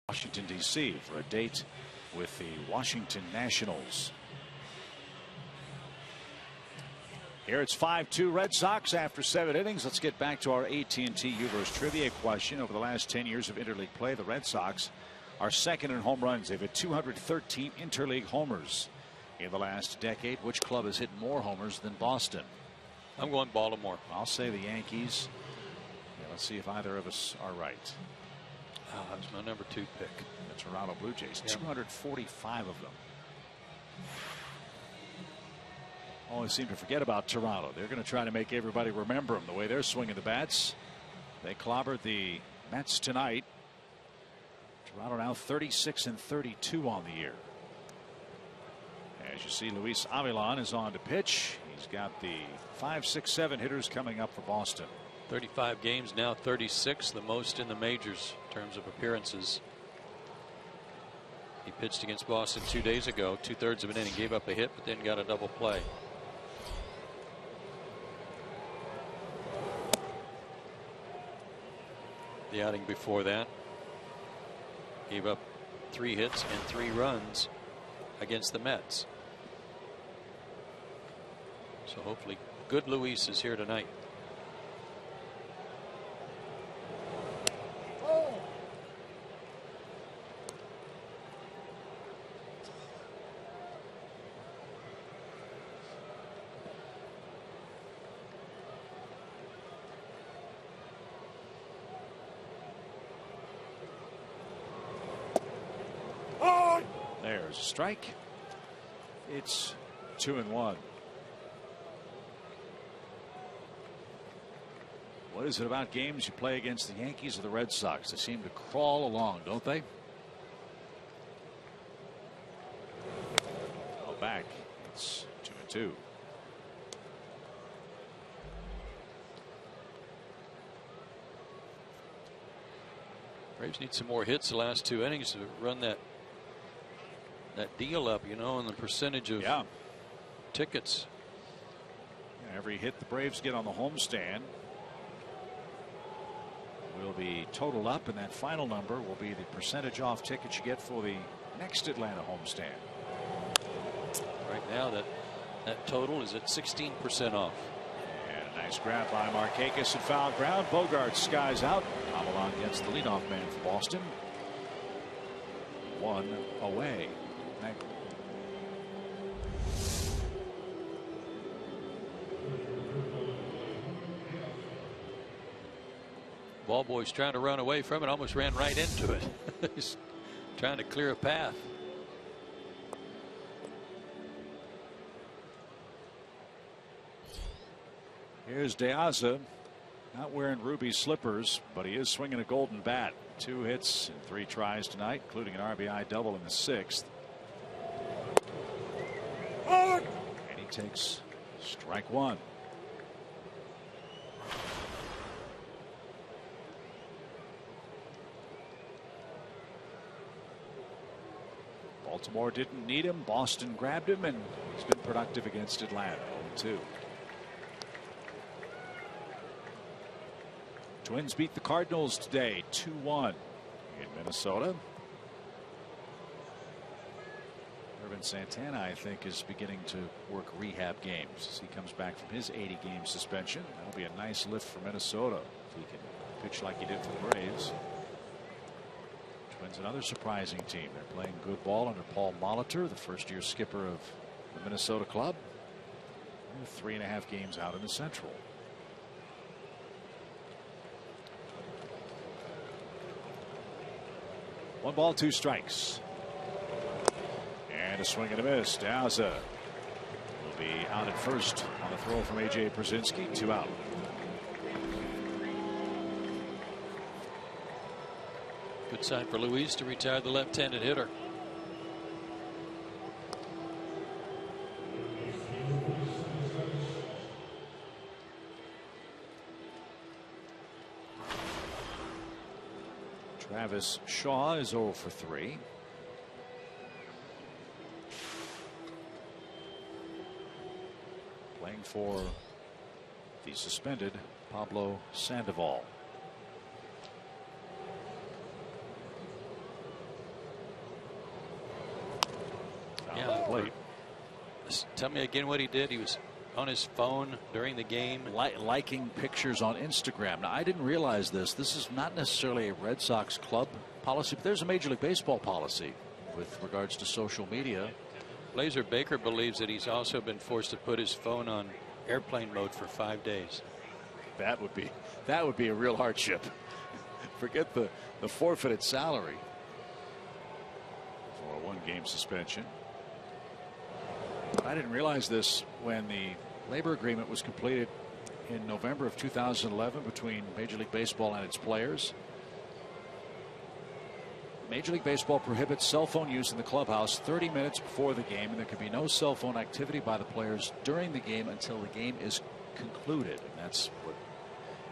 Washington, D.C. for a date with the Washington Nationals. Here it's 5-2 Red Sox after 7 innings. Let's get back to our AT&T Uverse trivia question. Over the last 10 years of interleague play, the Red Sox are second in home runs. They've had 213 interleague homers in the last decade. Which club has hit more homers than Boston? I'm going Baltimore. I'll say the Yankees. Yeah, let's see if either of us are right. That was my number 2 pick. The Toronto Blue Jays, 245 of them. Always seem to forget about Toronto. They're going to try to make everybody remember them the way they're swinging the bats. They clobbered the Mets tonight. Toronto now 36-32 on the year. As you see, Luis Avilan is on to pitch. He's got the 5, 6, 7 hitters coming up for Boston. 35 games now, 36, the most in the majors in terms of appearances. He pitched against Boston 2 days ago, 2/3 of an inning, gave up a hit, but then got a double play. The outing before that, gave up 3 hits and 3 runs against the Mets. So hopefully good Luis is here tonight. There's a strike. It's 2-1. What is it about games you play against the Yankees or the Red Sox? They seem to crawl along, don't they? Oh, back. It's 2-2. Braves need some more hits the last 2 innings to run that deal up, you know, and the percentage of tickets. Every hit the Braves get on the homestand will be totaled up, and that final number will be the percentage off tickets you get for the next Atlanta homestand. Right now that total is at 16% off. And a nice grab by Markakis and foul ground. Bogart skies out. Avalon gets the leadoff man for Boston. 1 away. Ball boy's trying to run away from it, almost ran right into it. He's trying to clear a path. Here's De Aza, not wearing ruby slippers, but he is swinging a golden bat. 2 hits and 3 tries tonight, including an RBI double in the 6th. And he takes strike 1. Baltimore didn't need him. Boston grabbed him, and he's been productive against Atlanta. 0-2. Twins beat the Cardinals today 2-1 in Minnesota. Irvin Santana, I think, is beginning to work rehab games as he comes back from his 80-game suspension. That'll be a nice lift for Minnesota if he can pitch like he did for the Braves. Twins, another surprising team. They're playing good ball under Paul Molitor, the first-year skipper of the Minnesota club. They're 3.5 games out in the Central. One ball, 2 strikes. And a swing and a miss. Daza will be out at first on the throw from A.J. Brzezinski. 2 out. Good sign for Luis to retire the left-handed hitter. Travis Shaw is 0 for 3. Playing for the suspended Pablo Sandoval. Plate. Tell me again what he did. He was on his phone during the game, liking pictures on Instagram. Now, I didn't realize this. This is not necessarily a Red Sox club policy, but there's a Major League Baseball policy with regards to social media. Blazer Baker believes that he's also been forced to put his phone on airplane mode for 5 days. That would be a real hardship. Forget the forfeited salary for a 1-game suspension. I didn't realize this when the labor agreement was completed in November of 2011 between Major League Baseball and its players. Major League Baseball prohibits cell phone use in the clubhouse 30 minutes before the game, and there can be no cell phone activity by the players during the game until the game is concluded. And that's what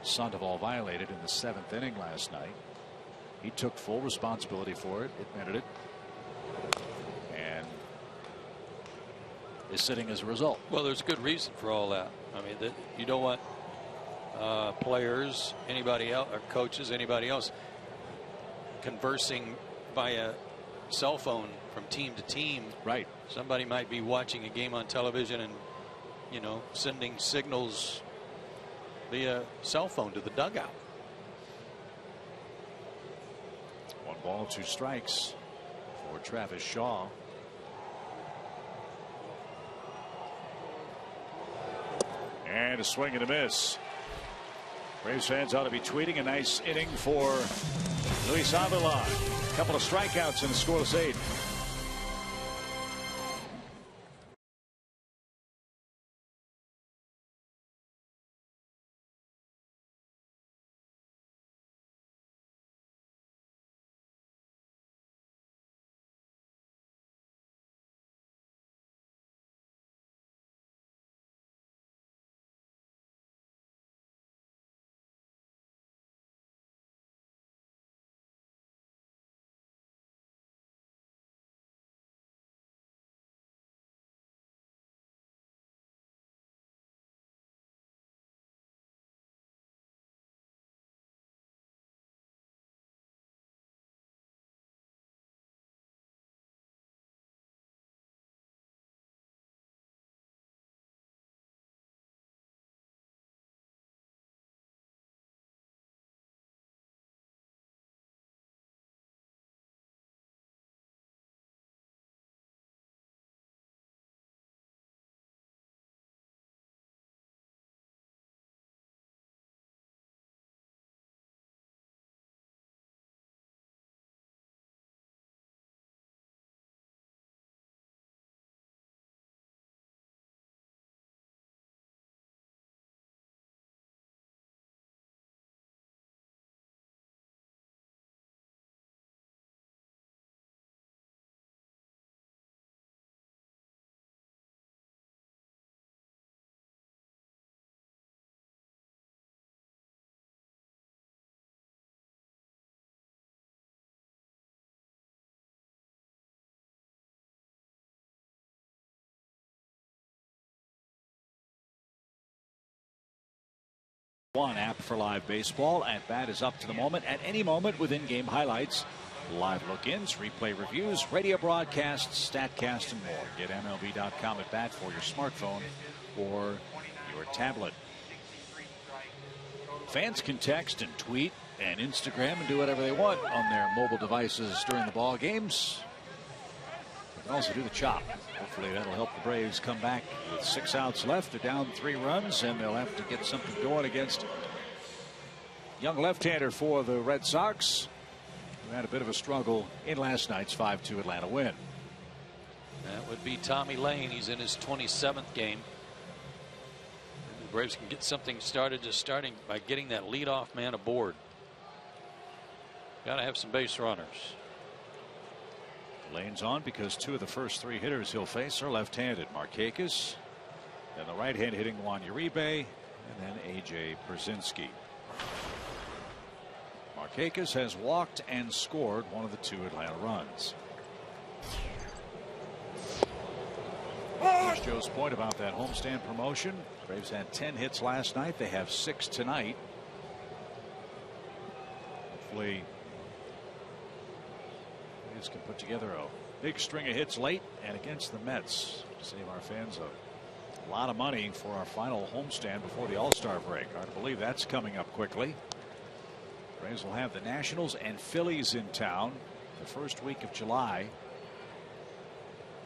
Sandoval violated in the 7th inning last night. He took full responsibility for it, admitted it, and is sitting as a result. Well, there's good reason for all that. I mean, that you don't want players, anybody else, or coaches, anybody else conversing via cell phone from team to team. Right. Somebody might be watching a game on television and, you know, sending signals via cell phone to the dugout. 1 ball, 2 strikes for Travis Shaw. And a swing and a miss. Braves fans ought to be tweeting a nice inning for Luis Avila. A couple of strikeouts and a scoreless 8. One app for live baseball. At bat is up to the moment. At any moment with in-game highlights, live look-ins, replay reviews, radio broadcasts, StatCast, and more. Get MLB.com at bat for your smartphone or your tablet. Fans can text and tweet and Instagram and do whatever they want on their mobile devices during the ball games. They can also do the chop. Hopefully that'll help the Braves come back with 6 outs left. They're down 3 runs, and they'll have to get something going against young left-hander for the Red Sox, who had a bit of a struggle in last night's 5-2 Atlanta win. That would be Tommy Lane. He's in his 27th game. The Braves can get something started just starting by getting that leadoff man aboard. Got to have some base runners. Lane's on because 2 of the first 3 hitters he'll face are left-handed. Markakis, then the right-hand hitting Juan Uribe, and then A.J. Brzezinski. Markakis has walked and scored one of the 2 Atlanta runs. Here's Joe's point about that homestand promotion. Braves had 10 hits last night. They have 6 tonight. Hopefully can put together a big string of hits late and against the Mets to save our fans a lot of money for our final homestand before the All-Star break. I believe that's coming up quickly. Braves will have the Nationals and Phillies in town the first week of July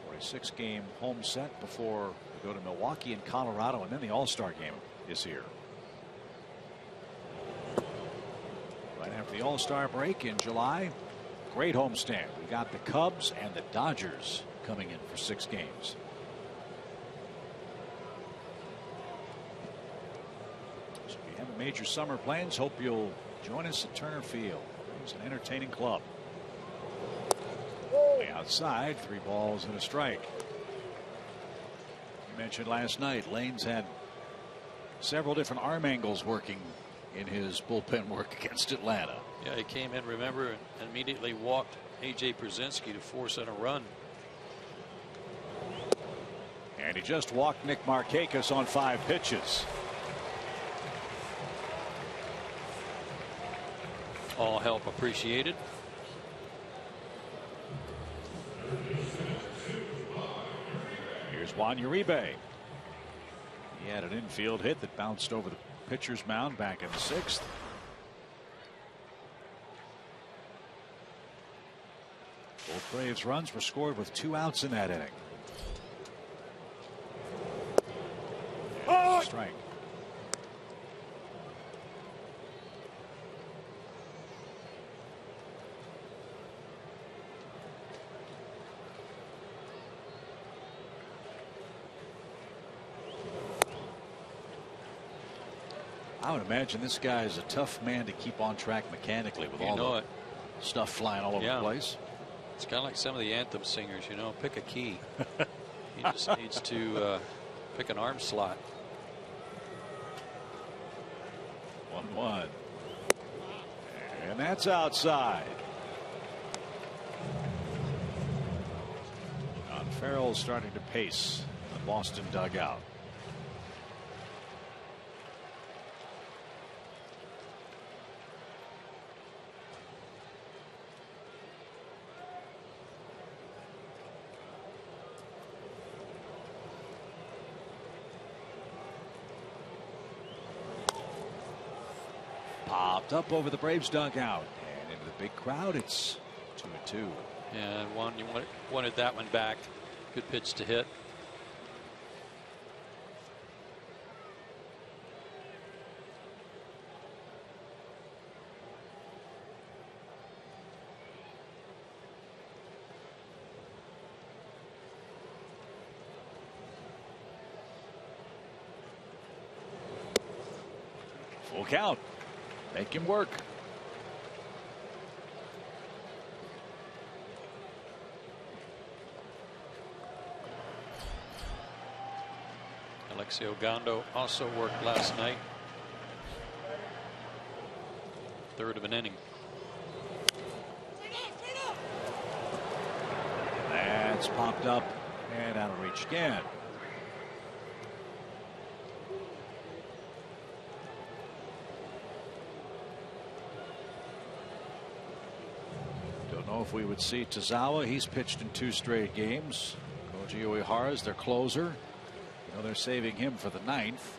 for a 6-game home set before we go to Milwaukee and Colorado, and then the All-Star game is here. Right after the All-Star break in July. Great homestand. We got the Cubs and the Dodgers coming in for 6 games. So if you have major summer plans, hope you'll join us at Turner Field. It's an entertaining club. Outside, 3 balls and a strike. You mentioned last night, Lane's had several different arm angles working in his bullpen work against Atlanta. Yeah, he came in, remember, and immediately walked A.J. Brzezinski to force in a run. And he just walked Nick Markakis on 5 pitches. All help appreciated. Here's Juan Uribe. He had an infield hit that bounced over the pitcher's mound back in the 6th. Both Braves runs were scored with 2 outs in that inning. Strike. I would imagine this guy is a tough man to keep on track mechanically with all the stuff flying all over the place. It's kind of like some of the anthem singers, you know, pick a key. He just needs to pick an arm slot. 1-1. And that's outside. John Farrell starting to pace the Boston dugout. Popped up over the Braves dugout and into the big crowd. It's 2-2. Yeah, you wanted that one back. Good pitch to hit. Full count. Make him work. Alexei Ogando also worked last night. 1/3 of an inning. That's popped up and out of reach again. know if we would see Tazawa. He's pitched in 2 straight games. Koji Uehara is their closer. You know, they're saving him for the 9th.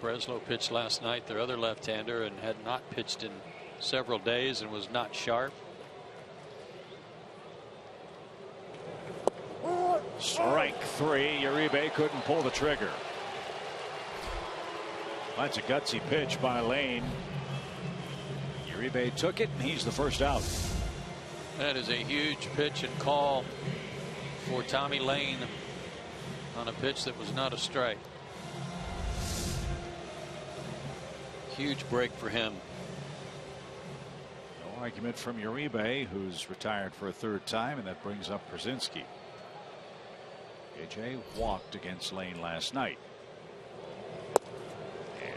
Breslow pitched last night, their other left-hander, and had not pitched in several days and was not sharp. Strike 3. Uribe couldn't pull the trigger. That's a gutsy pitch by Lane. Uribe took it, and he's the first out. That is a huge pitch and call for Tommy Lane on a pitch that was not a strike. Huge break for him. No argument from Uribe, who's retired for a 3rd time, and that brings up Brzezinski. AJ walked against Lane last night.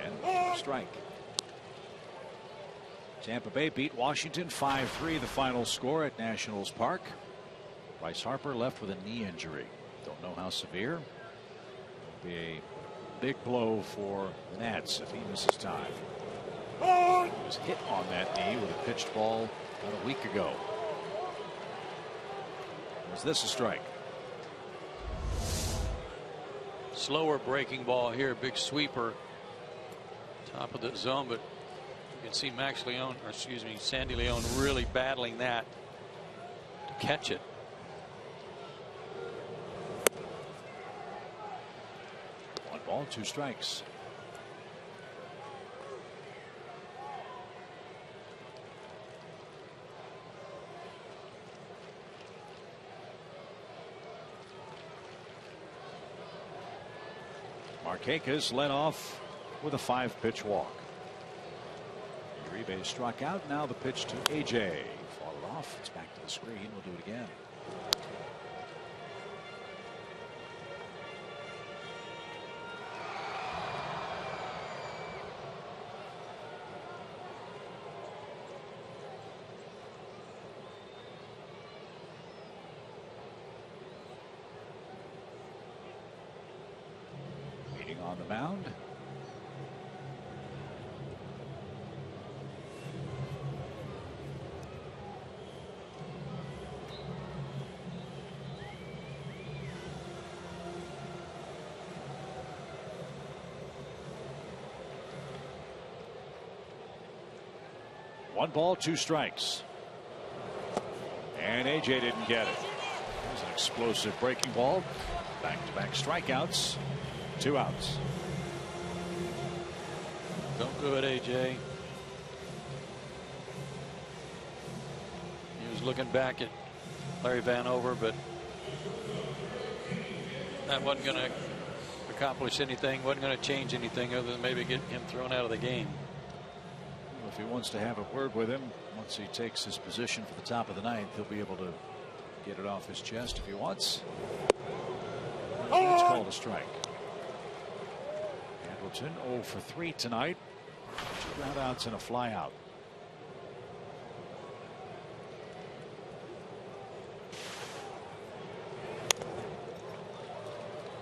And strike. Tampa Bay beat Washington 5-3, the final score at Nationals Park. Bryce Harper left with a knee injury. Don't know how severe. It'll be a big blow for the Nats if he misses time. He was hit on that knee with a pitched ball about a week ago. Was this a strike? Slower breaking ball here, big sweeper, top of the zone, but you can see Max Leone, or excuse me, Sandy Leone really battling that to catch it. One ball, 2 strikes. Markakis led off with a 5-pitch walk. Uribe struck out. Now the pitch to AJ. Fought it off. It's back to the screen. We'll do it again. On the mound. One ball, 2 strikes. And AJ didn't get it. It was an explosive breaking ball. Back-to-back strikeouts. 2 outs. Don't do it, AJ. He was looking back at Larry Vanover, but that wasn't going to accomplish anything, wasn't going to change anything other than maybe get him thrown out of the game. Well, if he wants to have a word with him, once he takes his position for the top of the 9th, he'll be able to get it off his chest if he wants. It's called a strike. Hamilton 0 for 3 tonight. 2 groundouts and a flyout.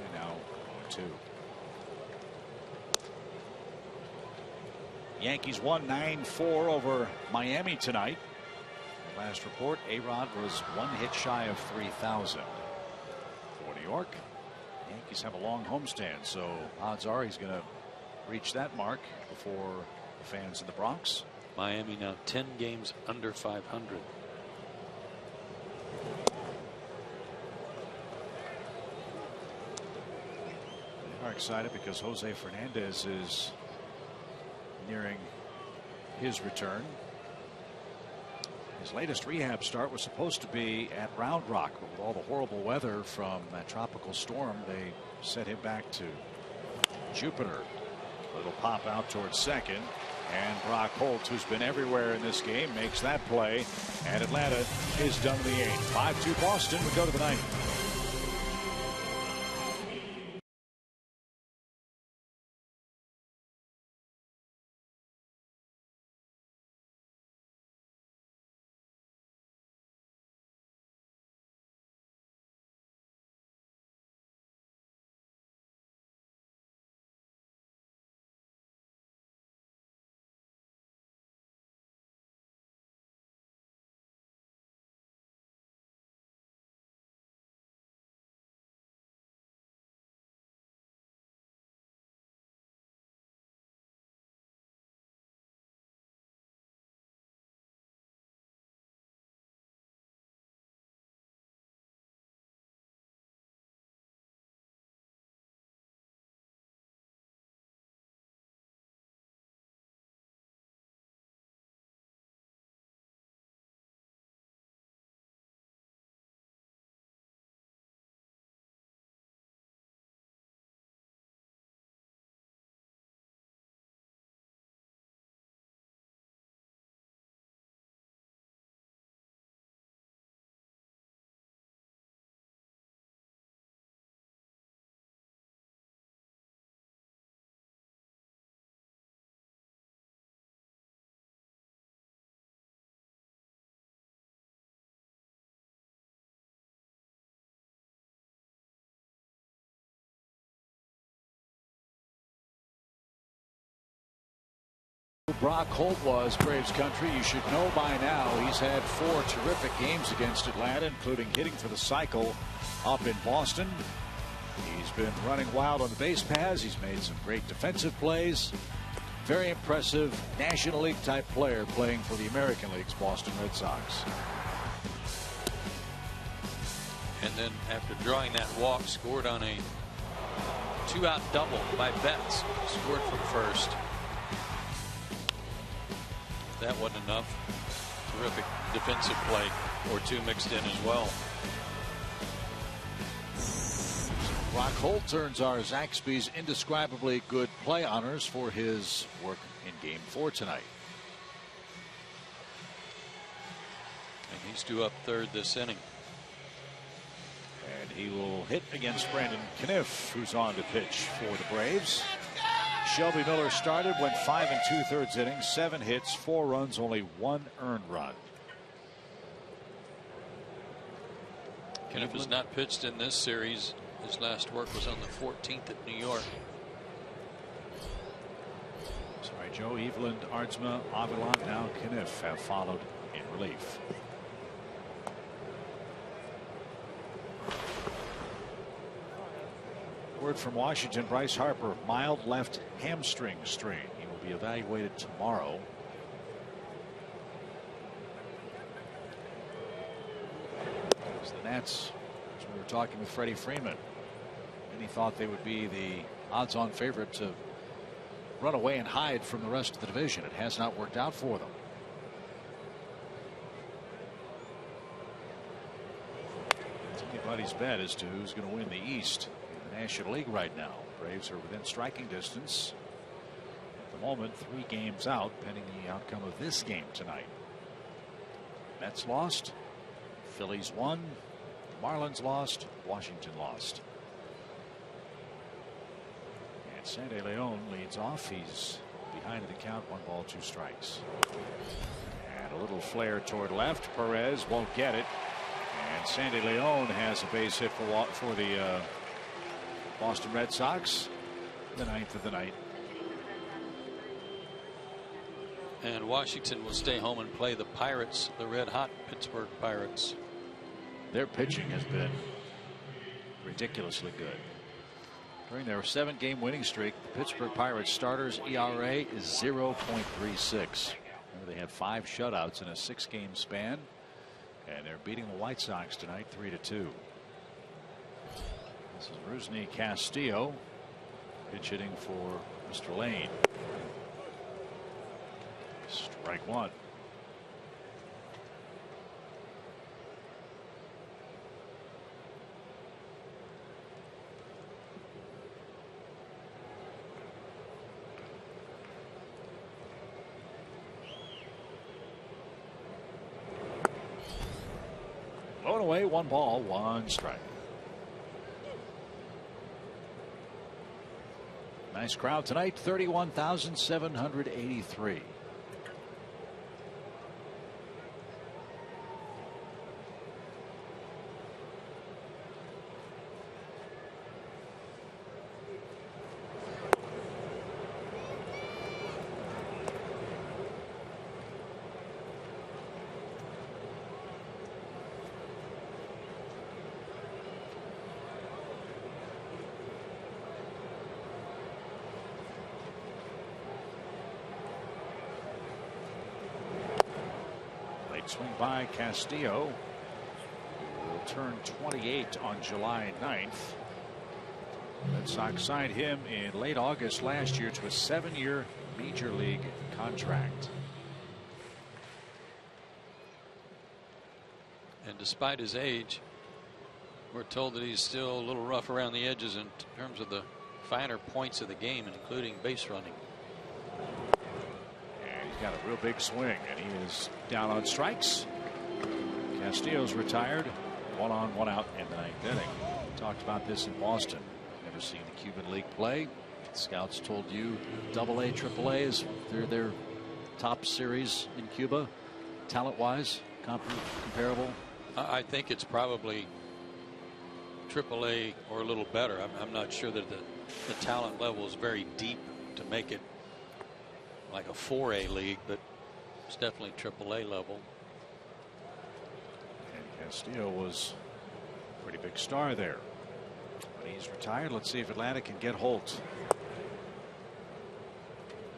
And now 2. Yankees won 9-4 over Miami tonight. Last report, A-Rod was 1 hit shy of 3,000 for New York. Yankees have a long homestand, so odds are he's going to reach that mark before the fans in the Bronx. Miami now 10 games under 500. They are excited because Jose Fernandez is nearing his return. His latest rehab start was supposed to be at Round Rock, but with all the horrible weather from that tropical storm, they sent him back to Jupiter. Little pop out towards second, and Brock Holt, who's been everywhere in this game, makes that play, and Atlanta is done in the 8th. 5-2 Boston. We go to the 9th. Brock Holt was Braves country. You should know by now he's had 4 terrific games against Atlanta, including hitting for the cycle up in Boston. He's been running wild on the base paths. He's made some great defensive plays. Very impressive National League type player playing for the American League's Boston Red Sox. And then after drawing that walk, scored on a 2-out double by Betts. Scored from first. That wasn't enough. Terrific defensive play or 2 mixed in as well. Brock Holt turns our Zaxby's indescribably good play honors for his work in Game 4 tonight. And he's due up third this inning. And he will hit against Brandon Kniff, who's on to pitch for the Braves. Shelby Miller started, went 5 2/3 innings, 7 hits, 4 runs, only 1 earned run. Kniff has not pitched in this series. His last work was on the 14th at New York. Sorry, Joe. Eveland, Ardsma, Avila, now Kniff have followed in relief. Word from Washington, Bryce Harper, mild left hamstring strain. He will be evaluated tomorrow. As the Nats, as we were talking with Freddie Freeman, and he thought they would be the odds-on favorite to run away and hide from the rest of the division. It has not worked out for them. It's anybody's bet as to who's going to win the East in the National League right now. Braves are within striking distance at the moment, 3 games out, pending the outcome of this game tonight. Mets lost, Phillies won, Marlins lost, Washington lost. And Sandy Leon leads off. He's behind in the count, 1 ball, 2 strikes. And a little flare toward left. Perez won't get it. And Sandy Leon has a base hit for the Boston Red Sox, the 9th of the night. And Washington will stay home and play the Pirates, the red hot Pittsburgh Pirates. Their pitching has been ridiculously good. During their 7-game winning streak, the Pittsburgh Pirates starters ERA is 0.36. Remember, they had 5 shutouts in a 6-game span, and they're beating the White Sox tonight 3-2. This is Rusney Castillo pitch hitting for Mr. Lane. Strike 1. Blown away, 1 ball, 1 strike. Nice crowd tonight, 31,783. Swing by Castillo, who will turn 28 on July 9th. Red Sox signed him in late August last year to a 7-year major league contract. And despite his age, we're told that he's still a little rough around the edges in terms of the finer points of the game, including base running. Got a real big swing, and he is down on strikes. Castillo's retired, 1 on, 1 out in the 9th inning. We talked about this in Boston. Never seen the Cuban League play. Scouts told you AA, AAA is their top series in Cuba, talent-wise, comparable. I think it's probably AAA or a little better. I'm not sure that the talent level is very deep to make it like a 4A league, but it's definitely AAA level. And Castillo was a pretty big star there. But he's retired. Let's see if Atlanta can get Holt.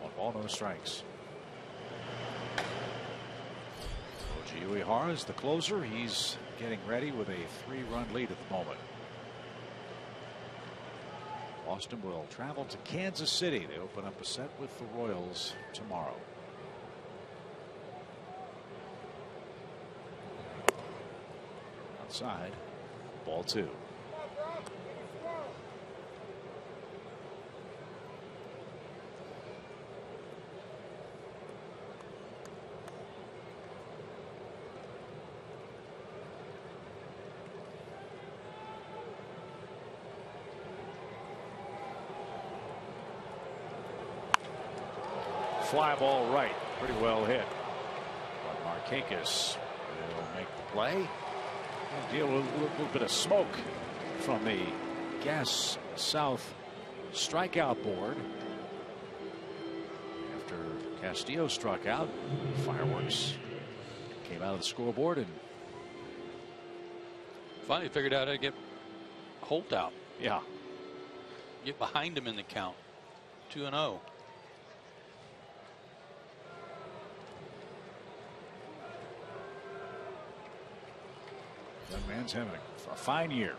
1 ball, no strikes. Koji Uehara is the closer. He's getting ready with a 3-run lead at the moment. Boston will travel to Kansas City. They open up a set with the Royals tomorrow. Outside, ball 2. Fly ball right, pretty well hit. But Markakis will make the play. He'll deal with a little bit of smoke from the Gas South strikeout board. After Castillo struck out, fireworks came out of the scoreboard and Finally figured out how to get Holt out. yeah. Get behind him in the count. 2-0. That man's having a fine year.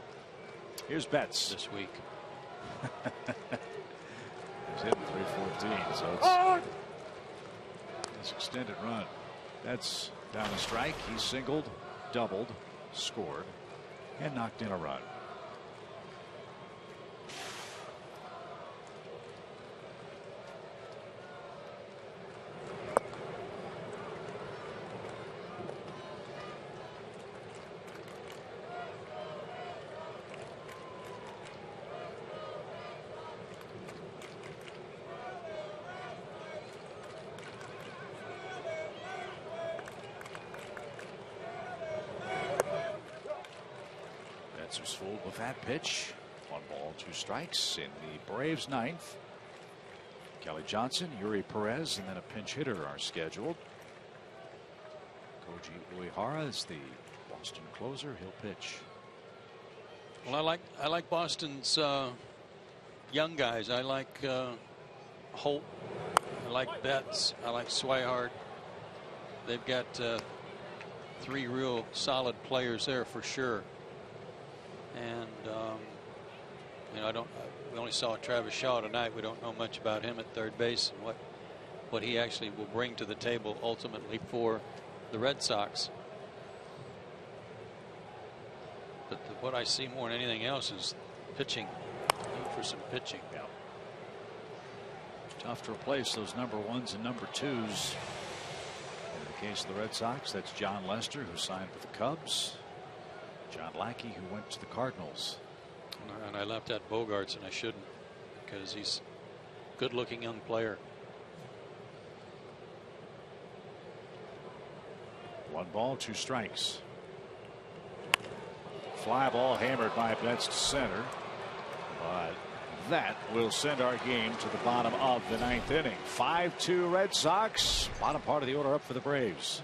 Here's Betts this week. He's hitting 314, so it's extended run. That's down a strike. He singled, doubled, scored, and knocked in a run. Was fooled with that pitch. 1 ball, 2 strikes in the Braves 9th. Kelly Johnson, Yuri Perez, and then a pinch hitter are scheduled. Koji Uehara is the Boston closer. He'll pitch. Well, I like Boston's young guys. I like Holt. I like Betts. I like Swihart. They've got 3 real solid players there for sure. And you know, we only saw Travis Shaw tonight. We don't know much about him at third base and what he actually will bring to the table ultimately for the Red Sox. But what I see more than anything else is pitching. Need for some pitching. Yeah. Tough to replace those number 1s and number 2s. In the case of the Red Sox, that's John Lester, who signed with the Cubs. John Lackey, who went to the Cardinals. And I left out Bogarts, and I shouldn't, because he's a good-looking young player. 1 ball, 2 strikes. Fly ball hammered by Betts to center. But that will send our game to the bottom of the 9th inning. 5-2 Red Sox. Bottom part of the order up for the Braves.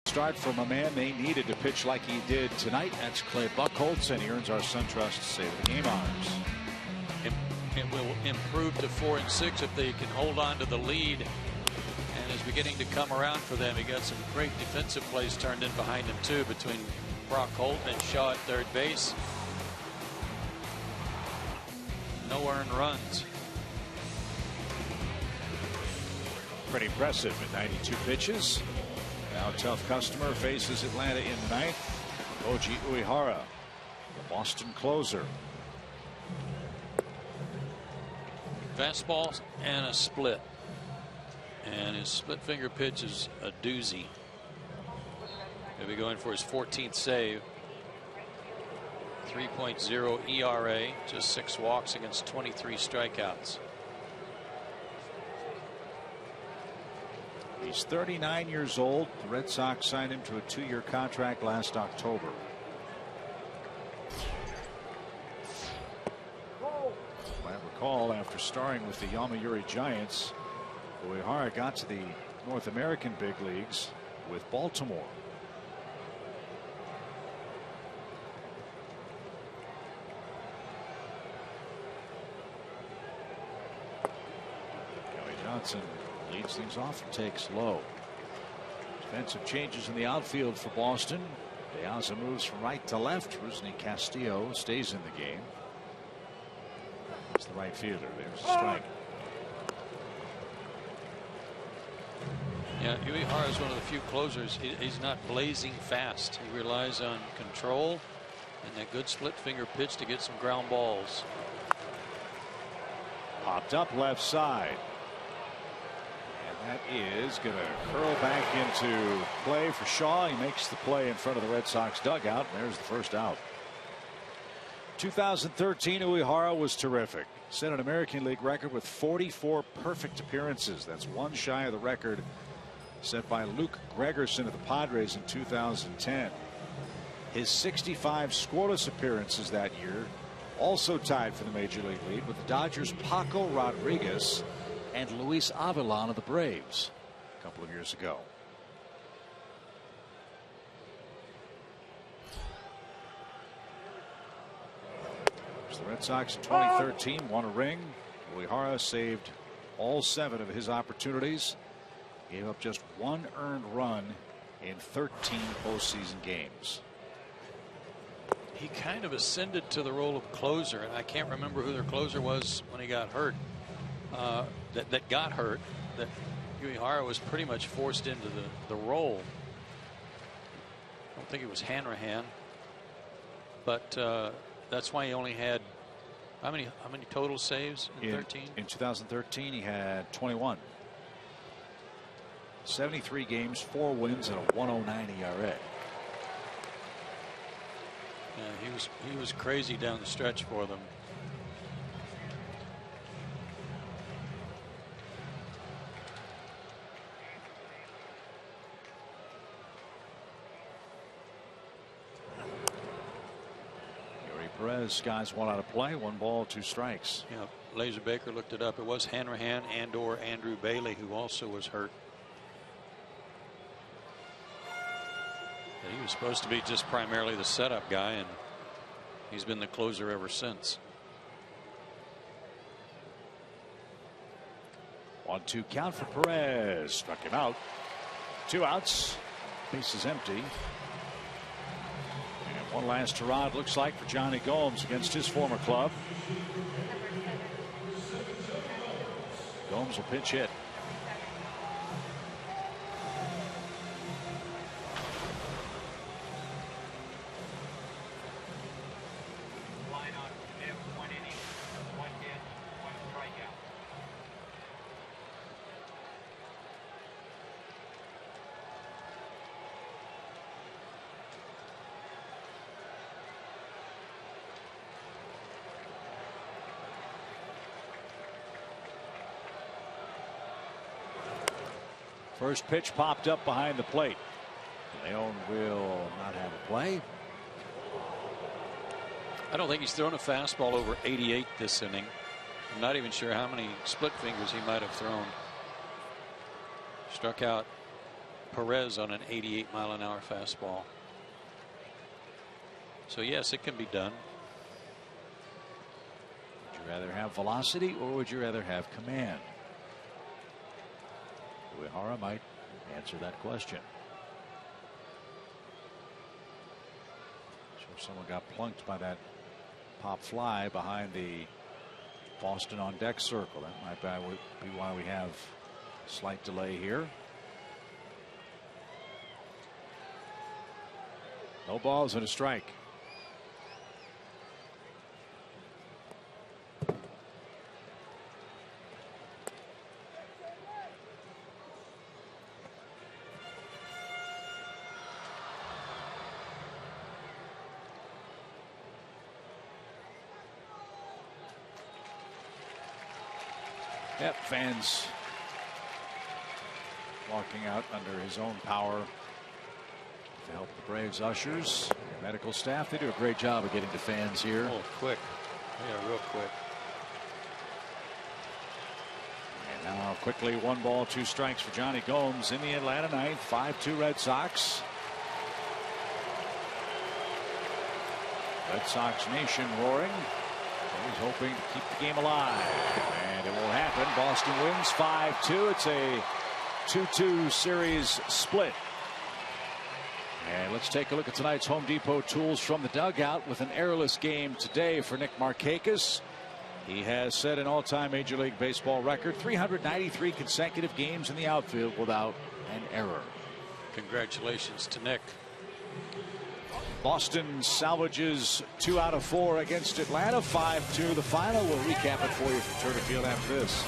Start from a man they needed to pitch like he did tonight. That's Clay Buchholz, and he earns our SunTrust Save the Game honors. It will improve to 4-6 if they can hold on to the lead, and is beginning to come around for them. He got some great defensive plays turned in behind him too, between Brock Holt and Shaw at third base. No earned runs. Pretty impressive at 92 pitches. Now tough customer faces Atlanta in the ninth. Koji Uehara, the Boston closer. Fastball and a split. And his split finger pitch is a doozy. He'll be going for his 14th save. 3.0 ERA, just 6 walks against 23 strikeouts. He's 39 years old. The Red Sox signed him to a 2-year contract last October. You might recall, after starring with the Yomiuri Giants, Uehara got to the North American big leagues with Baltimore. Kelly Johnson leads things off and takes low. Defensive changes in the outfield for Boston. De Aza moves from right to left. Rusney Castillo stays in the game. It's the right fielder. There's a strike. Yeah, Uehara is one of the few closers. He's not blazing fast. He relies on control and that good split finger pitch to get some ground balls. Popped up left side. That is going to curl back into play for Shaw. He makes the play in front of the Red Sox dugout, and there's the first out. 2013, Uehara was terrific. Set an American League record with 44 perfect appearances. That's one shy of the record set by Luke Gregerson of the Padres in 2010. His 65 scoreless appearances that year also tied for the Major League lead with the Dodgers' Paco Rodriguez and Luis Avilan of the Braves a couple of years ago. The Red Sox in 2013 won a ring. Uehara saved all 7 of his opportunities. Gave up just 1 earned run in 13 postseason games. He kind of ascended to the role of closer, and I can't remember who their closer was when he got hurt. That got hurt. That Uehara was pretty much forced into the role. I don't think it was Hanrahan, but that's why he only had how many total saves in 13? In 2013, he had 21. 73 games, 4 wins, and a 109 ERA. Yeah, he was crazy down the stretch for them. Perez skies 1 out of play, 1 ball, 2 strikes. Yeah, Laser Baker looked it up. It was Hanrahan and/or Andrew Bailey who also was hurt. He was supposed to be just primarily the setup guy, and he's been the closer ever since. 1-2 count for Perez. Struck him out. 2 outs. Base is empty. And one last hurrah, looks like, for Johnny Gomes against his former club. Gomes will pitch hit. First pitch popped up behind the plate. Leon will not have a play. I don't think he's thrown a fastball over 88 this inning. I'm not even sure how many split fingers he might have thrown. Struck out Perez on an 88-mile-an-hour fastball. So yes, it can be done. Would you rather have velocity or would you rather have command? Uehara might answer that question. Sure, someone got plunked by that pop fly behind the Boston on deck circle. That might be why we have a slight delay here. No balls and a strike. Yep, fans walking out under his own power to help the Braves ushers, medical staff. They do a great job of getting to fans here. Oh, quick. Yeah, real quick. And now quickly 1 ball 2 strikes for Johnny Gomes in the Atlanta ninth. 5-2 Red Sox. Red Sox Nation roaring. He's hoping to keep the game alive. And it will happen. Boston wins 5-2. It's a 2-2 series split. And let's take a look at tonight's Home Depot tools from the dugout with an errorless game today for Nick Markakis. He has set an all-time Major League Baseball record, 393 consecutive games in the outfield without an error. Congratulations to Nick. Boston salvages 2 out of 4 against Atlanta. 5-2 the final. We'll recap it for you from Turner Field after this.